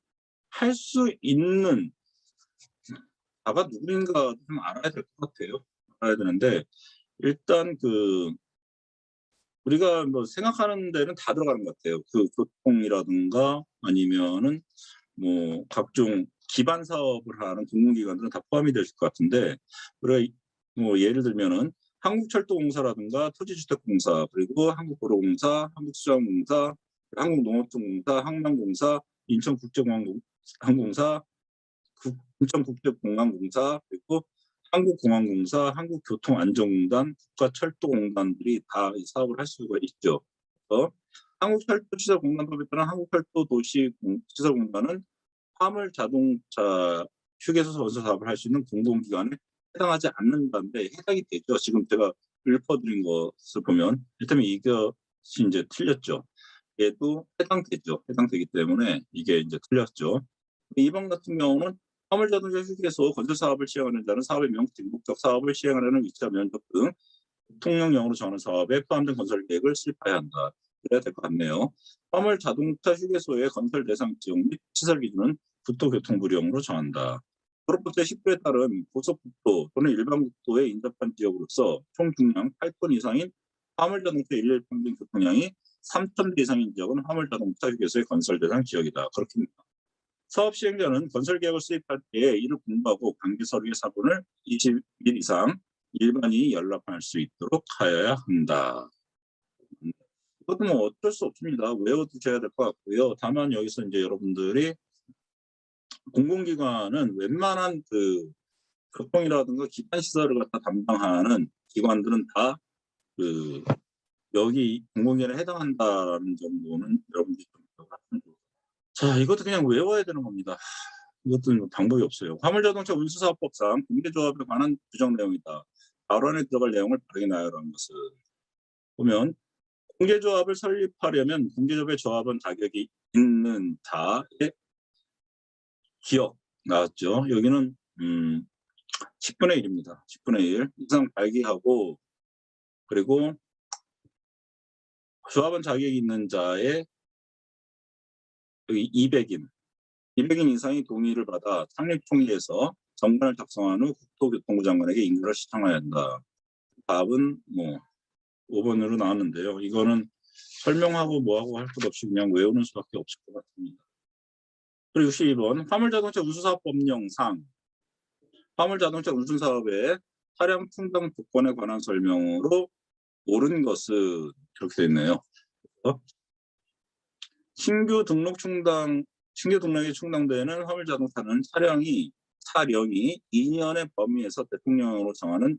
할 수 있는 자가 누구인가 좀 알아야 될 것 같아요. 알아야 되는데 일단 우리가 뭐 생각하는 데는 다 들어가는 것 같아요. 그 교통이라든가 아니면은 뭐 각종 기반 사업을 하는 공공기관들은 다 포함이 될 것 같은데, 그래 뭐 예를 들면은 한국철도공사라든가 토지주택공사, 그리고 한국도로공사, 한국수자공사, 한국농업중공사, 항만공사, 인천국제공항공사, 인천국제공항공사, 그리고 한국공항공사, 한국교통안전공단, 국가철도공단들이 다 이 사업을 할 수가 있죠. 한국철도시설공단법에 따른 한국철도도시시설공단은 화물 자동차 휴게소 건설 사업을 할 수 있는 공공기관에 해당하지 않는다는데 해당이 되죠. 지금 제가 읊어드린 것을 보면 일단 이것이 이제 틀렸죠. 얘도 해당되기 때문에 이게 이제 틀렸죠. 2번 같은 경우는 화물자동차 휴게소 건설 사업을 시행하는 자는 사업의 명칭, 목적, 사업을 시행하려는 위치와 면적 등 통령령으로 정하는 사업에 포함된 건설 계획을 수립해야 한다. 그래야 될 것 같네요. 화물자동차 휴게소의 건설 대상 지역 및 시설 기준은 국토교통부령으로 정한다. 도로법제 10조에 따른 고속국도 또는 일반국도에 인접한 지역으로서 총 중량 8톤 이상인 화물자동차 일일 평균 교통량이 3,000대 이상인 지역은 화물자동차 휴게소의 건설 대상 지역이다. 그렇습니다. 사업 시행자는 건설 계획을 수립할 때에 이를 공부하고 관계 서류의 사본을 20일 이상 일반인이 열람할 수 있도록 하여야 한다. 이것도 뭐 어쩔 수 없습니다. 외워두셔야 될 것 같고요. 다만 여기서 이제 여러분들이 공공기관은 웬만한 교통이라든가 기반 시설을 갖다 담당하는 기관들은 다 여기 공공기관에 해당한다라는 정도는 여러분들이 좀 기억하시면 좋을 것 같아요. 자, 이것도 그냥 외워야 되는 겁니다. 이것도 방법이 없어요. 화물자동차 운수사업법상 공개조합에 관한 규정 내용이다. 발언에 들어갈 내용을 바르게 나열하는 것을 보면 공개조합을 설립하려면 공개조합의 조합원 자격이 있는 자의 기억 나왔죠. 여기는 10분의 1입니다. 10분의 1 이상 발기하고 그리고 조합원 자격이 있는 자의 여기 200인 이상이 동의를 받아 창립총회에서 정관을 작성한 후 국토교통부 장관에게 인가를 시청해야 한다. 답은 뭐 5번으로 나왔는데요. 이거는 설명하고 뭐하고 할 것 없이 그냥 외우는 수밖에 없을 것 같습니다. 그리고 62번 화물자동차 운수사업법령상 화물자동차 운수사업의 차량 충당 조건에 관한 설명으로 옳은 것은 이렇게 되어 있네요. 신규 등록에 충당되는 화물자동차는 차량이 2년의 범위에서 대통령으로 정하는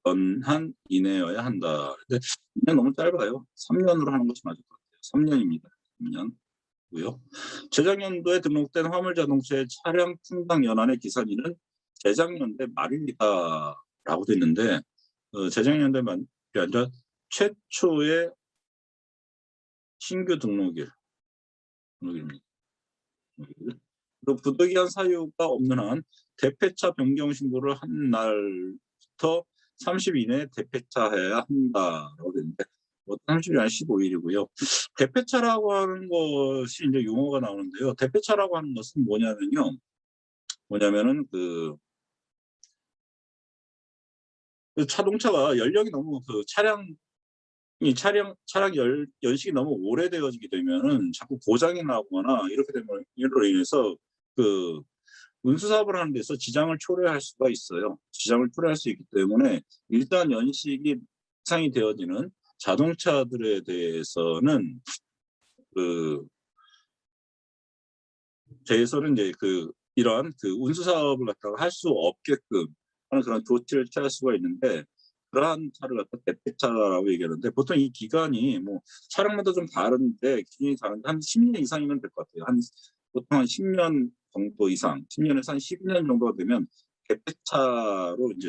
연한 이내여야 한다. 근데 2년 너무 짧아요. 3년으로 하는 것이 맞을 것 같아요. 3년입니다. 3년고요. 재작년도에 등록된 화물자동차의 차량 충당 연한의 기산일은 재작년대 말입니다라고 돼 있는데 재작년대 말이 아니라 최초의 신규 등록일입니다. 그리고 부득이한 사유가 없는 한 대폐차 변경 신고를 한 날부터 30일 이내에 대폐차해야 한다라고 되는데 30일 아니 15일이고요. 대폐차라고 하는 것이 이제 용어가 나오는데요. 대폐차라고 하는 것은 뭐냐면은 그 자동차가 연령이 너무 차량 연식이 너무 오래되어지게 되면은 자꾸 고장이 나거나 이렇게 되면 이로 인해서 그 운수사업을 하는 데서 지장을 초래할 수가 있어요. 지장을 초래할 수 있기 때문에 일단 연식이 이상이 되어지는 자동차들에 대해서는 이제 이러한 운수사업을 갖다가 할 수 없게끔 하는 그런 조치를 취할 수가 있는데 그러한 차를 갖다 대폐차라고 얘기하는데 보통 이 기간이 뭐 차량마다 좀 다른데 기준이 다른데 한 10년 이상이면 될 것 같아요. 보통 한 10년 정도 이상, 10년에서 한 12년 정도가 되면 대폐차로 이제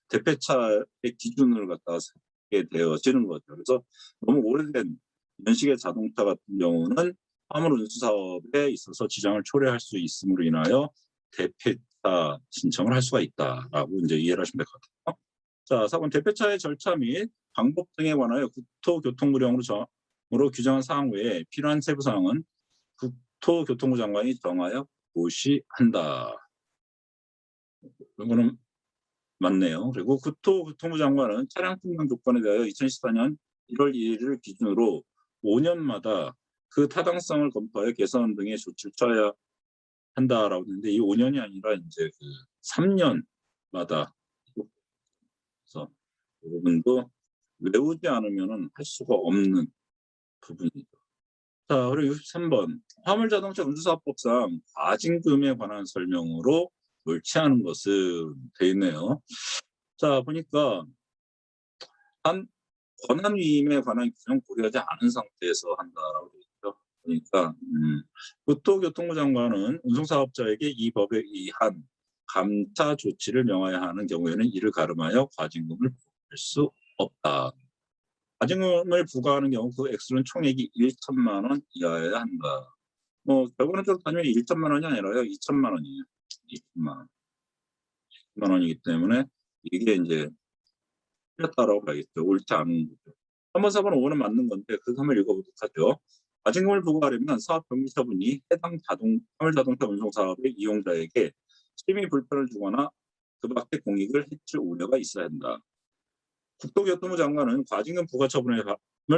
대폐차의 기준을 갖다가 삼게 되어지는 거죠. 그래서 너무 오래된 연식의 자동차 같은 경우는 화물 운수 사업에 있어서 지장을 초래할 수 있음으로 인하여 대폐차 신청을 할 수가 있다라고 이제 이해를 하시면 될 것 같아요. 자, 4번 대폐차의 절차 및 방법 등에 관하여 국토교통부령으로 규정한 사항 외에 필요한 세부 사항은 국토교통부 장관이 정하여 고시한다. 이거는 맞네요. 그리고 국토교통부 장관은 차량 충당 조건에 대하여 2014년 1월 1일을 기준으로 5년마다 그 타당성을 검토하여 개선 등의 조치를 취해야 한다라고 했는데 이 5년이 아니라 이제 3년마다 그래서 이 부분도 외우지 않으면은 할 수가 없는 부분이죠. 자, 그리고 63번 화물자동차 운수사업법상 과징금에 관한 설명으로 옳지 않은 것은 돼 있네요. 자, 보니까 권한위임에 관한 규정 고려하지 않은 상태에서 한다라고 되어 있죠. 그러니까 국토교통부 장관은 운송사업자에게 이 법에 의한 감차 조치를 명하여야 하는 경우에는 이를 가름하여 과징금을 부과할 수 없다. 과징금을 부과하는 경우 그 액수는 총액이 1천만 원 이하여야 한다. 뭐 결과론적으로 따지면 1천만 원이 아니라요 2천만 원이에요. 2천만 원이기 때문에 이게 이제 틀렸다라고 봐야겠죠. 옳지 않은 거죠. 3번, 4번, 5번은 맞는 건데 그 한번 읽어보도록 하죠. 과징금을 부과하려면 사업 정지 처분이 해당 화물자동차 운송 사업의 이용자에게 심히 불편을 주거나 그 밖에 공익을 해칠 우려가 있어야 한다. 국토교통부 장관은 과징금 부과 처분을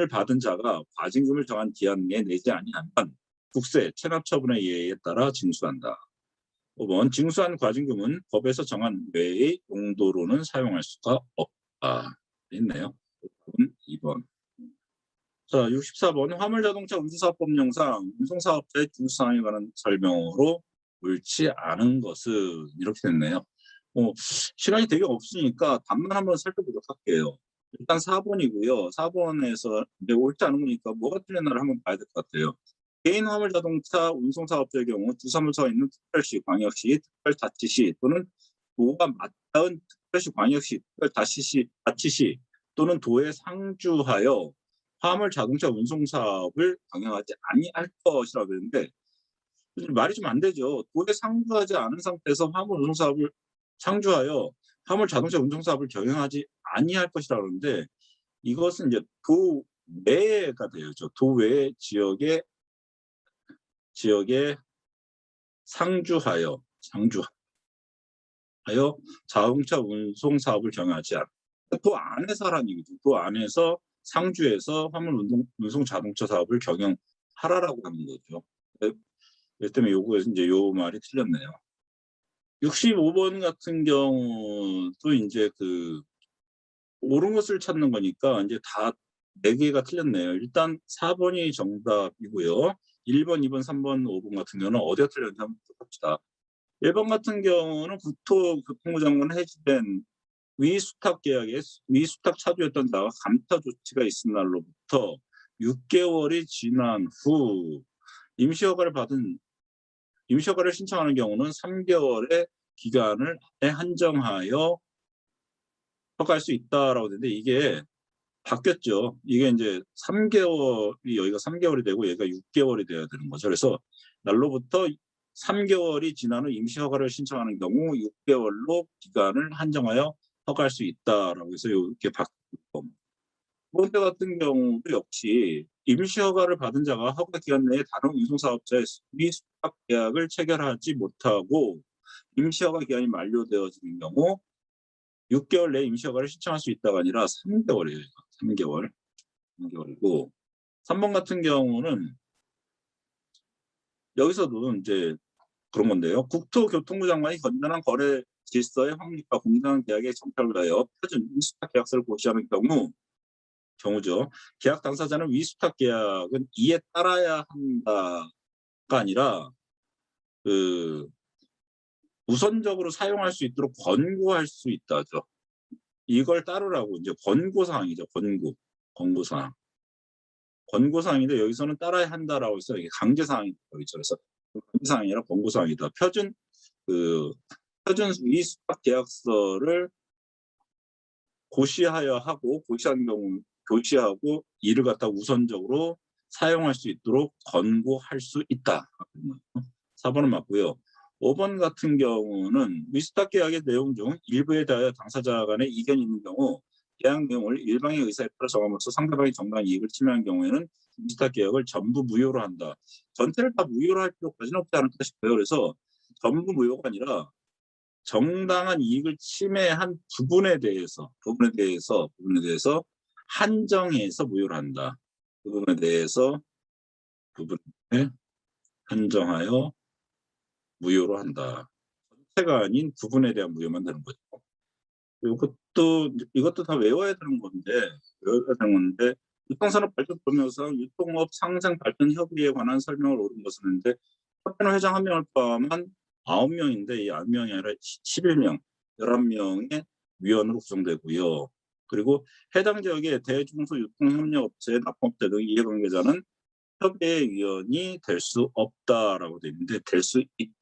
받은 자가 과징금을 정한 기한 내에 내지 아니한 한 국세, 체납 처분의 예에 따라 징수한다. 5번 징수한 과징금은 법에서 정한 외의 용도로는 사용할 수가 없다. 있네요. 2번. 자, 64번 화물자동차 운수사업법령상 운송사업자의 징수사항에 관한 설명으로 옳지 않은 것은 이렇게 됐네요. 시간이 되게 없으니까 답만 한번 살펴보도록 할게요. 일단 4번이고요. 4번에서 이제 옳지 않은 거니까 뭐가 틀렸나를 한번 봐야 될 것 같아요. 개인 화물자동차 운송사업자의 경우 주사무소가 있는 특별시, 광역시, 특별자치시 또는 도가 다른 특별시, 광역시, 자치시 또는 도에 상주하여 화물 자동차 운송 사업을 경영하지 아니할 것이라고 했는데 말이 좀 안 되죠. 도에 상주하지 않은 상태에서 화물 운송 사업을 상주하여 화물 자동차 운송 사업을 경영하지 아니할 것이라고 하는데 이것은 이제 도외가 되죠. 도외 지역에 상주하여 자동차 운송 사업을 경영하지 않. 도 안에서 하라는 얘기죠. 도 안에서 상주해서 화물 운송 자동차 사업을 경영하라라고 하는 거죠. 그렇기 때문에 요거에서 이제 요 말이 틀렸네요. 65번 같은 경우도 이제 옳은 것을 찾는 거니까 이제 다 4개가 틀렸네요. 일단 4번이 정답이고요. 1번, 2번, 3번, 5번 같은 경우는 어디가 틀렸는지 한번 봅시다. 1번 같은 경우는 국토교통부 장관 해지된 위수탁 계약에 위수탁 차주였던 자가 감타 조치가 있은 날로부터 6개월이 지난 후 임시허가를 신청하는 경우는 3개월의 기간을 한정하여 허가할 수 있다라고 되는데 이게 바뀌었죠. 이게 이제 3개월이 여기가 3개월이 되고 얘가 6개월이 돼야 되는 거죠. 그래서 날로부터 3개월이 지난 후 임시허가를 신청하는 경우 6개월로 기간을 한정하여 허가할 수 있다라고 해서 이렇게 바뀌었고 두 번째 같은 경우도 역시 임시허가를 받은 자가 허가 기간 내에 다른 운송사업자의 수탁 계약을 체결하지 못하고 임시허가 기간이 만료되어지는 경우 6개월 내에 임시허가를 신청할 수 있다가 아니라 3개월이에요. 3개월이고 3번 같은 경우는 여기서도 이제 그런 건데요. 국토교통부 장관이 건전한 거래 질서의 확립과 공정한 계약의 정착을 위하여 표준 위수탁 계약서를 고시하는 경우죠. 계약 당사자는 위수탁 계약은 이에 따라야 한다가 아니라 우선적으로 사용할 수 있도록 권고할 수 있다죠. 이걸 따르라고 이제 권고사항이죠. 권고사항. 권고사항인데 여기서는 따라야 한다라고 해서 이게 강제사항이 있죠. 그래서 강제사항이 아니라 권고사항이다. 표준 위수탁 계약서를 고시하고 이를 갖다 우선적으로 사용할 수 있도록 권고할 수 있다. 4번은 맞고요. 5번 같은 경우는 위수탁 계약의 내용 중 일부에 대하여 당사자 간의 이견이 있는 경우 계약 내용을 일방의 의사에 따라 정함으로써 상대방이 정당한 이익을 침해한 경우에는 위수탁 계약을 전부 무효로 한다. 전체를 다 무효로 할 필요까지는 없지 않을까 싶어요. 그래서 전부 무효가 아니라 정당한 이익을 침해한 부분에 대해서 한정해서 무효로 한다. 그 부분에 대해서 한정하여 무효로 한다. 전체가 아닌 부분에 대한 무효만 되는 거죠. 이것도 다 외워야 되는 건데 유통산업발전법령상 유통업 상생 발전 협의에 관한 설명을 옳은 것은 했는데 협회는 회장 1명을 포함한 9명인데 이 9명이 아니라 11명, 11명의 위원으로 구성되고요. 그리고 해당 지역의 대중소유통협력업체, 납품업체 등 이해관계자는 협의회 위원이 될 수 없다라고 되어 있는데 될 수 있다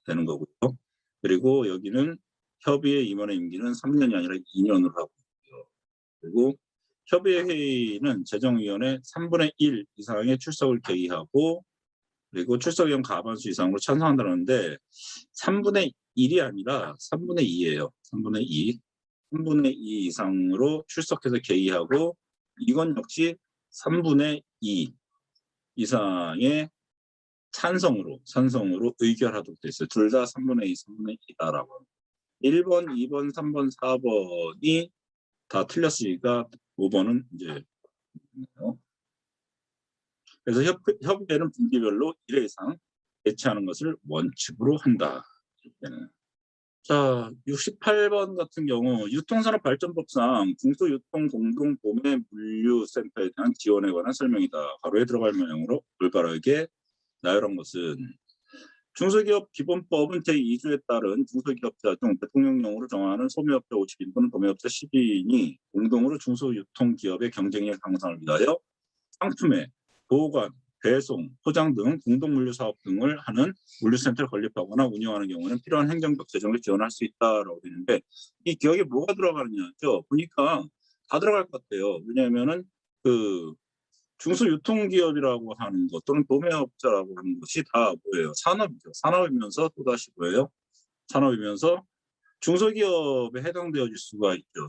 되는 거고요. 그리고 여기는 협의회 임원의 임기는 3년이 아니라 2년으로 하고 있고요. 그리고 협의회 회의는 재정위원회 3분의 1 이상의 출석을 계기하고 그리고 출석위원 과반수 이상으로 찬성한다는데 3분의 1이 아니라 3분의 2예요. 3분의 2. 3분의 2 이상으로 출석해서 계의하고 이건 역시 3분의 2 이상의 찬성으로 의결하도록 되어 있어요. 둘 다 3분의 2, 3분의 2다라고. 1번, 2번, 3번, 4번이 다 틀렸으니까 5번은 이제 그래서 협의회는 분기별로 1회 이상 개최하는 것을 원칙으로 한다. 자, 68번 같은 경우 유통산업발전법상 중소유통공동도매물류센터에 대한 지원에 관한 설명이다. 가로에 들어갈 모양으로 올바르게 나열한 것은 중소기업 기본법은 제2조에 따른 중소기업자 중 대통령령으로 정하는 소매업자 50인 또는 도매업자 12인이 공동으로 중소유통기업의 경쟁력 향상을 위하여 상품의 보관, 배송, 포장 등 공동 물류 사업 등을 하는 물류센터를 건립하거나 운영하는 경우는 필요한 행정적 재정을 지원할 수 있다라고 되는데, 이 기억에 뭐가 들어가느냐죠. 보니까 다 들어갈 것 같아요. 왜냐하면은 그 중소유통기업이라고 하는 것 또는 도매업자라고 하는 것이 다 뭐예요? 산업이죠. 산업이면서 또다시 뭐예요? 산업이면서 중소기업에 해당되어질 수가 있죠.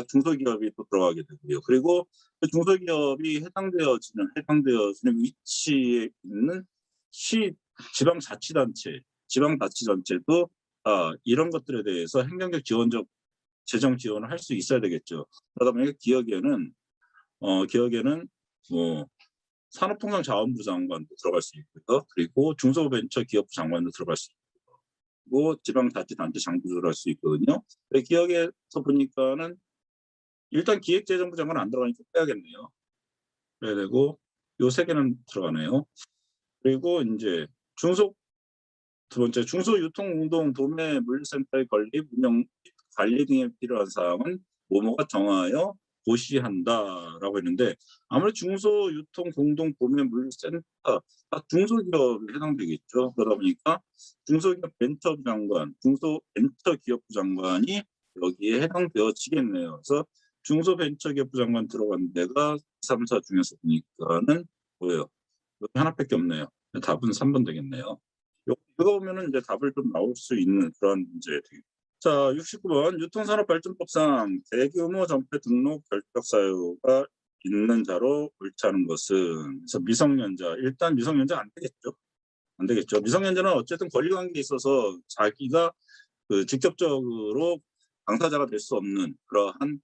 중소기업이 또 들어가게 되고요. 그리고 그 중소기업이 해당되어지는 위치에 있는 지방자치단체도 이런 것들에 대해서 행정적 재정 지원을 할 수 있어야 되겠죠. 그러다 보니까 기억에는 뭐 산업통상자원부 장관도 들어갈 수 있고요. 그리고 중소벤처기업부 장관도 들어갈 수 있고 지방자치단체 장도 들어갈 수 있거든요. 기억에서 보니까는 일단 기획재정부 장관 안 들어가니까 빼야겠네요. 그래야 되고 요 세 개는 들어가네요. 그리고 이제 두 번째 중소유통공동 도매 물류센터의 건립, 운영, 관리 등에 필요한 사항은 뭐뭐가 정하여 고시한다라고 했는데, 아무래도 중소유통공동도매물류센터 중소기업에 해당되겠죠. 그러다 보니까 중소기업 벤처부 장관, 중소벤처기업부 장관이 여기에 해당되어지겠네요. 그래서 중소벤처기업부 장관 들어간 데가 2, 3, 4 중에서 보니까는 뭐예요? 여기 하나밖에 없네요. 답은 3번 되겠네요. 이거 보면은 이제 답을 좀 나올 수 있는 그런 문제 되겠습니다. 자, 69번 유통산업발전법상 대규모 전폐 등록 결격 사유가 있는 자로 옳지 않은 것은, 그래서 미성년자, 일단 미성년자 안 되겠죠. 미성년자는 어쨌든 권리관계에 있어서 자기가 직접적으로 당사자가 될 수 없는 그러한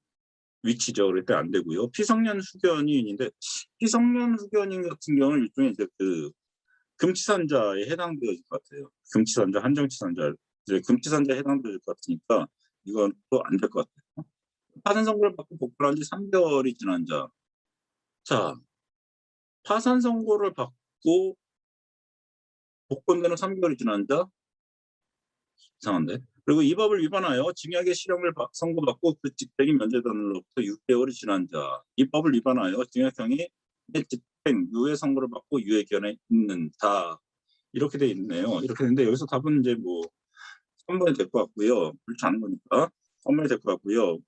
위치죠. 그럴 때 안 되고요. 피성년 후견인인데, 피성년 후견인 같은 경우는 일종의 이제 금치산자에 해당되어질 것 같아요. 금치산자, 한정치산자, 이제 금치산자에 해당될 것 같으니까 이건 또 안 될 것 같아요. 파산 선고를 받고 복권한 지 3개월이 지난 자. 자, 파산 선고를 받고 복권되는 3개월이 지난 자? 이상한데. 그리고 이 법을 위반하여 징역의 실형을 선고받고 그 직책이 면제되는로부터 6개월이 지난 자. 이 법을 위반하여 징역형이 집행, 유예 선고를 받고 유예 기한에 있는 자. 이렇게 돼 있네요. 이렇게 되는데 여기서 답은 이제 뭐 3번이 될 것 같고요. 그렇지 않은 거니까 3번이 될 것 같고요.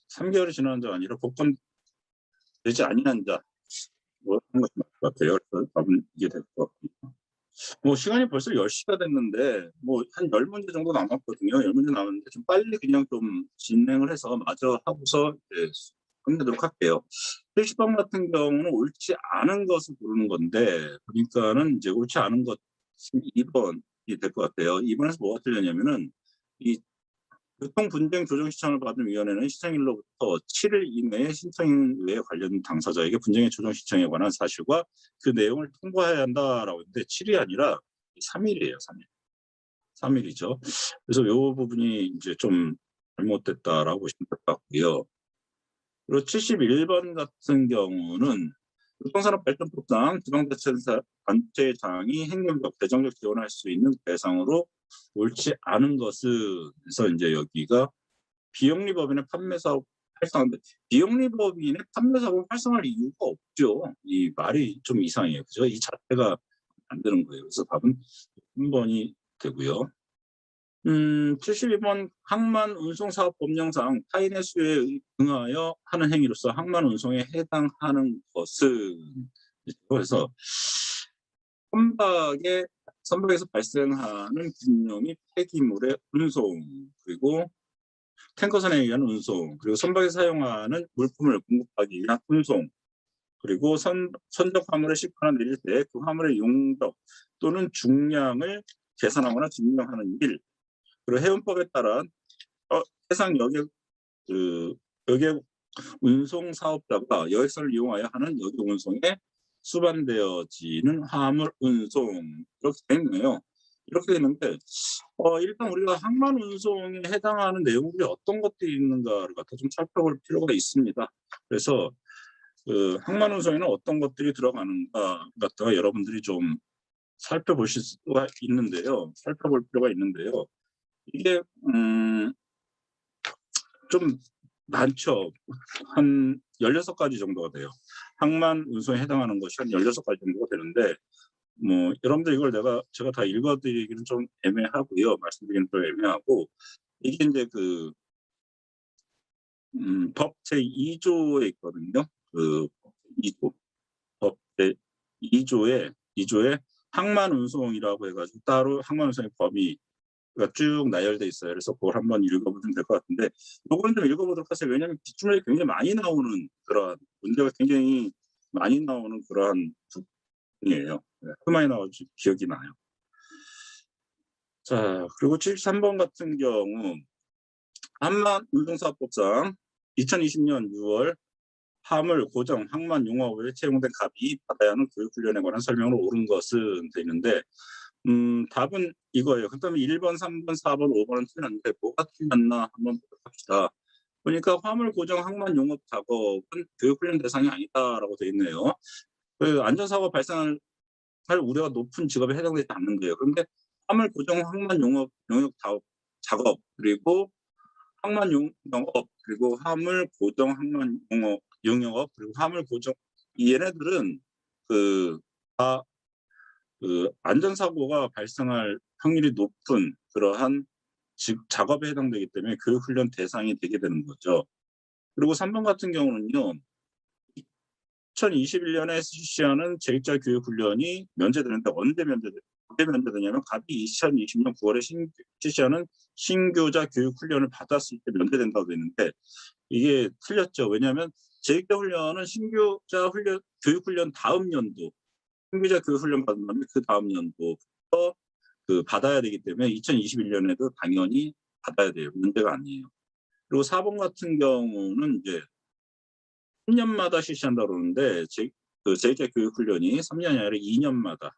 3개월이 지난 자 아니라 복권 되지 아니한 자. 뭐 하는 것이 맞을 것 같아요. 그래서 답은 이게 될 것 같고요. 뭐 시간이 벌써 10시가 됐는데 뭐 한 10문제 정도 남았거든요. 10문제 남았는데 좀 빨리 그냥 좀 진행을 해서 마저 하고서 이제 끝내도록 할게요. 70번 같은 경우는 옳지 않은 것을 고르는 건데, 그러니까는 이제 옳지 않은 것이 2번이 될 것 같아요. 2번에서 뭐가 틀렸냐면은 이 교통분쟁 조정 신청을 받은 위원회는 시청일로부터 7일 이내에 신청에 관련 당사자에게 분쟁의 조정 신청에 관한 사실과 그 내용을 통보해야 한다라고 했는데 7일이 아니라 3일이에요. 3일이죠. 그래서 이 부분이 이제 좀 잘못됐다라고 보시면 될 것 같고요. 그리고 71번 같은 경우는 교통산업발전법상 지방자치단체장이 행정적, 재정적 지원할 수 있는 대상으로 옳지 않은 것은, 그래서 이제 여기가 비영리법인의 판매사업 활성화인데, 비영리법인의 판매사업을 활성화할 이유가 없죠. 이 말이 좀 이상해요. 그죠? 이 자체가 안 되는 거예요. 그래서 답은 3번이 되고요. 72번 항만운송사업법령상 타인의 수요에 응하여 하는 행위로서 항만운송에 해당하는 것은, 그래서 선박에서 발생하는 군용 및 폐기물의 운송, 그리고 탱커선에 의한 운송, 그리고 선박에서 사용하는 물품을 공급하기 위한 운송, 그리고 선적 화물을 싣거나 내릴 때 그 화물의 용적 또는 중량을 계산하거나 증명하는 일, 그리고 해운법에 따라 해상 여객 운송 사업자가 여객선을 이용하여 하는 여객 운송에 수반되어지는 화물 운송, 이렇게 되어 있네요. 이렇게 되는데 일단 우리가 항만 운송에 해당하는 내용들이 어떤 것들이 있는가를 갖다 좀 살펴볼 필요가 있습니다. 그래서 항만 운송에는 어떤 것들이 들어가는가 갖다가 여러분들이 좀 살펴보실 수가 있는데요. 살펴볼 필요가 있는데요. 이게 좀 많죠. 한 16가지 정도가 돼요. 항만 운송에 해당하는 것이 한 16가지 정도가 되는데 뭐 여러분들 이걸 제가 다 읽어드리기는 좀 애매하고요. 말씀드리기는 좀 애매하고 이게 인제 법 제2조에 있거든요. 법 2조. 법 제2조에 항만 운송이라고 해 가지고 따로 항만 운송의 범위가 쭉 나열돼 있어요. 그래서 그걸 한번 읽어보시면 될 것 같은데 요거는 좀 읽어보도록 하세요. 왜냐하면 기출문제가 굉장히 많이 나오는 그러한 문제가 굉장히 많이 나오는 그러한 부분이에요. 네, 하도 많이 나와 가지고 기억이 나요. 자, 그리고 73번 같은 경우 항만운송사업법상 2020년 6월 화물, 고정, 항만 용어에 채용된 갑이 받아야 하는 교육훈련에 관한 설명으로 옳은 것은 되는데 답은 이거예요. 그렇다면 1번, 3번, 4번, 5번은 틀렸는데 뭐가 틀렸나 한번 보도록 합시다. 보니까 화물, 고정, 항만 용업 작업은 교육훈련 대상이 아니다라고 되어 있네요. 그 안전사고 발생할 우려가 높은 직업에 해당되지 않는데요. 그런데 화물, 고정, 항만 용업 영역 작업 그리고 항만 영업 그리고 화물 고정 항만 용역 그리고 화물 고정 얘네들은 다 안전사고가 발생할 확률이 높은 그러한 작업에 해당되기 때문에 교육훈련 대상이 되게 되는 거죠. 그리고 3번 같은 경우는요. 2021년에 실시하는 재직자 교육훈련이 면제되는데 언제 면제되냐면 갑이 2020년 9월에 실시하는 신교자 교육훈련을 받았을 때 면제된다고 되어 있는데 이게 틀렸죠. 왜냐하면 재직자 훈련은 신교자 교육훈련 다음 연도 신교자 교육훈련 받은 다음에 그 다음 연도부터 받아야 되기 때문에 2021년에도 당연히 받아야 돼요. 문제가 아니에요. 그리고 4번 같은 경우는 이제 3년마다 실시한다고 그러는데 재직자 교육훈련이 3년이 아니라 2년마다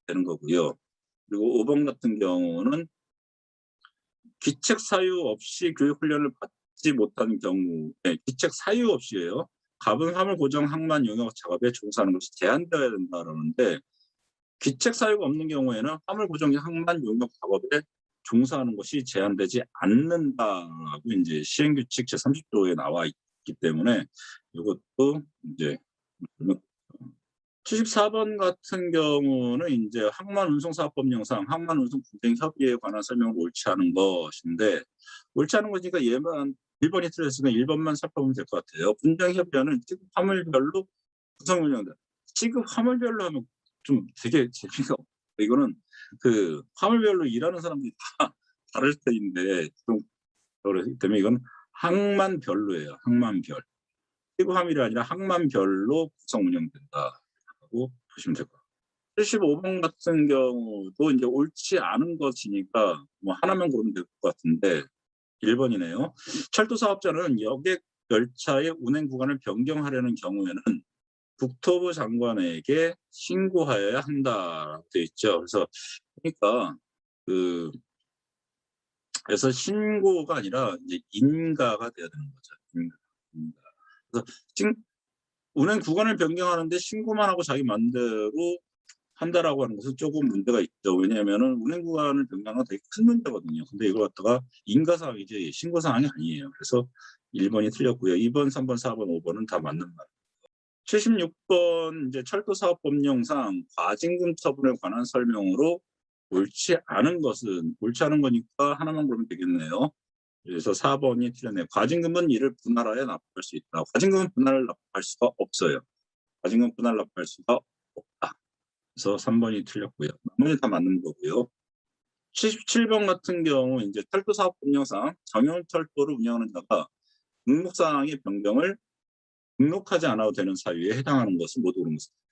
되는 거고요. 그리고 5번 같은 경우는 기책 사유 없이 교육훈련을 받지 못한 경우에 기책 사유 없이예요. 갑은 화물 고정 항만 용역 작업에 종사하는 것이 제한되어야 된다라는데 기책 사유가 없는 경우에는 화물 고정 항만 용역 작업에 종사하는 것이 제한되지 않는다라고 이제 시행규칙 제30조에 나와 있기 때문에 이것도 이제 74번 같은 경우는 이제 항만운송사업법령상 항만운송분쟁협의회에 관한 설명을 옳지 않은 것인데 옳지 않은 거니까 얘만 1번이 틀렸으면 1번만 살펴보면 될 것 같아요. 분쟁협의회는 취급 화물별로 구성운영다. 취급 화물별로 하면 좀 되게 재미가 없어요. 이거는 화물별로 일하는 사람들이 다 다를 때인데 좀 그렇기 때문에 이건 항만별로예요. 항만별. 취급 화물이 아니라 항만별로 구성 운영된다고 보시면 될 것 같아요. 75번 같은 경우도 이제 옳지 않은 것이니까 뭐 하나만 고르면 될 것 같은데 1번이네요. 철도 사업자는 여객 열차의 운행 구간을 변경하려는 경우에는 국토부 장관에게 신고하여야 한다라고 되어 있죠. 그래서 그러니까 그래서 신고가 아니라 이제 인가가 돼야 되는 거죠. 인가. 그래서 운행 구간을 변경하는데 신고만 하고 자기 맘대로 한다라고 하는 것은 조금 문제가 있죠. 왜냐하면은 운행 구간을 변경하는 건 되게 큰 문제거든요. 근데 이걸 갖다가 인가 사항이지 신고 사항이 아니에요. 그래서 1번이 틀렸고요. 2번, 3번, 4번, 5번은 다 맞는 말. 76번 이제 철도사업법령상 과징금 처분에 관한 설명으로 옳지 않은 거니까 하나만 고르면 되겠네요. 그래서 4번이 틀렸네요. 과징금은 이를 분할하여 납부할 수 있다. 과징금은 분할을 납부할 수가 없어요. 과징금 분할 납부할 수가 없다. 그래서 3번이 틀렸고요. 나머지 다 맞는 거고요. 77번 같은 경우 이제 철도사업법령상 정형철도를 운영하는 자가 등록사항의 변경을 등록하지 않아도 되는 사유에 해당하는 것은 모두 옳은 것입니다.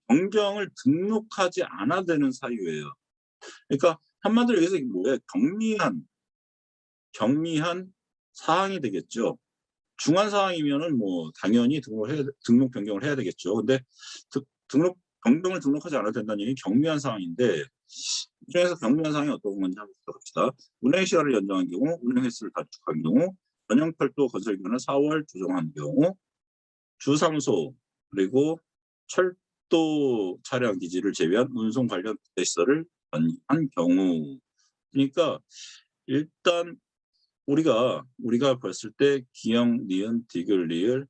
변경을 등록하지 않아도 되는 사유예요. 그러니까 한마디로 얘기해서 이게 뭐예요? 경미한 사항이 되겠죠. 중한 사항이면은 뭐 당연히 등록 변경을 해야 되겠죠. 근데 변경을 등록하지 않아도 된다는 얘기는 경미한 사항인데 이 중에서 경미한 사항이 어떤 건지 한번 볼까요? 운행 시간을 연장한 경우, 운행 횟수를 단축한 경우, 전용 철도 건설 기간을 4월 조정한 경우, 주상소 그리고 철도 차량 기지를 제외한 운송 관련 시설을 변경한 경우. 그러니까 일단 우리가 봤을 때 기역, 니은, 디귿, 리을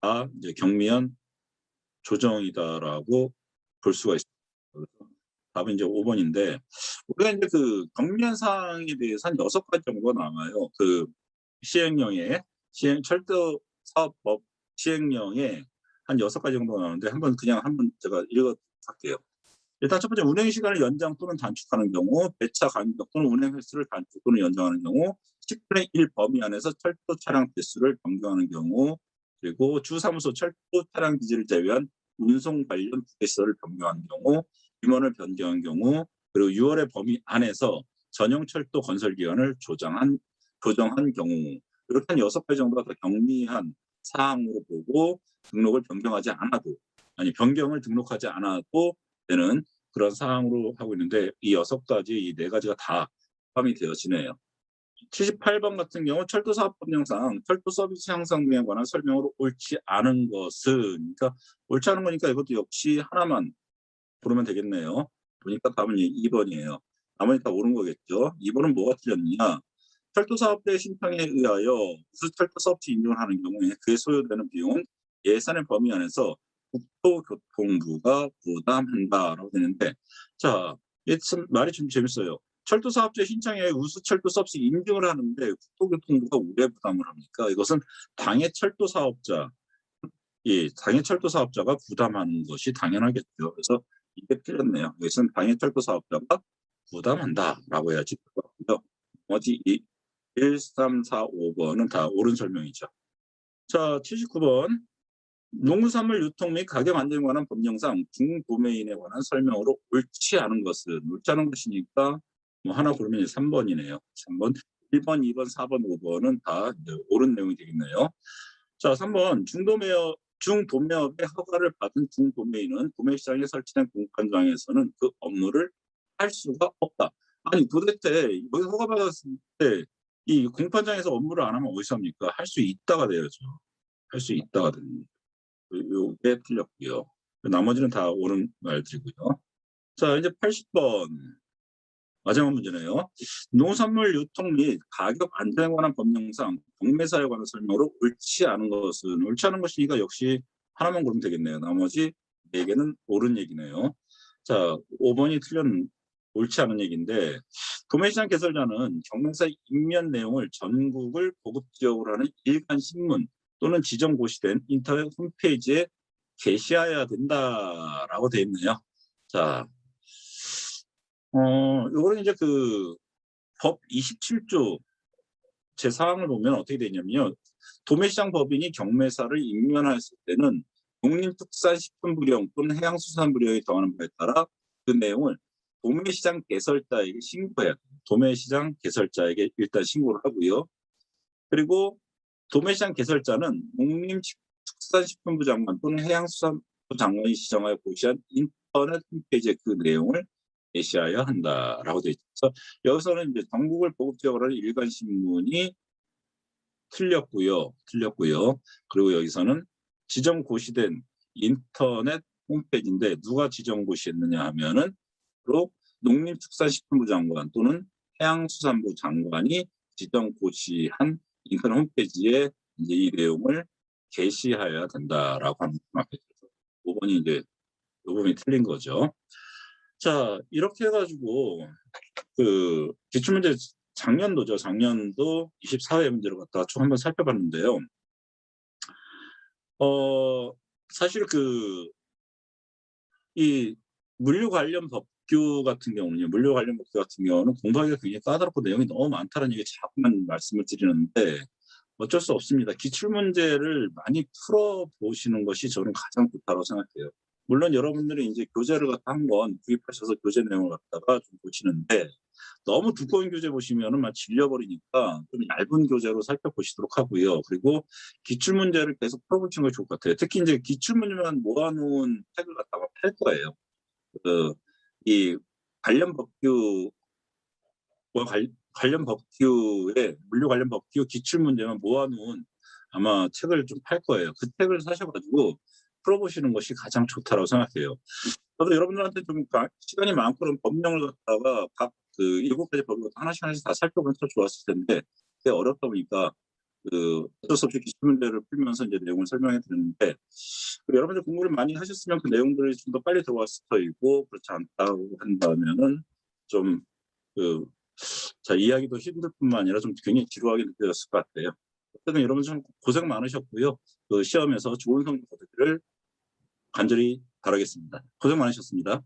다 이제 경미한 조정이다라고 볼 수가 있습니다. 그래서 답은 이제 5번인데 우리가 이제 그 경미한 사항에 대해서 한 6가지 정도가 나와요. 그 시행령에 철도 사업법 시행령에 한 6가지 정도가 나오는데 한번 제가 읽어 갈게요. 일단 첫 번째 운행 시간을 연장 또는 단축하는 경우, 배차 간격 또는 운행 횟수를 단축 또는 연장하는 경우, 10분의 1 범위 안에서 철도 차량 대수를 변경하는 경우, 그리고 주사무소 철도 차량 기지를 제외한 운송 관련 부대시설을 변경하는 경우, 임원을 변경한 경우, 그리고 6월의 범위 안에서 전용 철도 건설 기간을 조정한 경우, 이렇게 한 6가지 정도가 더 경미한 사항으로 보고 변경을 등록하지 않아도 되는 그런 사항으로 하고 있는데 이 6가지, 이 4가지가 다 포함이 되어지네요. 78번 같은 경우 철도사업법령상 철도 서비스 향상 등에 관한 설명으로 옳지 않은 것은, 그러니까 옳지 않은 거니까 이것도 역시 하나만 고르면 되겠네요. 보니까 답은 2번이에요. 나머지 다 옳은 거겠죠. 2번은 뭐가 틀렸느냐? 철도사업자의 신청에 의하여 우수철도사업체 인증을 하는 경우에 그에 소요되는 비용은 예산의 범위 안에서 국토교통부가 부담한다라고 되는데, 자, 말이 좀 재밌어요. 철도사업체 신청에 우수철도사업체 인증을 하는데 국토교통부가 왜 부담을 합니까? 이것은 당해 철도사업자가 부담하는 것이 당연하겠죠. 그래서 이게 틀렸네요. 여기서는 당해 철도사업자가 부담한다라고 해야지 될 것 같고요. 나머지 1, 3, 4, 5번은 다 옳은 설명이죠. 자, 79번. 농수산물 유통 및 가격 안정에 관한 법령상 중도매인에 관한 설명으로 옳지 않은 것이니까 뭐 하나 고르면 3번이네요. 3번, 1번, 2번, 4번, 5번은 다 이제 옳은 내용이 되겠네요. 자, 3번. 중도매업의 허가를 받은 중도매인은 도매시장에 설치된 공판장에서는 그 업무를 할 수가 없다. 아니 도대체 여기 허가받았을 때 이 공판장에서 업무를 안 하면 어디서 합니까? 할 수 있다가 돼야죠. 할 수 있다가 됩니다. 요게 틀렸고요. 나머지는 다 옳은 말들이고요. 자, 이제 80번 마지막 문제네요. 농산물 유통 및 가격 안정에 관한 법령상 경매사에 관한 설명으로 옳지 않은 것이니까 역시 하나만 고르면 되겠네요. 나머지 4개는 옳은 얘기네요. 자, 5번이 옳지 않은 얘기인데, 도매시장 개설자는 경매사 임면 내용을 전국을 보급지역으로 하는 일간 신문 또는 지정 고시된 인터넷 홈페이지에 게시해야 된다라고 되어 있네요. 자, 요거는 이제 그 법 27조 제 사항을 보면 어떻게 되냐면요. 도매시장 법인이 경매사를 임면했을 때는 농림축산식품부령 또는 해양수산부령에 정하는 바에 따라 그 내용을 도매시장 개설자에게 신고해야 돼요. 도매시장 개설자에게 일단 신고를 하고요. 그리고 도매시장 개설자는 농림축산식품부 장관 또는 해양수산부 장관이 지정하여 고시한 인터넷 홈페이지에 그 내용을 게시하여야 한다라고 되어 있죠. 여기서는 이제 전국을 보급지역으로 하는 일간신문이 틀렸고요. 그리고 여기서는 지정 고시된 인터넷 홈페이지인데 누가 지정 고시했느냐 하면은 바로 농림축산식품부 장관 또는 해양수산부 장관이 지정 고시한 인터넷 홈페이지에 이제 이 내용을 게시하여야 된다라고 하는 앞에 5번이 이제 이 부분이 틀린 거죠. 자, 이렇게 해가지고 그 기출문제 작년도 24회 문제를 갖다가 쭉 한번 살펴봤는데요. 사실 이 물류 관련 법규 같은 경우는 공부하기가 굉장히 까다롭고 내용이 너무 많다는 얘기 자꾸만 말씀을 드리는데 어쩔 수 없습니다. 기출문제를 많이 풀어보시는 것이 저는 가장 좋다고 생각해요. 물론 여러분들이 이제 교재를 한번 구입하셔서 교재 내용을 갖다가 좀 보시는데 너무 두꺼운 교재 보시면은 막 질려버리니까 좀 얇은 교재로 살펴보시도록 하고요. 그리고 기출문제를 계속 풀어보시는 게 좋을 것 같아요. 특히 이제 기출문제만 모아놓은 책을 갖다가 팔 거예요. 이 관련 법규와 관련 법규에 물류 관련 법규 기출문제만 모아놓은 아마 책을 좀 팔 거예요. 그 책을 사셔가지고 풀어보시는 것이 가장 좋다고 생각해요. 저도 여러분들한테 좀 시간이 많고 그런 법령을 갖다가 각 7가지 법을 하나씩 다 살펴보면 더 좋았을 텐데 그게 어렵다 보니까 어쩔 수 없이 기출 문제를 풀면서 이제 내용을 설명해 드렸는데, 여러분들 공부를 많이 하셨으면 그 내용들이 좀 더 빨리 들어왔을 터이고, 그렇지 않다고 한다면은 좀 이해하기도 힘들 뿐만 아니라 좀 굉장히 지루하게 느껴졌을 것 같아요. 어쨌든 여러분 좀 고생 많으셨고요. 시험에서 좋은 성적 거두기를 간절히 바라겠습니다. 고생 많으셨습니다.